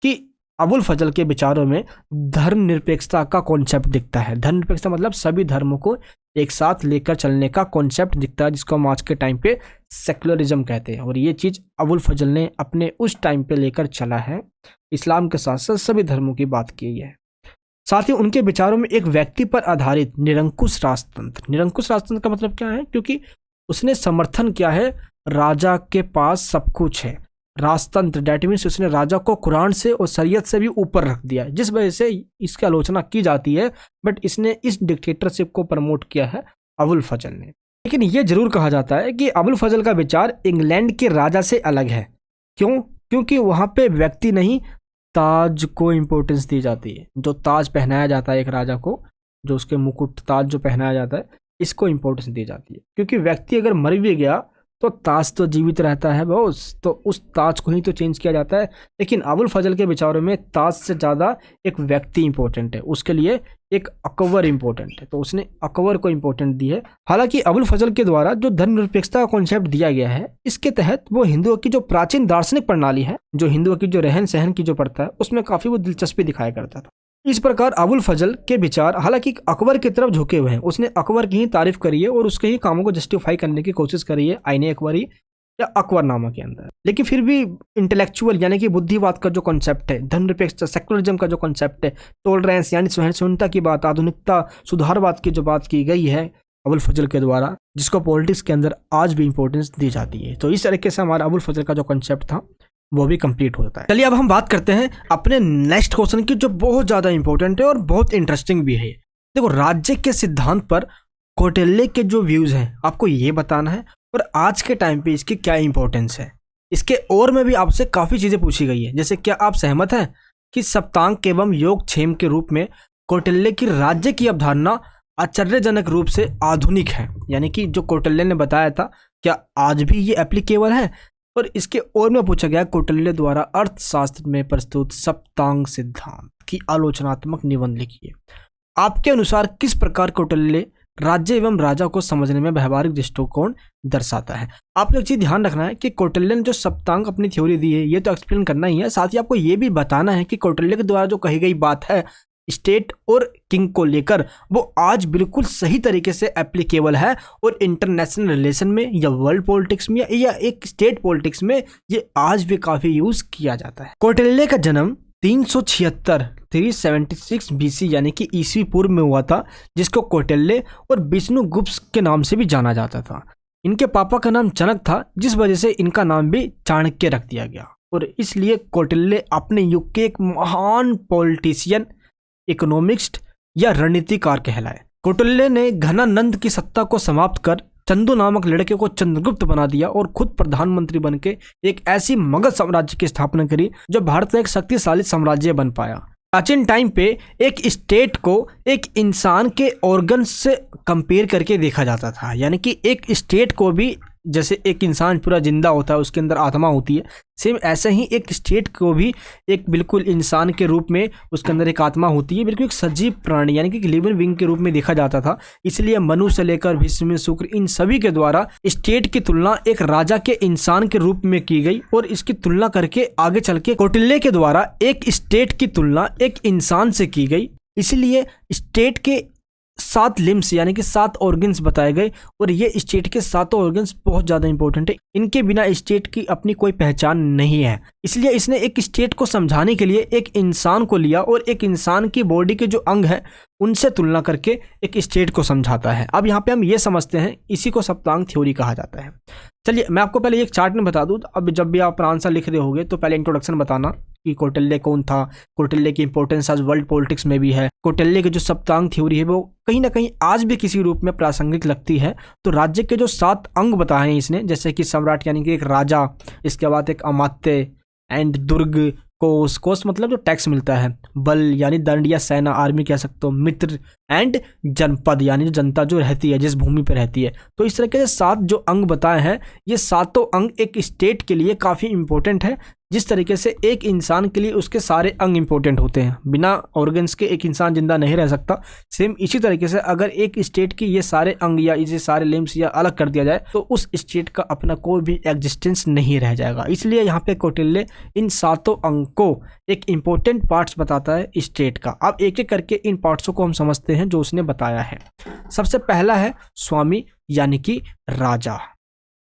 कि अबुल फजल के विचारों में धर्मनिरपेक्षता का कॉन्सेप्ट दिखता है। धर्मनिरपेक्षता मतलब सभी धर्मों को एक साथ लेकर चलने का कॉन्सेप्ट दिखता है, जिसको हम आज के टाइम पे सेक्युलरिज्म कहते हैं। और ये चीज़ अबुल फजल ने अपने उस टाइम पे लेकर चला है। इस्लाम के साथ साथ सभी धर्मों की बात की है। साथ ही उनके विचारों में एक व्यक्ति पर आधारित निरंकुश राजतंत्र। निरंकुश राजतंत्र का मतलब क्या है? क्योंकि उसने समर्थन किया है राजा के पास सब कुछ है। राजतंत्र डेट मीन्स उसने राजा को कुरान से और शरीयत से भी ऊपर रख दिया है, जिस वजह से इसकी आलोचना की जाती है। बट इसने इस डिक्टेटरशिप को प्रमोट किया है अबुल फजल ने। लेकिन ये जरूर कहा जाता है कि अबुल फजल का विचार इंग्लैंड के राजा से अलग है। क्यों? क्योंकि वहाँ पे व्यक्ति नहीं, ताज को इम्पोर्टेंस दी जाती है। जो ताज पहनाया जाता है एक राजा को, जो उसके मुकुट ताज जो पहनाया जाता है, इसको इम्पोर्टेंस दी जाती है। क्योंकि व्यक्ति अगर मर भी गया तो ताज तो जीवित रहता है बॉस, तो उस ताज को ही तो चेंज किया जाता है। लेकिन अबुल फजल के विचारों में ताज से ज़्यादा एक व्यक्ति इंपॉर्टेंट है, उसके लिए एक अकबर इंपॉर्टेंट है, तो उसने अकबर को इंपॉर्टेंट दी है। हालांकि अबुल फजल के द्वारा जो धर्मनिरपेक्षता का कॉन्सेप्ट दिया गया है, इसके तहत वो हिंदुओं की जो प्राचीन दार्शनिक प्रणाली है, जो हिंदुओं की जो रहन सहन की जो प्रथा है, उसमें काफ़ी वो दिलचस्पी दिखाया करता था। इस प्रकार अबुल फजल के विचार हालांकि अकबर की तरफ झुके हुए हैं। उसने अकबर की ही तारीफ करी है और उसके ही कामों को जस्टिफाई करने की कोशिश करी है आईने अकबरी या अकबरनामा के अंदर। लेकिन फिर भी इंटेलेक्चुअल यानी कि बुद्धिवाद का जो कॉन्सेप्ट है, धर्मनिरपेक्षता सेक्युलरिज्म का जो कॉन्सेप्ट है, टॉलरेंस यानी सहिष्णुता की बात, आधुनिकता सुधारवाद की जो बात की गई है अबुल फजल के द्वारा, जिसको पॉलिटिक्स के अंदर आज भी इंपॉर्टेंस दी जाती है। तो इस तरीके से हमारा अबुल फजल का जो कॉन्सेप्ट था वो भी कंप्लीट होता है। चलिए अब हम बात करते हैं अपने नेक्स्ट क्वेश्चन की, जो बहुत ज़्यादा इंपॉर्टेंट है और बहुत इंटरेस्टिंग भी है। देखो, राज्य के सिद्धांत पर कौटिल्य के जो व्यूज़ हैं आपको ये बताना है और आज के टाइम पे इसकी क्या इंपॉर्टेंस है। इसके और में भी आपसे काफ़ी चीज़ें पूछी गई है, जैसे क्या आप सहमत हैं कि सप्तांग एवं योग क्षेम के रूप में कौटिल्य की राज्य की अवधारणा आश्चर्यजनक रूप से आधुनिक है। यानी कि जो कौटिल्य ने बताया था क्या आज भी ये एप्लीकेबल है। और इसके और में पूछा गया कौटिल्य द्वारा अर्थशास्त्र में प्रस्तुत सप्तांग सिद्धांत की आलोचनात्मक निबंध लिखिए। आपके अनुसार किस प्रकार कौटिल्य राज्य एवं राजा को समझने में व्यवहारिक दृष्टिकोण दर्शाता है। आपको एक चीज ध्यान रखना है कि कौटिल्य ने जो सप्तांग अपनी थ्योरी दी है ये तो एक्सप्लेन करना ही है, साथ ही आपको ये भी बताना है कि कौटिल्य के द्वारा जो कही गई बात है स्टेट और किंग को लेकर वो आज बिल्कुल सही तरीके से एप्लीकेबल है और इंटरनेशनल रिलेशन में या वर्ल्ड पॉलिटिक्स में या एक स्टेट पॉलिटिक्स में ये आज भी काफी यूज किया जाता है। कौटिल्य का जन्म 376 बीसी यानी कि ईस्वी पूर्व में हुआ था, जिसको कौटिल्य और विष्णुगुप्त के नाम से भी जाना जाता था। इनके पापा का नाम चाणक्य था, जिस वजह से इनका नाम भी चाणक्य रख दिया गया और इसलिए कौटिल्य अपने युग के एक महान पॉलिटिशियन, इकोनॉमिस्ट या रणनीतिकार कहलाए। कौटिल्य ने घनानंद की सत्ता को समाप्त कर चंदू नामक लड़के को चंद्रगुप्त बना दिया और खुद प्रधानमंत्री बनके एक ऐसी मगध साम्राज्य की स्थापना करी जो भारत का एक शक्तिशाली साम्राज्य बन पाया। प्राचीन टाइम पे एक स्टेट को एक इंसान के ऑर्गन्स से कंपेयर करके देखा जाता था। यानी कि एक स्टेट को भी जैसे एक इंसान पूरा जिंदा होता है उसके अंदर आत्मा होती है, सेम ऐसे ही एक स्टेट को भी एक बिल्कुल इंसान के रूप में उसके अंदर एक आत्मा होती है, बिल्कुल एक सजीव प्राणी यानी कि लिविंग बीइंग के रूप में देखा जाता था। इसलिए मनु से लेकर भीष्म, शुक्र इन सभी के द्वारा स्टेट की तुलना एक राजा के इंसान के रूप में की गई और इसकी तुलना करके आगे चल के कौटिल्य के द्वारा एक स्टेट की तुलना एक इंसान से की गई। इसलिए स्टेट के 7 लिम्स यानी कि 7 ऑर्गन्स बताए गए और ये स्टेट के 7 ऑर्गन्स बहुत ज़्यादा इंपॉर्टेंट है। इनके बिना स्टेट की अपनी कोई पहचान नहीं है। इसलिए इसने एक स्टेट को समझाने के लिए एक इंसान को लिया और एक इंसान की बॉडी के जो अंग है उनसे तुलना करके एक स्टेट को समझाता है। अब यहाँ पे हम ये समझते हैं, इसी को सप्तांग थ्योरी कहा जाता है। चलिए मैं आपको पहले एक चार्ट में बता दूँ। अब जब भी आप आंसर लिख रहे होगे तो पहले इंट्रोडक्शन बताना कि कौटिल्य कौन था, कौटिल्य की इंपॉर्टेंस आज वर्ल्ड पॉलिटिक्स में भी है। कौटिल्य की जो सप्तांग थ्योरी है वो कहीं ना कहीं आज भी किसी रूप में प्रासंगिक लगती है। तो राज्य के जो 7 अंग बताए हैं इसने, जैसे कि सम्राट यानी कि एक राजा, इसके बाद एक अमात्य एंड दुर्ग, कोष मतलब जो टैक्स मिलता है, बल यानी दंड या सेना आर्मी कह सकते हो, मित्र एंड जनपद यानी जो जनता जो रहती है जिस भूमि पर रहती है। तो इस तरह के 7 जो अंग बताए हैं ये 7 अंग एक स्टेट के लिए काफ़ी इंपॉर्टेंट है। जिस तरीके से एक इंसान के लिए उसके सारे अंग इंपॉर्टेंट होते हैं, बिना ऑर्गन्स के एक इंसान जिंदा नहीं रह सकता, सेम इसी तरीके से अगर एक स्टेट की ये सारे अंग या इसे सारे लिम्स या अलग कर दिया जाए तो उस स्टेट का अपना कोई भी एग्जिस्टेंस नहीं रह जाएगा। इसलिए यहाँ पे कौटिल्य इन 7 अंग को एक इंपॉर्टेंट पार्ट्स बताता है स्टेट का। अब एक एक करके इन पार्ट्सों को हम समझते हैं जो उसने बताया है। सबसे पहला है स्वामी यानी कि राजा।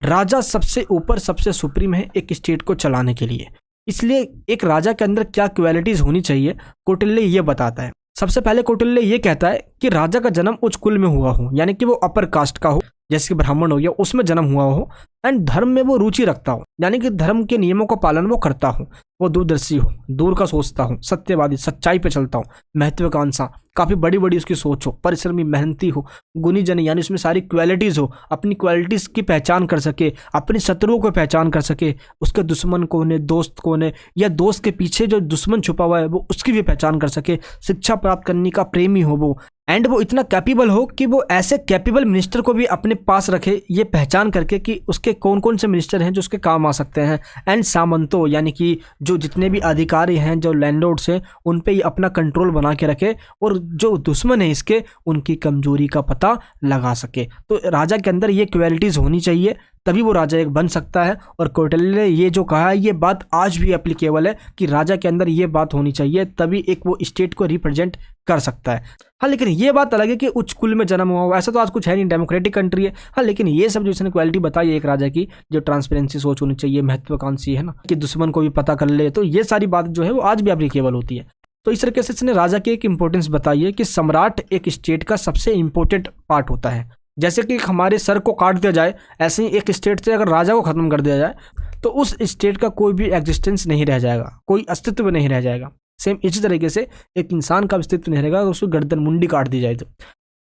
राजा सबसे ऊपर सबसे सुप्रीम है एक स्टेट को चलाने के लिए। इसलिए एक राजा के अंदर क्या क्वालिटीज होनी चाहिए कौटिल्य ये बताता है। सबसे पहले कौटिल्य ये कहता है कि राजा का जन्म उच्च कुल में हुआ हो, यानी कि वो अपर कास्ट का हो, जैसे कि ब्राह्मण हो गया उसमें जन्म हुआ हो, एंड धर्म में वो रुचि रखता हो, यानी कि धर्म के नियमों का पालन वो करता हो, वो दूरदर्शी हो, दूर का सोचता हो, सत्यवादी, सच्चाई पे चलता हो, महत्वाकांक्षा, काफ़ी बड़ी बड़ी उसकी सोच हो, परिश्रमी, मेहनती हो, गुणीजन यानी उसमें सारी क्वालिटीज़ हो, अपनी क्वालिटीज़ की पहचान कर सके, अपने शत्रुओं को पहचान कर सके, उसके दुश्मन कौन है, दोस्त कौन है, या दोस्त के पीछे जो दुश्मन छुपा हुआ है वो उसकी भी पहचान कर सके, शिक्षा प्राप्त करने का प्रेमी हो वो, एंड वो इतना कैपेबल हो कि वो ऐसे कैपेबल मिनिस्टर को भी अपने पास रखे, ये पहचान करके कि उसके कौन कौन से मिनिस्टर हैं जो उसके काम आ सकते हैं। एंड सामंतो यानी कि जो जितने भी अधिकारी हैं, जो लैंडलॉर्ड्स हैं, उन पे ये अपना कंट्रोल बना के रखे और जो दुश्मन है इसके उनकी कमजोरी का पता लगा सके। तो राजा के अंदर ये क्वालिटीज़ होनी चाहिए, तभी वो राजा एक बन सकता है। और कौटिल्य ने ये जो कहा है ये बात आज भी एप्लीकेबल है कि राजा के अंदर ये बात होनी चाहिए, तभी एक वो स्टेट को रिप्रेजेंट कर सकता है। हाँ, लेकिन ये बात अलग है कि उच्च कुल में जन्म हुआ हो, ऐसा तो आज कुछ है नहीं, डेमोक्रेटिक कंट्री है। हाँ, लेकिन ये सब जो इसने क्वालिटी बताई है एक राजा की, जो ट्रांसपेरेंसी सोच होनी चाहिए, महत्वाकांक्षी है ना, कि दुश्मन को भी पता कर ले, तो ये सारी बात जो है वो आज भी एप्लीकेबल होती है। तो इस तरीके से इसने राजा की एक इंपॉर्टेंस बताई है कि सम्राट एक स्टेट का सबसे इंपॉर्टेंट पार्ट होता है। जैसे कि हमारे सर को काट दिया जाए, ऐसे ही एक स्टेट से अगर राजा को खत्म कर दिया जाए तो उस स्टेट का कोई भी एग्जिस्टेंस नहीं रह जाएगा, कोई अस्तित्व नहीं रह जाएगा। सेम इसी तरीके से एक इंसान का अस्तित्व नहीं रहेगा, उसको गर्दन मुंडी काट दी जाए तो।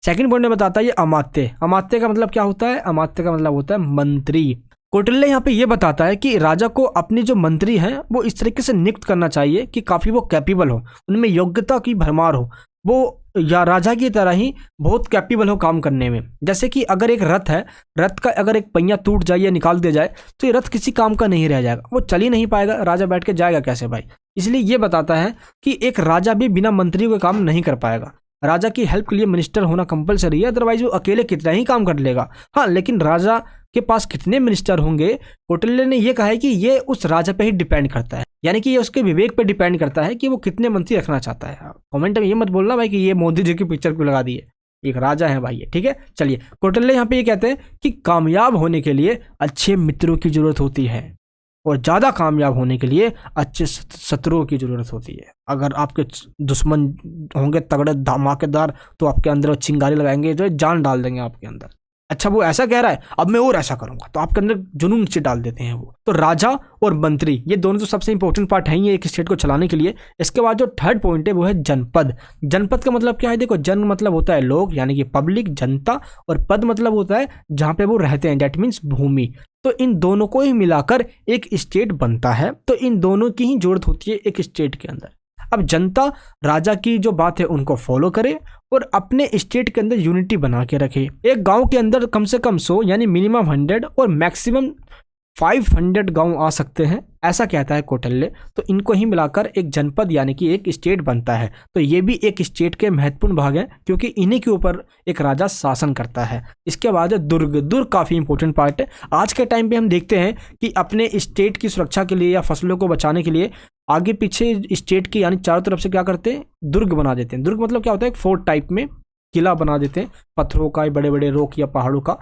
सेकंड पॉइंट में बताता है ये अमात्य। अमात्य का मतलब क्या होता है? अमात्य का मतलब होता है मंत्री। कौटिल्य यहाँ पे ये बताता है कि राजा को अपने जो मंत्री हैं वो इस तरीके से नियुक्त करना चाहिए कि काफ़ी वो कैपेबल हो, उनमें योग्यता की भरमार हो, वो या राजा की तरह ही बहुत कैपेबल हो काम करने में। जैसे कि अगर एक रथ है, रथ का अगर एक पहिया टूट जाए या निकाल दिया जाए तो ये रथ किसी काम का नहीं रह जाएगा, वो चल ही नहीं पाएगा, राजा बैठ के जाएगा कैसे भाई। इसलिए ये बताता है कि एक राजा भी बिना मंत्री के काम नहीं कर पाएगा, राजा की हेल्प के लिए मिनिस्टर होना कंपलसरी है, अदरवाइज वो अकेले कितना ही काम कर लेगा। हाँ, लेकिन राजा के पास कितने मिनिस्टर होंगे, कौटिल्य ने यह कहा है कि ये उस राजा पे ही डिपेंड करता है, यानी कि ये उसके विवेक पे डिपेंड करता है कि वो कितने मंत्री रखना चाहता है। कमेंट में ये मत बोलना भाई कि ये मोदी जी की पिक्चर क्यों लगा दी है, एक राजा है भाई ये, ठीक है। चलिए, कौटिल्य यहाँ पे ये कहते हैं कि कामयाब होने के लिए अच्छे मित्रों की जरूरत होती है और ज़्यादा कामयाब होने के लिए अच्छे शत्रुओं की ज़रूरत होती है। अगर आपके दुश्मन होंगे तगड़े धमाकेदार तो आपके अंदर वो चिंगारी लगाएंगे, जो जान डाल देंगे आपके अंदर। अच्छा, वो ऐसा कह रहा है अब मैं और ऐसा करूंगा, तो आपके अंदर जुनून नीचे डाल देते हैं वो। तो राजा और मंत्री ये दोनों तो सबसे इंपॉर्टेंट पार्ट है ही एक स्टेट को चलाने के लिए। इसके बाद जो थर्ड पॉइंट है वो है जनपद। जनपद का मतलब क्या है, देखो, जन मतलब होता है लोग यानी कि पब्लिक, जनता, और पद मतलब होता है जहां पे वो रहते हैं, डेट मीन्स भूमि। तो इन दोनों को ही मिलाकर एक स्टेट बनता है, तो इन दोनों की ही जरूरत होती है एक स्टेट के अंदर। अब जनता राजा की जो बात है उनको फॉलो करे और अपने स्टेट के अंदर यूनिटी बना के रखे। एक गांव के अंदर कम से कम 100 यानी मिनिमम 100 और मैक्सिमम 500 गांव आ सकते हैं, ऐसा कहता है कौटिल्य। तो इनको ही मिलाकर एक जनपद यानी कि एक स्टेट बनता है। तो ये भी एक स्टेट के महत्वपूर्ण भाग हैं क्योंकि इन्हीं के ऊपर एक राजा शासन करता है। इसके बाद है दुर्ग। दुर्ग काफ़ी इंपॉर्टेंट पार्ट है। आज के टाइम पे हम देखते हैं कि अपने स्टेट की सुरक्षा के लिए या फसलों को बचाने के लिए आगे पीछे स्टेट की यानी चारों तरफ से क्या करते हैं, दुर्ग बना देते हैं। दुर्ग मतलब क्या होता है, एक फोर्ट टाइप में किला बना देते हैं पत्थरों का, बड़े बड़े रॉक या पहाड़ों का,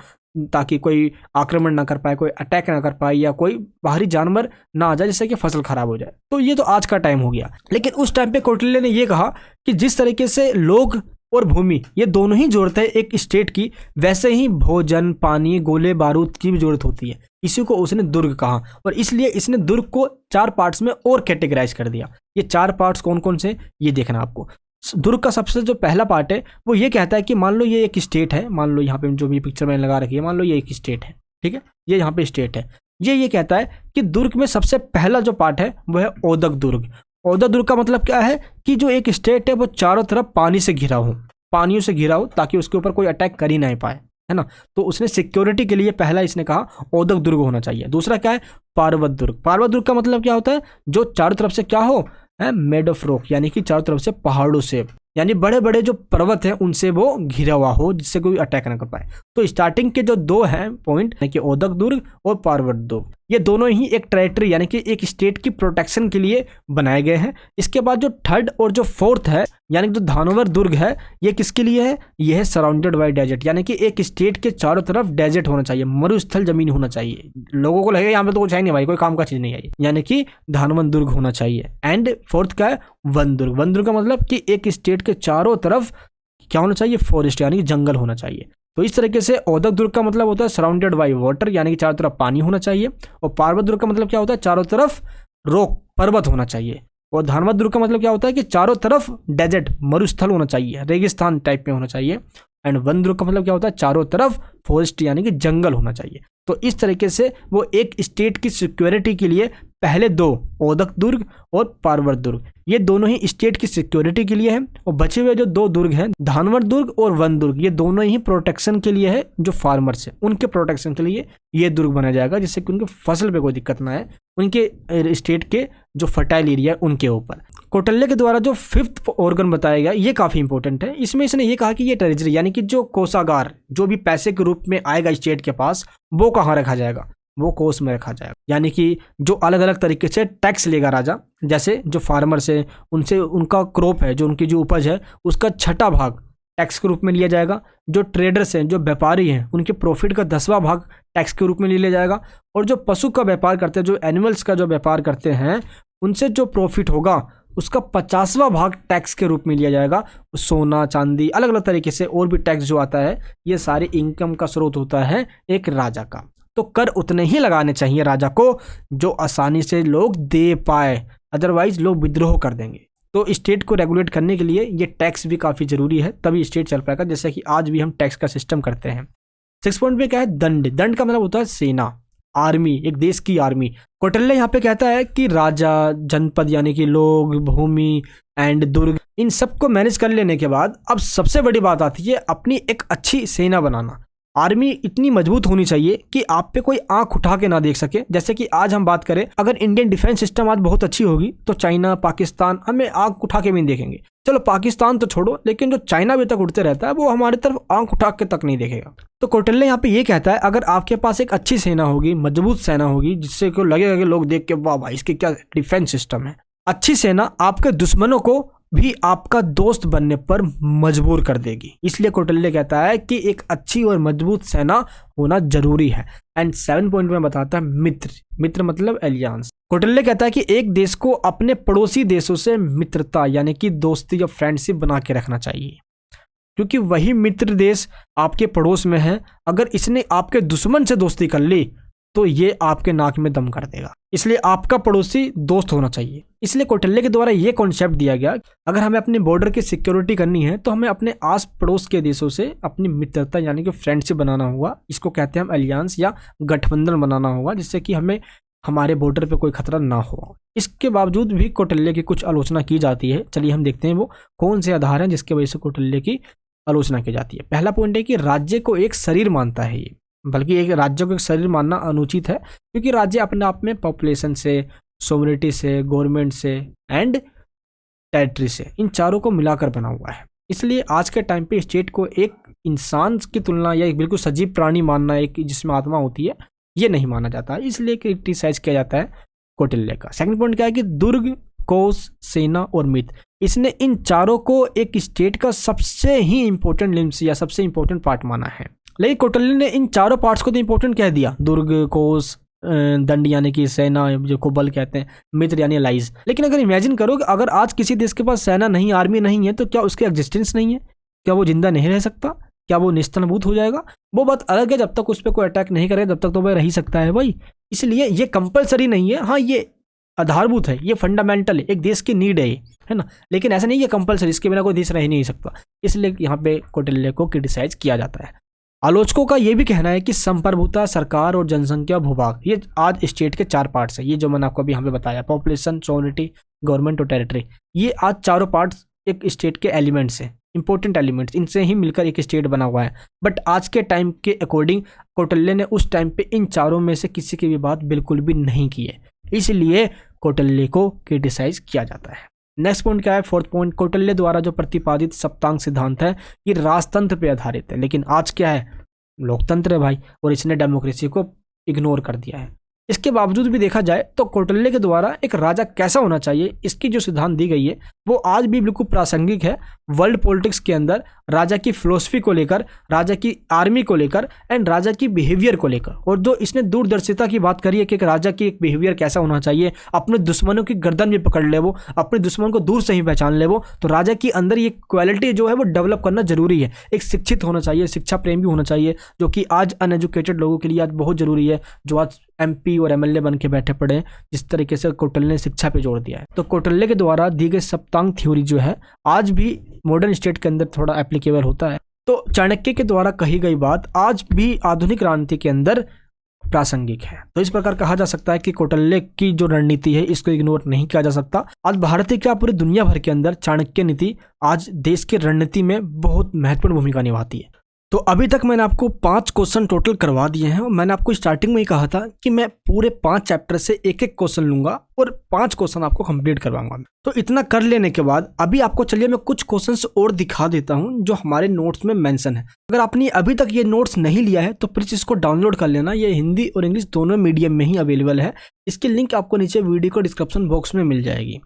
ताकि कोई आक्रमण ना कर पाए, कोई अटैक ना कर पाए या कोई बाहरी जानवर ना आ जाए जिससे कि फसल खराब हो जाए। तो ये तो आज का टाइम हो गया। लेकिन उस टाइम पे कौटिल्य ने ये कहा कि जिस तरीके से लोग और भूमि ये दोनों ही जरूरत है एक स्टेट की, वैसे ही भोजन, पानी, गोले बारूद की भी जरूरत होती है। इसी को उसने दुर्ग कहा और इसलिए इसने दुर्ग को 4 पार्ट्स में और कैटेगराइज कर दिया। ये 4 पार्ट्स कौन कौन से, ये देखना आपको। दुर्ग का सबसे जो पहला पार्ट है वो ये कहता है कि मान लो ये एक स्टेट है, मान लो यहाँ पे जो भी पिक्चर मैंने लगा रखी है, मान लो ये एक स्टेट है, ठीक है, ये यहाँ पे स्टेट है। ये कहता है कि दुर्ग में सबसे पहला जो पार्ट है वो है ओदक दुर्ग। ओदक दुर्ग का मतलब क्या है कि जो एक स्टेट है वो चारों तरफ पानी से घिरा हो, पानियों से घिरा हो, ताकि उसके ऊपर कोई अटैक कर ही नहीं पाए, है ना। तो उसने सिक्योरिटी के लिए पहला इसने कहा ओदक दुर्ग होना चाहिए। दूसरा क्या है, पार्वत दुर्ग। पार्वत दुर्ग का मतलब क्या होता है, जो चारों तरफ से क्या हो, है मेड ऑफ रॉक, यानी कि चारों तरफ से पहाड़ों से, यानी बड़े बड़े जो पर्वत हैं उनसे वो घिरा हुआ हो जिससे कोई अटैक ना कर पाए। तो स्टार्टिंग के जो 2 हैं पॉइंट, यानी कि ओदक दुर्ग और पार्वत दुर्ग, ये दोनों ही एक टेरिटरी यानी कि एक स्टेट की प्रोटेक्शन के लिए बनाए गए हैं। इसके बाद जो थर्ड और जो फोर्थ है यानी कि जो धानोवर दुर्ग है, ये किसके लिए है, ये है सराउंडेड बाय डेजर्ट, यानी कि एक स्टेट के चारों तरफ डेजर्ट होना चाहिए, मरुस्थल जमीन होना चाहिए। लोगों को लगेगा यहाँ पे तो कुछ है नहीं भाई, कोई काम का चीज नहीं है, यानी कि धानवन दुर्ग होना चाहिए। एंड फोर्थ क्या है, वन दुर्ग। वन दुर्ग का मतलब कि एक स्टेट के चारों तरफ क्या होना चाहिए, फॉरेस्ट यानी कि जंगल होना चाहिए। तो इस तरीके से ओदक दुर्ग का मतलब होता है सराउंडेड बाय वाटर, यानी कि चारों तरफ पानी होना चाहिए। और पार्वत दुर्ग का मतलब क्या होता है, चारों तरफ रॉक, पर्वत होना चाहिए। और धानवद दुर्ग का मतलब क्या होता है कि चारों तरफ डेजर्ट, मरुस्थल होना चाहिए, रेगिस्तान टाइप में होना चाहिए। एंड वन दुर्ग का मतलब क्या होता है, चारों तरफ फॉरेस्ट यानी कि जंगल होना चाहिए। तो इस तरीके से वो एक स्टेट की सिक्योरिटी के लिए पहले 2 ओदक दुर्ग और पार्वत दुर्ग, ये दोनों ही स्टेट की सिक्योरिटी के लिए हैं। और बचे हुए जो 2 दुर्ग हैं, धानवर दुर्ग और वन दुर्ग, ये दोनों ही प्रोटेक्शन के लिए है, जो फार्मर्स है उनके प्रोटेक्शन के लिए ये दुर्ग बनाया जाएगा, जिससे कि उनके फसल पे कोई दिक्कत ना आए, उनके स्टेट के जो फर्टाइल एरिया है उनके ऊपर। कौटिल्य के द्वारा जो 5th ऑर्गन बताया गया ये काफ़ी इंपॉर्टेंट है। इसमें इसने ये कहा कि ये ट्रेजरी यानी कि जो कोषागार, जो भी पैसे के रूप में आएगा स्टेट के पास, वो कहाँ रखा जाएगा, वो कोष में रखा जाएगा। यानी कि जो अलग अलग तरीके से टैक्स लेगा राजा, जैसे जो फार्मर्स है उनसे उनका क्रॉप है, जो उनकी जो उपज है उसका 6वां भाग टैक्स के रूप में लिया जाएगा। जो ट्रेडर्स हैं, जो व्यापारी हैं, उनके प्रॉफिट का 10वां भाग टैक्स के रूप में लिया जाएगा। और जो पशु का व्यापार करते हैं, जो एनिमल्स का जो व्यापार करते हैं, उनसे जो प्रॉफिट होगा उसका 50वां भाग टैक्स के रूप में लिया जाएगा। सोना, चांदी, अलग अलग तरीके से और भी टैक्स जो आता है, ये सारे इनकम का स्रोत होता है एक राजा का। तो कर उतने ही लगाने चाहिए राजा को जो आसानी से लोग दे पाए, अदरवाइज लोग विद्रोह कर देंगे। तो स्टेट को रेगुलेट करने के लिए ये टैक्स भी काफ़ी ज़रूरी है, तभी स्टेट चल पाएगा, जैसे कि आज भी हम टैक्स का सिस्टम करते हैं। 6 पॉइंट पे क्या है, दंड। दंड का मतलब होता है सेना, आर्मी, एक देश की आर्मी। कौटिल्य यहाँ पे कहता है कि राजा, जनपद यानी कि लोग, भूमि एंड दुर्ग, इन सबको मैनेज कर लेने के बाद अब सबसे बड़ी बात आती है अपनी एक अच्छी सेना बनाना। आर्मी इतनी मजबूत होनी चाहिए कि आप पे कोई आंख उठा के ना देख सके। जैसे कि आज हम बात करें, अगर इंडियन डिफेंस सिस्टम आज बहुत अच्छी होगी तो चाइना, पाकिस्तान हमें आंख उठा के भी नहीं देखेंगे। चलो पाकिस्तान तो छोड़ो, लेकिन जो चाइना अभी तक उठते रहता है वो हमारी तरफ आंख उठा के तक नहीं देखेगा। तो कौटिल्य यहाँ पे ये कहता है अगर आपके पास एक अच्छी सेना होगी, मजबूत सेना होगी, जिससे को लगेगा कि लोग देख के वाह भाई इसके क्या डिफेंस सिस्टम है, अच्छी सेना आपके दुश्मनों को भी आपका दोस्त बनने पर मजबूर कर देगी। इसलिए कौटिल्य कहता है कि एक अच्छी और मजबूत सेना होना जरूरी है। एंड 7 पॉइंट में बताता है मित्र, मित्र मतलब एलियांस। कौटिल्य कहता है कि एक देश को अपने पड़ोसी देशों से मित्रता यानी कि दोस्ती या फ्रेंडशिप बना के रखना चाहिए, क्योंकि वही मित्र देश आपके पड़ोस में है। अगर इसने आपके दुश्मन से दोस्ती कर ली तो ये आपके नाक में दम कर देगा। इसलिए आपका पड़ोसी दोस्त होना चाहिए। इसलिए कौटिल्य के द्वारा ये कॉन्सेप्ट दिया गया, अगर हमें अपने बॉर्डर की सिक्योरिटी करनी है तो हमें अपने आस पड़ोस के देशों से अपनी मित्रता यानी कि फ्रेंडशिप बनाना होगा। इसको कहते हैं हम एलियांस या गठबंधन बनाना होगा, जिससे कि हमें हमारे बॉर्डर पे कोई खतरा ना हो। इसके बावजूद भी कौटिल्य की कुछ आलोचना की जाती है। चलिए हम देखते हैं वो कौन से आधार हैं जिसके वजह से कौटिल्य की आलोचना की जाती है। पहला पॉइंट है कि राज्य को एक शरीर मानता है ये, बल्कि एक राज्य को एक शरीर मानना अनुचित है, क्योंकि राज्य अपने आप में पॉपुलेशन से, सोवरेनिटी से, गवर्नमेंट से एंड टेरिटरी से, इन चारों को मिलाकर बना हुआ है। इसलिए आज के टाइम पे स्टेट को एक इंसान की तुलना या एक बिल्कुल सजीव प्राणी मानना, एक जिसमें आत्मा होती है, ये नहीं माना जाता है। इसलिए क्रिटिसाइज किया जाता है कौटिल्य का। सेकंड पॉइंट क्या है कि दुर्ग, कोष, सेना और मित्र, इसने इन चारों को एक स्टेट का सबसे ही इंपॉर्टेंट लिम्स या सबसे इंपॉर्टेंट पार्ट माना है। लेकिन कौटिल्य ने इन चारों पार्ट्स को तो इंपॉर्टेंट कह दिया, दुर्ग, कोष, दंड यानी कि सेना जो को बल कहते हैं, मित्र यानी लाइज। लेकिन अगर इमेजिन करो कि अगर आज किसी देश के पास सेना नहीं, आर्मी नहीं है, तो क्या उसकी एग्जिस्टेंस नहीं है? क्या वो जिंदा नहीं रह सकता? क्या वो निस्तनभूत हो जाएगा? वो बात अलग है, जब तक उस पर कोई अटैक नहीं करे तब तक तो वह रह ही सकता है भाई। इसलिए ये कंपलसरी नहीं है, हाँ ये आधारभूत है, ये फंडामेंटल है, एक देश की नीड है ना, लेकिन ऐसा नहीं है कंपलसरी, इसके बिना कोई देश रह ही नहीं सकता। इसलिए यहाँ पे कौटिल्य को क्रिटिसाइज किया जाता है। आलोचकों का ये भी कहना है कि संप्रभुता, सरकार और जनसंख्या, भूभाग, ये आज स्टेट के 4 पार्ट्स है। ये जो मैंने आपको अभी यहाँ पे बताया, पॉपुलेशन, सोवरेनिटी, गवर्नमेंट और टेरिटरी, ये आज चारों पार्ट्स एक स्टेट के एलिमेंट्स हैं, इंपॉर्टेंट एलिमेंट्स, इनसे ही मिलकर एक स्टेट बना हुआ है। बट आज के टाइम के अकॉर्डिंग कौटिल्य ने उस टाइम पे इन चारों में से किसी की भी बात बिल्कुल भी नहीं की है, इसलिए कौटिल्य को क्रिटिसाइज किया जाता है। नेक्स्ट पॉइंट क्या है? 4th पॉइंट, कौटिल्य द्वारा जो प्रतिपादित सप्तांग सिद्धांत है ये राजतंत्र पे आधारित है, लेकिन आज क्या है? लोकतंत्र है भाई, और इसने डेमोक्रेसी को इग्नोर कर दिया है। इसके बावजूद भी देखा जाए तो कौटिल्य के द्वारा एक राजा कैसा होना चाहिए, इसकी जो सिद्धांत दी गई है वो आज भी बिल्कुल प्रासंगिक है। वर्ल्ड पॉलिटिक्स के अंदर राजा की फिलोसफी को लेकर, राजा की आर्मी को लेकर एंड राजा की बिहेवियर को लेकर, और जो इसने दूरदर्शिता की बात करी है कि एक राजा की एक बिहेवियर कैसा होना चाहिए, अपने दुश्मनों की गर्दन भी पकड़ ले वो, अपने दुश्मन को दूर से ही पहचान ले वो, तो राजा के अंदर ये क्वालिटी जो है वो डेवलप करना जरूरी है। एक शिक्षित होना चाहिए, शिक्षा प्रेम भी होना चाहिए, जो कि आज अनएजुकेटेड लोगों के लिए आज बहुत जरूरी है, जो आज MP और MLA बन के बैठे पड़े हैं। जिस तरीके से कौटिल्य ने शिक्षा पे जोर दिया है, तो कौटिल्य के द्वारा दी गई सप्तांग थ्योरी जो है आज भी मॉडर्न स्टेट के अंदर थोड़ा एप्लीकेबल होता है। तो चाणक्य के द्वारा कही गई बात आज भी आधुनिक क्रांति के अंदर प्रासंगिक है। तो इस प्रकार कहा जा सकता है कि कौटिल्य की जो रणनीति है इसको इग्नोर नहीं किया जा सकता। आज भारत क्या पूरी दुनिया भर के अंदर चाणक्य नीति आज देश की रणनीति में बहुत महत्वपूर्ण भूमिका निभाती है। तो अभी तक मैंने आपको 5 क्वेश्चन टोटल करवा दिए हैं, और मैंने आपको स्टार्टिंग में ही कहा था कि मैं पूरे 5 चैप्टर से एक एक क्वेश्चन लूंगा और 5 क्वेश्चन आपको कंप्लीट करवाऊंगा। तो इतना कर लेने के बाद अभी आपको चलिए मैं कुछ क्वेश्चंस और दिखा देता हूं जो हमारे नोट्स में मेंशन है। अगर आपने अभी तक ये नोट्स नहीं लिया है तो प्लीज इसको डाउनलोड कर लेना। ये हिंदी और इंग्लिश दोनों मीडियम में ही अवेलेबल है। इसकी लिंक आपको नीचे वीडियो को डिस्क्रिप्शन बॉक्स में मिल जाएगी।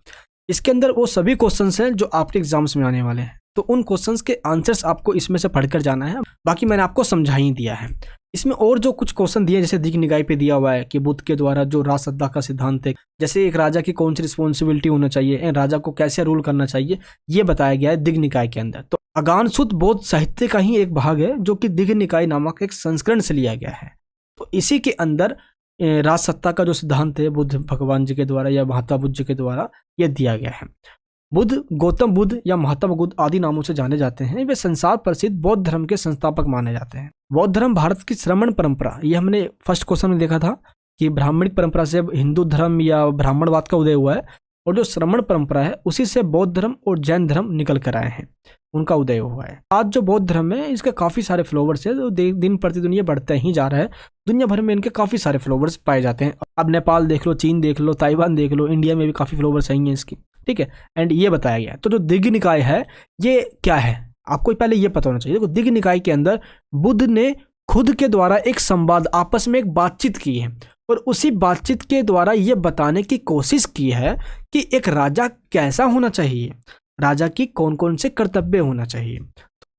इसके अंदर वो सभी क्वेश्चंस हैं जो आपके एग्जाम्स में आने वाले हैं, तो उन क्वेश्चंस के आंसर्स आपको इसमें से पढ़कर जाना है। बाकी मैंने आपको समझा ही दिया है। इसमें और जो कुछ क्वेश्चन दिए, जैसे दिग् निकाय पे दिया हुआ है कि बुद्ध के द्वारा जो राजसत्ता का सिद्धांत है, जैसे एक राजा की कौन सी रिस्पॉन्सिबिलिटी होना चाहिए, राजा को कैसे रूल करना चाहिए, ये बताया गया है दिग् निकाय के अंदर। तो अगानसूत बौद्ध साहित्य का ही एक भाग है जो कि दिग् निकाय नामक एक संस्करण से लिया गया है। तो इसी के अंदर राजसत्ता का जो सिद्धांत है बुद्ध भगवान जी के द्वारा या महात्मा बुद्ध जी के द्वारा ये दिया गया है। बुद्ध गौतम बुद्ध या महात्मा बुद्ध आदि नामों से जाने जाते हैं। वे संसार प्रसिद्ध बौद्ध धर्म के संस्थापक माने जाते हैं। बौद्ध धर्म भारत की श्रमण परंपरा, ये हमने फर्स्ट क्वेश्चन में देखा था, कि ब्राह्मणिक परंपरा से हिंदू धर्म या ब्राह्मणवाद का उदय हुआ है, और जो श्रमण परंपरा है उसी से बौद्ध धर्म और जैन धर्म निकल कर आए हैं, उनका उदय हुआ है। आज जो बौद्ध धर्म है इसके काफ़ी सारे फॉलोवर्स है, तो दिन प्रतिदिन ये बढ़ते ही जा रहा है। दुनिया भर में इनके काफ़ी सारे फॉलोवर्स पाए जाते हैं। अब नेपाल देख लो, चीन देख लो, ताइवान देख लो, इंडिया में भी काफ़ी फॉलोवर्स हैं इसकी, ठीक है। एंड ये बताया गया है। तो जो दिग्ग निकाय है ये क्या है, आपको पहले ये पता होना चाहिए। देखो, दिग्ग निकाय के अंदर बुद्ध ने खुद के द्वारा एक संवाद, आपस में एक बातचीत की है, और उसी बातचीत के द्वारा ये बताने की कोशिश की है कि एक राजा कैसा होना चाहिए, राजा की कौन कौन से कर्तव्य होना चाहिए।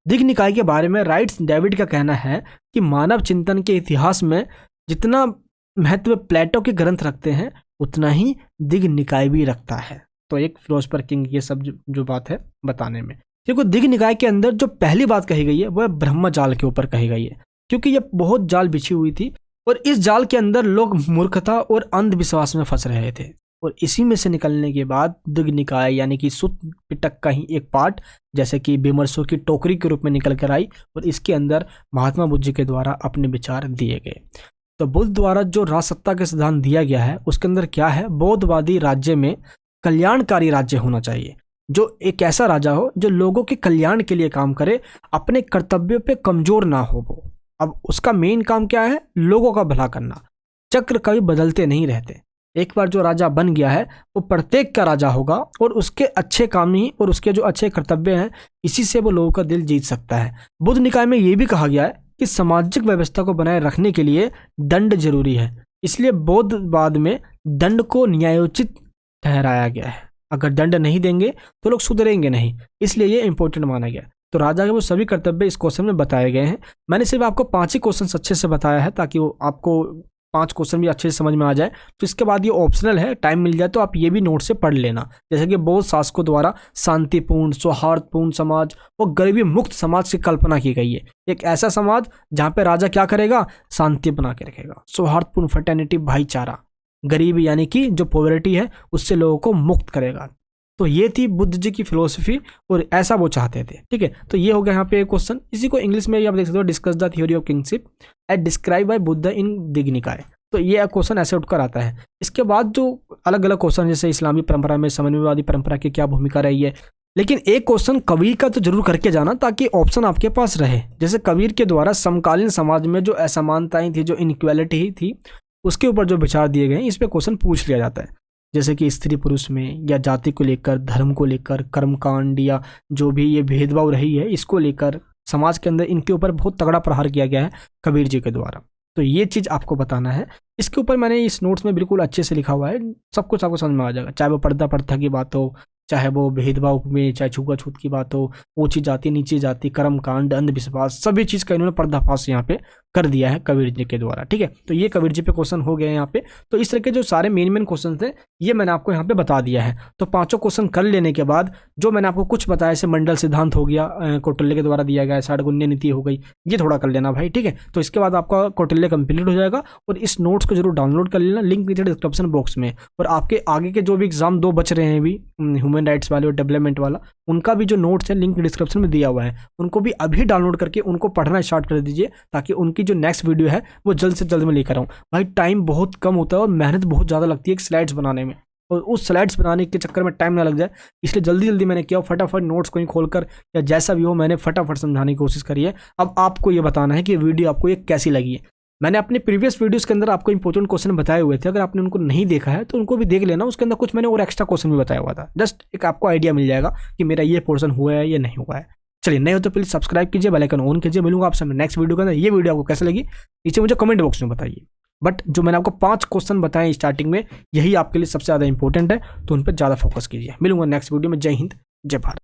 दिग्ग निकाय के बारे में राइट्स डेविड का कहना है कि मानव चिंतन के इतिहास में जितना महत्व प्लेटो के ग्रंथ रखते हैं उतना ही दिग्ग निकाय भी रखता है। तो एक फिलोसफर किंग ये सब जो बात है बताने में, देखो दिग्ग निकाय के अंदर जो पहली बात कही गई है वह ब्रह्मजाल के ऊपर कही गई है, क्योंकि ये बहुत जाल बिछी हुई थी और इस जाल के अंदर लोग मूर्खता और अंधविश्वास में फंस रहे थे। और इसी में से निकलने के बाद दिग्ग निकाय यानी कि सुत्त पिटक का ही एक पार्ट, जैसे कि विमर्शों की टोकरी के रूप में निकल कर आई, और इसके अंदर महात्मा बुद्ध जी के द्वारा अपने विचार दिए गए। तो बुद्ध द्वारा जो राजसत्ता के सिद्धांत दिया गया है उसके अंदर क्या है, बौद्धवादी राज्य में कल्याणकारी राज्य होना चाहिए, जो एक ऐसा राजा हो जो लोगों के कल्याण के लिए काम करे, अपने कर्तव्यों पे कमजोर ना हो वो। अब उसका मेन काम क्या है, लोगों का भला करना। चक्र कभी बदलते नहीं रहते, एक बार जो राजा बन गया है वो प्रत्येक का राजा होगा, और उसके अच्छे काम ही और उसके जो अच्छे कर्तव्य हैं इसी से वो लोगों का दिल जीत सकता है। बुद्ध निकाय में ये भी कहा गया है कि सामाजिक व्यवस्था को बनाए रखने के लिए दंड जरूरी है, इसलिए बौद्धवाद में दंड को न्यायोचित ठहराया गया है। अगर दंड नहीं देंगे तो लोग सुधरेंगे नहीं, इसलिए ये इंपॉर्टेंट माना गया। तो राजा के वो सभी कर्तव्य इस क्वेश्चन में बताए गए हैं। मैंने सिर्फ आपको 5 ही क्वेश्चन अच्छे से बताया है ताकि वो आपको 5 क्वेश्चन भी अच्छे से समझ में आ जाए। तो इसके बाद ये ऑप्शनल है, टाइम मिल जाए तो आप ये भी नोट से पढ़ लेना। जैसे कि बौद्ध शासकों द्वारा शांतिपूर्ण, सौहार्दपूर्ण समाज और गरीबी मुक्त समाज की कल्पना की गई है। एक ऐसा समाज जहाँ पे राजा क्या करेगा, शांति बना के रखेगा, सौहार्दपूर्ण, फ्रेटर्निटी, भाईचारा, गरीबी यानी कि जो पॉवर्टी है उससे लोगों को मुक्त करेगा। तो ये थी बुद्ध जी की फिलोसफी और ऐसा वो चाहते थे, ठीक है। तो ये हो गया यहाँ पे एक क्वेश्चन। इसी को इंग्लिश में आप देख सकते हो, discuss the theory of kingship as describe by Buddha in Digha Nikaya. तो ये क्वेश्चन ऐसे उठकर आता है। इसके बाद जो अलग अलग क्वेश्चन, जैसे इस्लामी परंपरा में समन्वयवादी परंपरा की क्या भूमिका रही है, लेकिन एक क्वेश्चन कबीर का तो जरूर करके जाना ताकि ऑप्शन आपके पास रहे। जैसे कबीर के द्वारा समकालीन समाज में जो असमानताएं थी, जो इनइक्वालिटी थी, उसके ऊपर जो विचार दिए गए हैं इस पे क्वेश्चन पूछ लिया जाता है। जैसे कि स्त्री पुरुष में या जाति को लेकर, धर्म को लेकर, कर्मकांड या जो भी ये भेदभाव रही है इसको लेकर समाज के अंदर इनके ऊपर बहुत तगड़ा प्रहार किया गया है कबीर जी के द्वारा। तो ये चीज़ आपको बताना है। इसके ऊपर मैंने इस नोट्स में बिल्कुल अच्छे से लिखा हुआ है, सब कुछ आपको समझ में आ जाएगा। चाहे वो पर्दा प्रथा की बात हो, चाहे वो भेदभाव में, चाहे छूआछूत की बात हो, ऊंची जाति नीची जाति, कर्मकांड, अंधविश्वास, सभी चीज़ का इन्होंने पर्दाफाश यहाँ पे कर दिया है कबीर जी के द्वारा, ठीक है। तो ये कबीर जी पे क्वेश्चन हो गए यहाँ पे। तो इस तरह के जो सारे मेन क्वेश्चन थे ये मैंने आपको यहाँ पे बता दिया है। तो 5 क्वेश्चन कर लेने के बाद जो मैंने आपको कुछ बताया, जैसे मंडल सिद्धांत हो गया, कौटिल्य के द्वारा दिया गया, साढ़गुण्य नीति हो गई, ये थोड़ा कर लेना भाई, ठीक है। तो इसके बाद आपका कौटिल्य कंप्लीट हो जाएगा और इस नोट्स को जरूर डाउनलोड कर लेना, लिंक नीचे डिस्क्रिप्शन बॉक्स में। और आपके आगे के जो भी एग्जाम 2 बच रहे हैं अभी, ह्यूमन राइट्स वाले और डेवलपमेंट वाला, उनका भी जो नोट्स है लिंक डिस्क्रिप्शन में दिया हुआ है, उनको भी अभी डाउनलोड करके उनको पढ़ना स्टार्ट कर दीजिए ताकि उनकी जो नेक्स्ट वीडियो है वो जल्द से जल्द में लेकर आऊँ। भाई टाइम बहुत कम होता है और मेहनत बहुत ज़्यादा लगती है एक स्लाइड्स बनाने में, और उस स्लाइड्स बनाने के चक्कर में टाइम ना लग जाए, इसलिए जल्दी जल्दी मैंने किया, फटाफट नोट्स को ही खोलकर या जैसा भी हो मैंने फटाफट समझाने की कोशिश करी है। अब आपको ये बताना है कि वीडियो आपको ये कैसी लगी है। मैंने अपने प्रीवियस वीडियोस के अंदर आपको इंपॉर्टेंट क्वेश्चन बताए हुए थे, अगर आपने उनको नहीं देखा है तो उनको भी देख लेना। उसके अंदर कुछ मैंने और एक्स्ट्रा क्वेश्चन भी बताया हुआ था, जस्ट एक आपको आइडिया मिल जाएगा कि मेरा ये पोर्शन हुआ है या नहीं हुआ है। चलिए, नहीं हो तो प्लीज सब्सक्राइब कीजिए, बेल आइकन ऑन कीजिए। मिलूंगा आपसे नेक्स्ट वीडियो के अंदर। ये वीडियो आपको कैसे लगी नीचे मुझे कमेंट बॉक्स में बताइए। बट जो मैंने आपको 5 क्वेश्चन बताए स्टार्टिंग में, यही आपके लिए सबसे ज़्यादा इंपॉर्टेंट है, तो उन पर ज़्यादा फोकस कीजिए। मिलूंगा नेक्स्ट वीडियो में। जय हिंद, जय भारत।